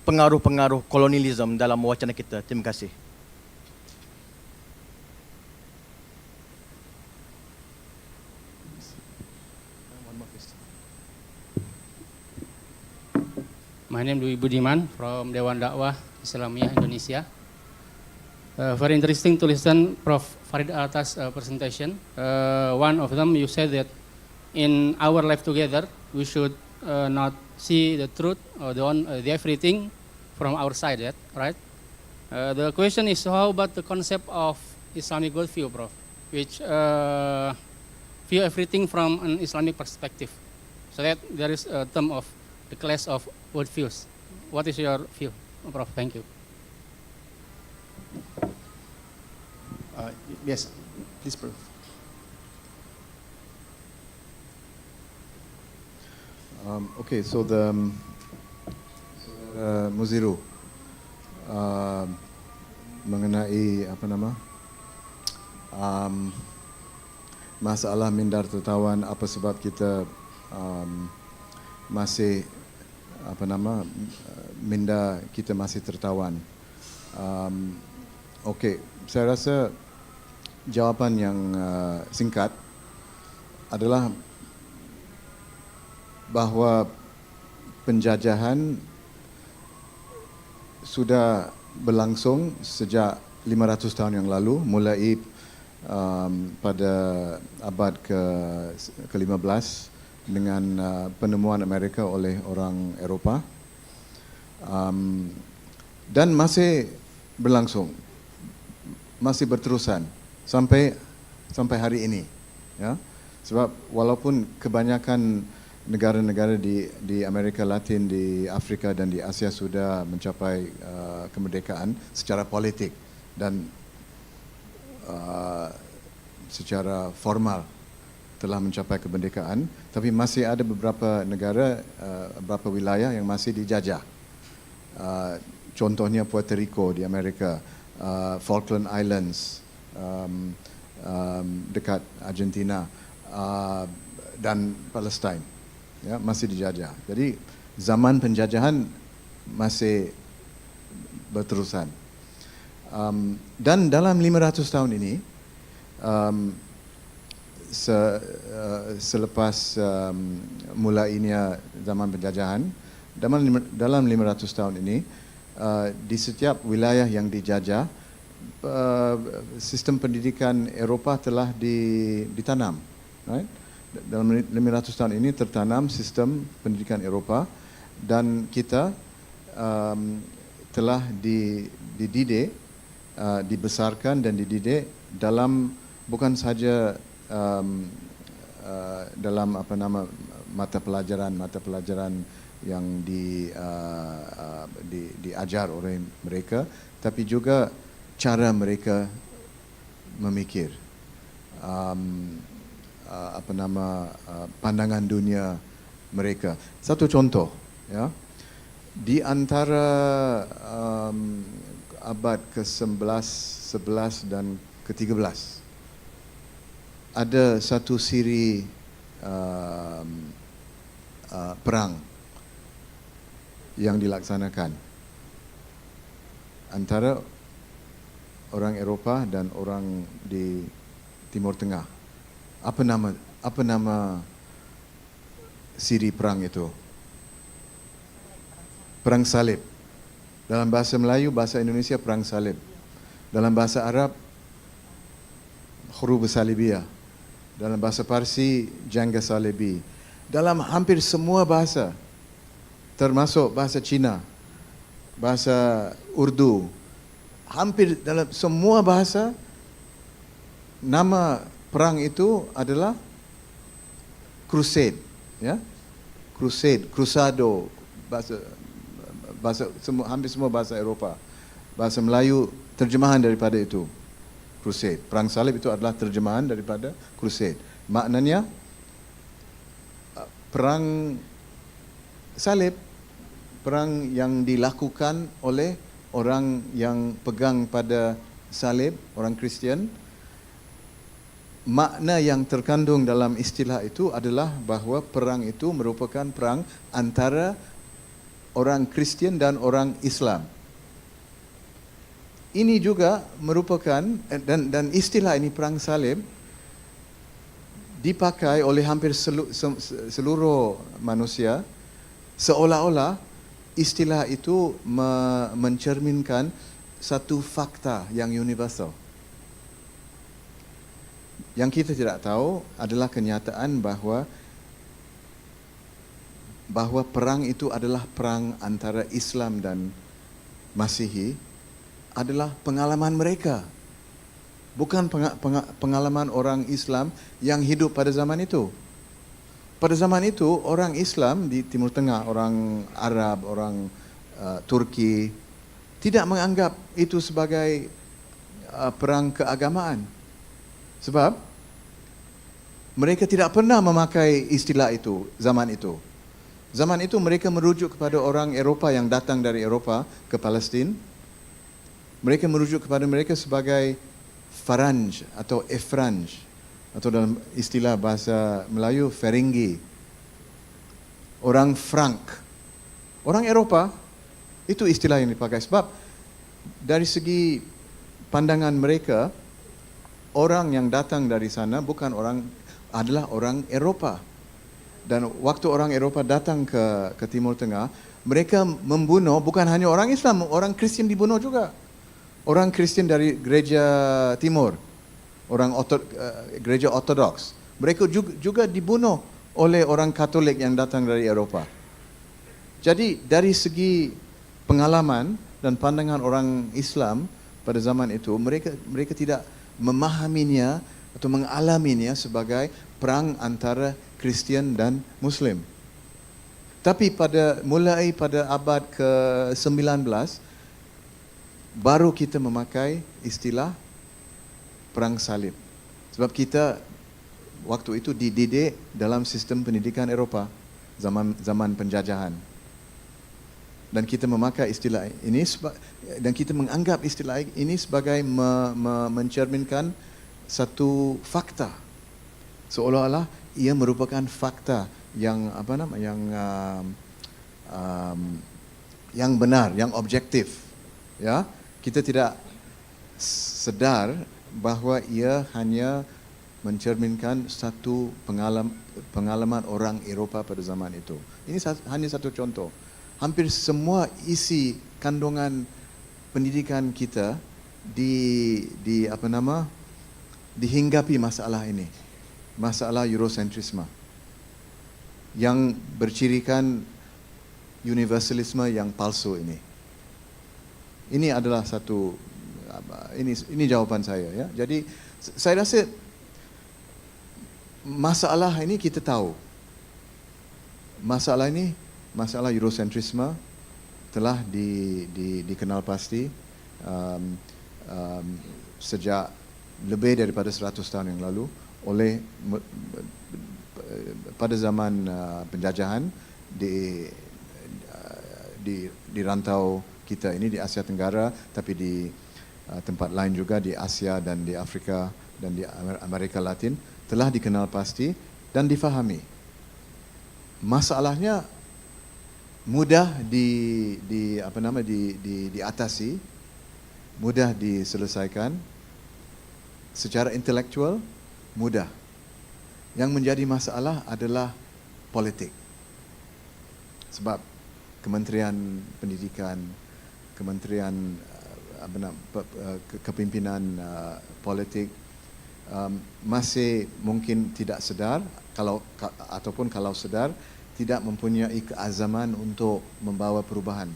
pengaruh-pengaruh kolonialisme dalam wacana kita. Terima kasih. My name is Dwi Budiman from Dewan Dakwah Islamiyah Indonesia. Very interesting to listen Prof. Farid Atas presentation. One of them, you said that in our life together, we should not see the truth or the everything from our side, right? The question is, how about the concept of Islamic worldview, Prof, which view everything from an Islamic perspective, so that there is a term of the clash of worldviews. What is your view, Prof? Thank you. Yes, please, Prof. Okay, so the Muziro mengenai apa nama masalah minda tertawan, apa sebab kita masih apa nama minda kita masih tertawan. Okey, saya rasa jawapan yang singkat adalah bahawa penjajahan sudah berlangsung sejak 500 tahun yang lalu, mulai pada abad ke-15 dengan penemuan Amerika oleh orang Eropah, dan masih berlangsung, masih berterusan sampai hari ini, ya. Sebab walaupun kebanyakan negara-negara di Amerika Latin, di Afrika dan di Asia sudah mencapai kemerdekaan secara politik dan secara formal telah mencapai kemerdekaan, tapi masih ada beberapa negara, beberapa wilayah yang masih dijajah. Contohnya Puerto Rico di Amerika, Falkland Islands dekat Argentina, dan Palestin, ya, masih dijajah. Jadi zaman penjajahan masih berterusan. Dan dalam 500 tahun ini, selepas mulainya zaman penjajahan, dalam 500 tahun ini, di setiap wilayah yang dijajah, sistem pendidikan Eropah telah ditanam. Right? Dalam 500 tahun ini tertanam sistem pendidikan Eropah, dan kita telah dididik, dibesarkan dan dididik dalam bukan saja dalam mata pelajaran yang diajar oleh mereka, tapi juga cara mereka memikir, pandangan dunia mereka. Satu contoh, ya, di antara abad ke-11, 11 dan ke-13 ada satu siri perang yang dilaksanakan antara orang Eropah dan orang di Timur Tengah. Apa nama siri perang itu? Perang Salib. Dalam bahasa Melayu, bahasa Indonesia, perang salib. Dalam bahasa Arab, huruf salibiyah. Dalam bahasa Parsi, jangga salibi. Dalam hampir semua bahasa, termasuk bahasa Cina, bahasa Urdu, hampir dalam semua bahasa, nama perang itu adalah crusade, ya, crusade, crusado, hampir semua bahasa Eropah. Bahasa Melayu terjemahan daripada itu, crusade. Perang salib itu adalah terjemahan daripada crusade. Maknanya perang salib, perang yang dilakukan oleh orang yang pegang pada salib, orang Kristian. Makna yang terkandung dalam istilah itu adalah bahawa perang itu merupakan perang antara orang Kristian dan orang Islam. Ini juga merupakan, dan istilah ini perang salib dipakai oleh hampir seluruh manusia, seolah-olah istilah itu mencerminkan satu fakta yang universal. Yang kita tidak tahu adalah kenyataan bahawa perang itu adalah perang antara Islam dan Masihi, adalah pengalaman mereka. Bukan pengalaman orang Islam yang hidup pada zaman itu. Pada zaman itu, orang Islam di Timur Tengah, orang Arab, orang Turki, tidak menganggap itu sebagai perang keagamaan. Sebab mereka tidak pernah memakai istilah itu zaman itu. Zaman itu mereka merujuk kepada orang Eropah yang datang dari Eropah ke Palestin. Mereka merujuk kepada mereka sebagai Faranj atau Efranj, atau dalam istilah bahasa Melayu Feringgi. Orang Frank. Orang Eropah, itu istilah yang dipakai. Sebab dari segi pandangan mereka, orang yang datang dari sana adalah orang Eropah. Dan waktu orang Eropah datang ke Timur Tengah, mereka membunuh bukan hanya orang Islam, orang Kristian dibunuh juga. Orang Kristian dari gereja Timur, gereja Ortodoks, mereka juga dibunuh oleh orang Katolik yang datang dari Eropah. Jadi dari segi pengalaman dan pandangan orang Islam pada zaman itu, mereka tidak memahaminya atau mengalaminya sebagai perang antara Kristian dan Muslim. Tapi mulai pada abad ke-19 baru kita memakai istilah perang salib. Sebab kita waktu itu dididik dalam sistem pendidikan Eropah zaman penjajahan. Dan kita memakai istilah ini dan kita menganggap istilah ini sebagai mencerminkan satu fakta, seolah-olah ia merupakan fakta yang yang benar, yang objektif. Ya, kita tidak sedar bahawa ia hanya mencerminkan satu pengalaman orang Eropah pada zaman itu. Ini hanya satu contoh. Hampir semua isi kandungan pendidikan kita dihinggapi masalah ini, masalah Eurocentrisme yang bercirikan universalisme yang palsu ini. Ini adalah satu, ini jawapan saya. Ya. Jadi saya rasa masalah ini kita tahu. Masalah ini, masalah Eurocentrisme telah dikenal pasti sejak lebih daripada 100 tahun yang lalu pada zaman penjajahan di rantau kita ini di Asia Tenggara, tapi di tempat lain juga di Asia dan di Afrika dan di Amerika Latin telah dikenal pasti dan difahami. Masalahnya mudah diatasi, mudah diselesaikan secara intelektual, mudah. Yang menjadi masalah adalah politik. Sebab Kementerian Pendidikan, Kementerian kepimpinan politik masih mungkin tidak sedar ataupun kalau sedar tidak mempunyai keazaman untuk membawa perubahan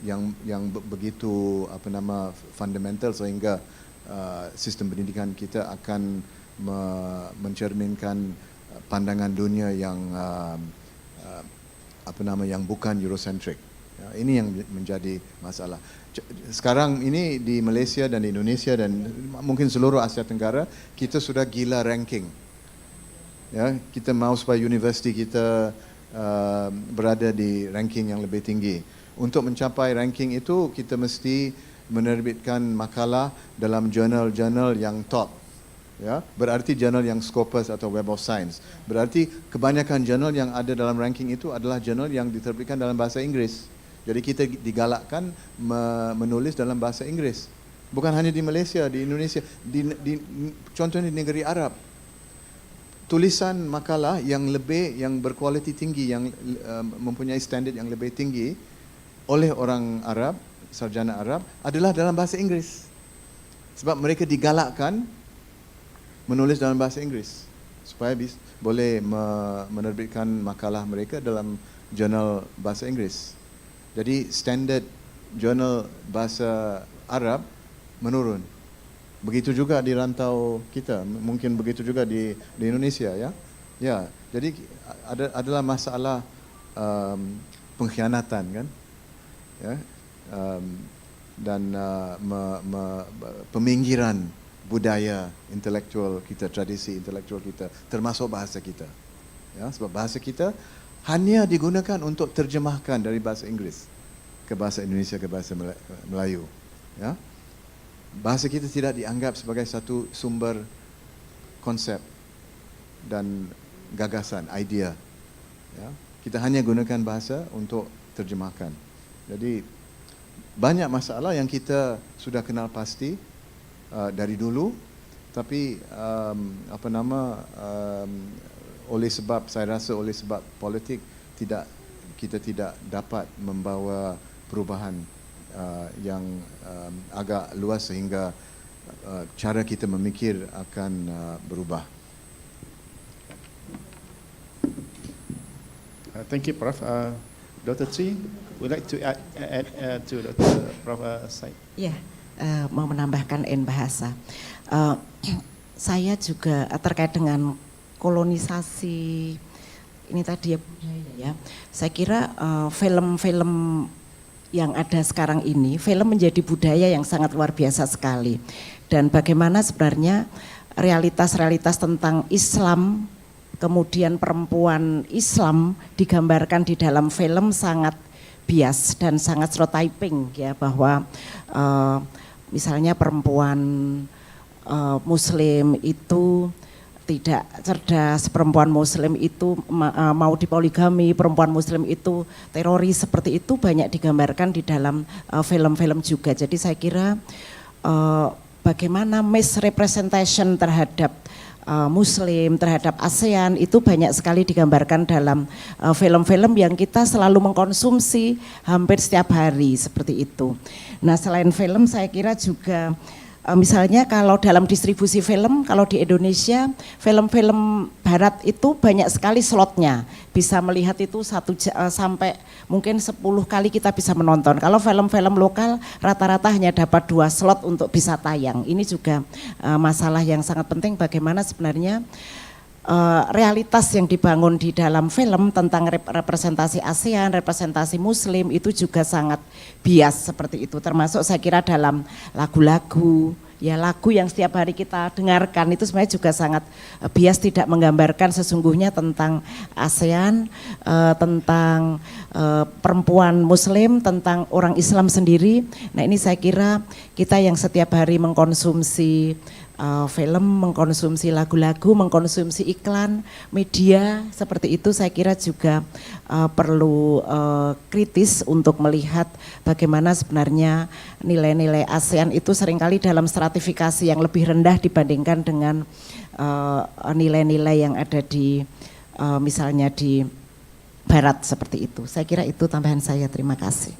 yang begitu fundamental sehingga sistem pendidikan kita akan mencerminkan pandangan dunia yang yang bukan Eurocentric. Ini yang menjadi masalah. Sekarang ini di Malaysia dan di Indonesia dan mungkin seluruh Asia Tenggara kita sudah gila ranking. Ya, kita mahu supaya universiti kita berada di ranking yang lebih tinggi. Untuk mencapai ranking itu kita mesti menerbitkan makalah dalam jurnal-jurnal yang top. Ya, berarti jurnal yang Scopus atau Web of Science. Berarti kebanyakan jurnal yang ada dalam ranking itu adalah jurnal yang diterbitkan dalam bahasa Inggeris. Jadi kita digalakkan menulis dalam bahasa Inggeris. Bukan hanya di Malaysia, di Indonesia, contohnya di negeri Arab. Tulisan makalah yang berkualiti tinggi, yang mempunyai standard yang lebih tinggi oleh orang Arab, sarjana Arab adalah dalam bahasa Inggeris. Sebab mereka digalakkan menulis dalam bahasa Inggeris supaya boleh menerbitkan makalah mereka dalam jurnal bahasa Inggeris. Jadi standard jurnal bahasa Arab menurun. Begitu juga di rantau kita, mungkin begitu juga di Indonesia, ya. Ya, jadi adalah masalah pengkhianatan, kan? Ya. Dan peminggiran budaya intelektual kita, tradisi intelektual kita, termasuk bahasa kita. Ya, sebab bahasa kita hanya digunakan untuk terjemahkan dari bahasa Inggeris ke bahasa Indonesia ke bahasa Melayu. Ya. Bahasa kita tidak dianggap sebagai satu sumber konsep dan gagasan, idea. Ya. Kita hanya gunakan bahasa untuk terjemahkan. Jadi banyak masalah yang kita sudah kenal pasti dari dulu, tapi saya rasa oleh sebab politik kita tidak dapat membawa perubahan yang agak luas sehingga cara kita memikir akan berubah. Thank you, Prof. Dr. Chee, would like to add to Dr. Prof. side? Yeah. mau menambahkan N bahasa. Saya juga terkait dengan kolonisasi ini tadi ya budaya ya. Saya kira film-film yang ada sekarang ini, film menjadi budaya yang sangat luar biasa sekali. Dan bagaimana sebenarnya realitas-realitas tentang Islam, kemudian perempuan Islam digambarkan di dalam film sangat bias dan sangat stereotyping ya, bahwa misalnya perempuan Muslim itu tidak cerdas, perempuan Muslim itu mau dipoligami, perempuan Muslim itu teroris, seperti itu banyak digambarkan di dalam film-film juga. Jadi saya kira bagaimana misrepresentation terhadap Muslim, terhadap ASEAN itu banyak sekali digambarkan dalam film-film yang kita selalu mengkonsumsi hampir setiap hari seperti itu. Nah, selain film saya kira juga misalnya kalau dalam distribusi film, kalau di Indonesia film-film barat itu banyak sekali slotnya, bisa melihat itu sampai mungkin 10 kali kita bisa menonton. Kalau film-film lokal rata-rata hanya dapat 2 slot untuk bisa tayang. Ini juga masalah yang sangat penting, bagaimana sebenarnya realitas yang dibangun di dalam film tentang representasi ASEAN, representasi Muslim itu juga sangat bias seperti itu. Termasuk saya kira dalam lagu-lagu, ya lagu yang setiap hari kita dengarkan itu sebenarnya juga sangat bias, tidak menggambarkan sesungguhnya tentang ASEAN, tentang perempuan Muslim, tentang orang Islam sendiri. Nah, ini saya kira kita yang setiap hari mengkonsumsi film, mengkonsumsi lagu-lagu, mengkonsumsi iklan, media seperti itu, saya kira juga perlu kritis untuk melihat bagaimana sebenarnya nilai-nilai ASEAN itu seringkali dalam stratifikasi yang lebih rendah dibandingkan dengan nilai-nilai yang ada di misalnya di Barat seperti itu. Saya kira itu tambahan saya. Terima kasih.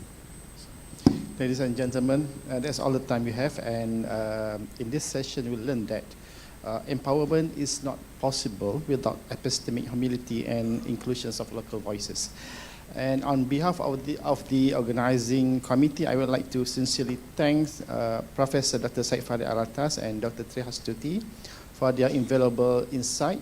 Ladies and gentlemen, that's all the time we have, and in this session we learned that empowerment is not possible without epistemic humility and inclusions of local voices. And on behalf of the organizing committee, I would like to sincerely thank Professor Dr. Syed Farid Alatas and Dr. Tri Hastuti for their invaluable insight.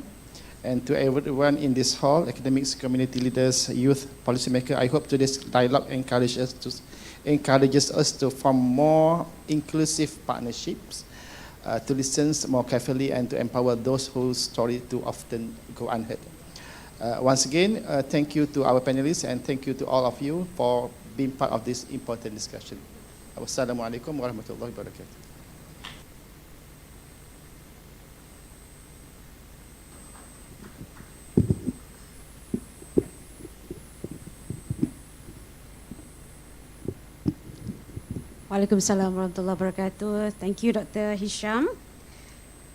And to everyone in this hall, academics, community leaders, youth, policymakers, I hope today's dialogue encourages us to form more inclusive partnerships, to listen more carefully and to empower those whose story too often go unheard. Once again, thank you to our panelists and thank you to all of you for being part of this important discussion. Wassalamualaikum warahmatullahi wabarakatuh. Waalaikumsalam warahmatullahi wabarakatuh. Thank you, Dr. Hisham.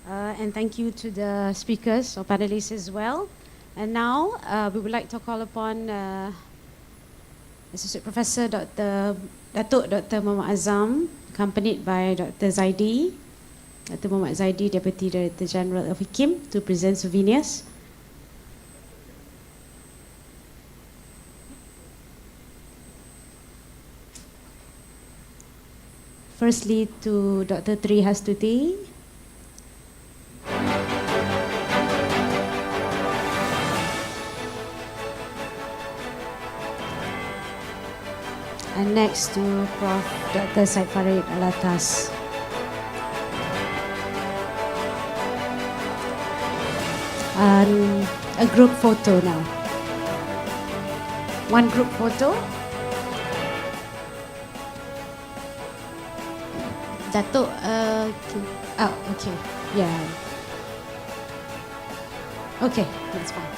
And thank you to the speakers or panelists as well. And now we would like to call upon Associate Professor Dato Dr. Muhammad Azam, accompanied by Dr. Zaidi, Dr. Muhammad Zaidi, Deputy Director General of IKIM, to present souvenirs. Firstly, to Dr. Tri Hastuti. And next to Prof. Dr. Syed Farid Alatas. And a group photo now. One group photo. Dato, okay, yeah. Okay, that's fine.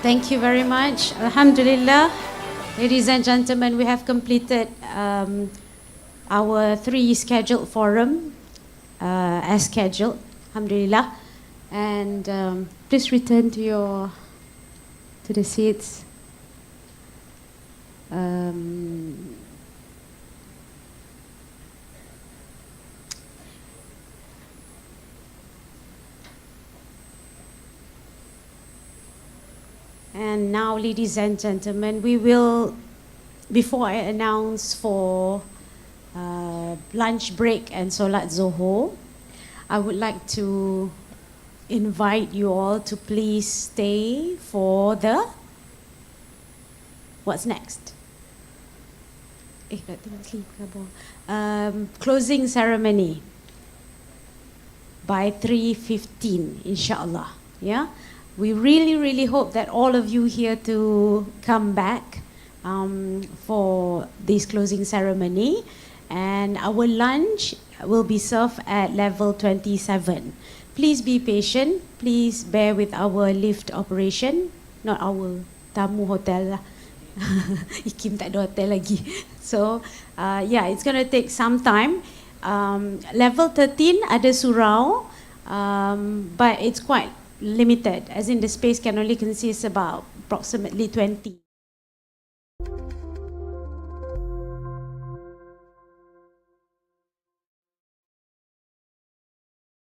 Thank you very much. Alhamdulillah, ladies and gentlemen, we have completed our 3 scheduled forum as scheduled. Alhamdulillah, and please return to the seats. And now, ladies and gentlemen, we will, before I announce for lunch break and Solat Zohor, I would like to invite you all to please stay for the, what's next? Closing ceremony by 3:15, inshallah. Yeah, we really hope that all of you here to come back for this closing ceremony, and our lunch will be served at level 27. Please be patient. Please bear with our lift operation, not our Tamu hotel lah. Ikim tak ada hotel lagi. So yeah, it's going to take some time. Level 13 ada surau, but it's quite limited, as in the space can only consist about approximately 20.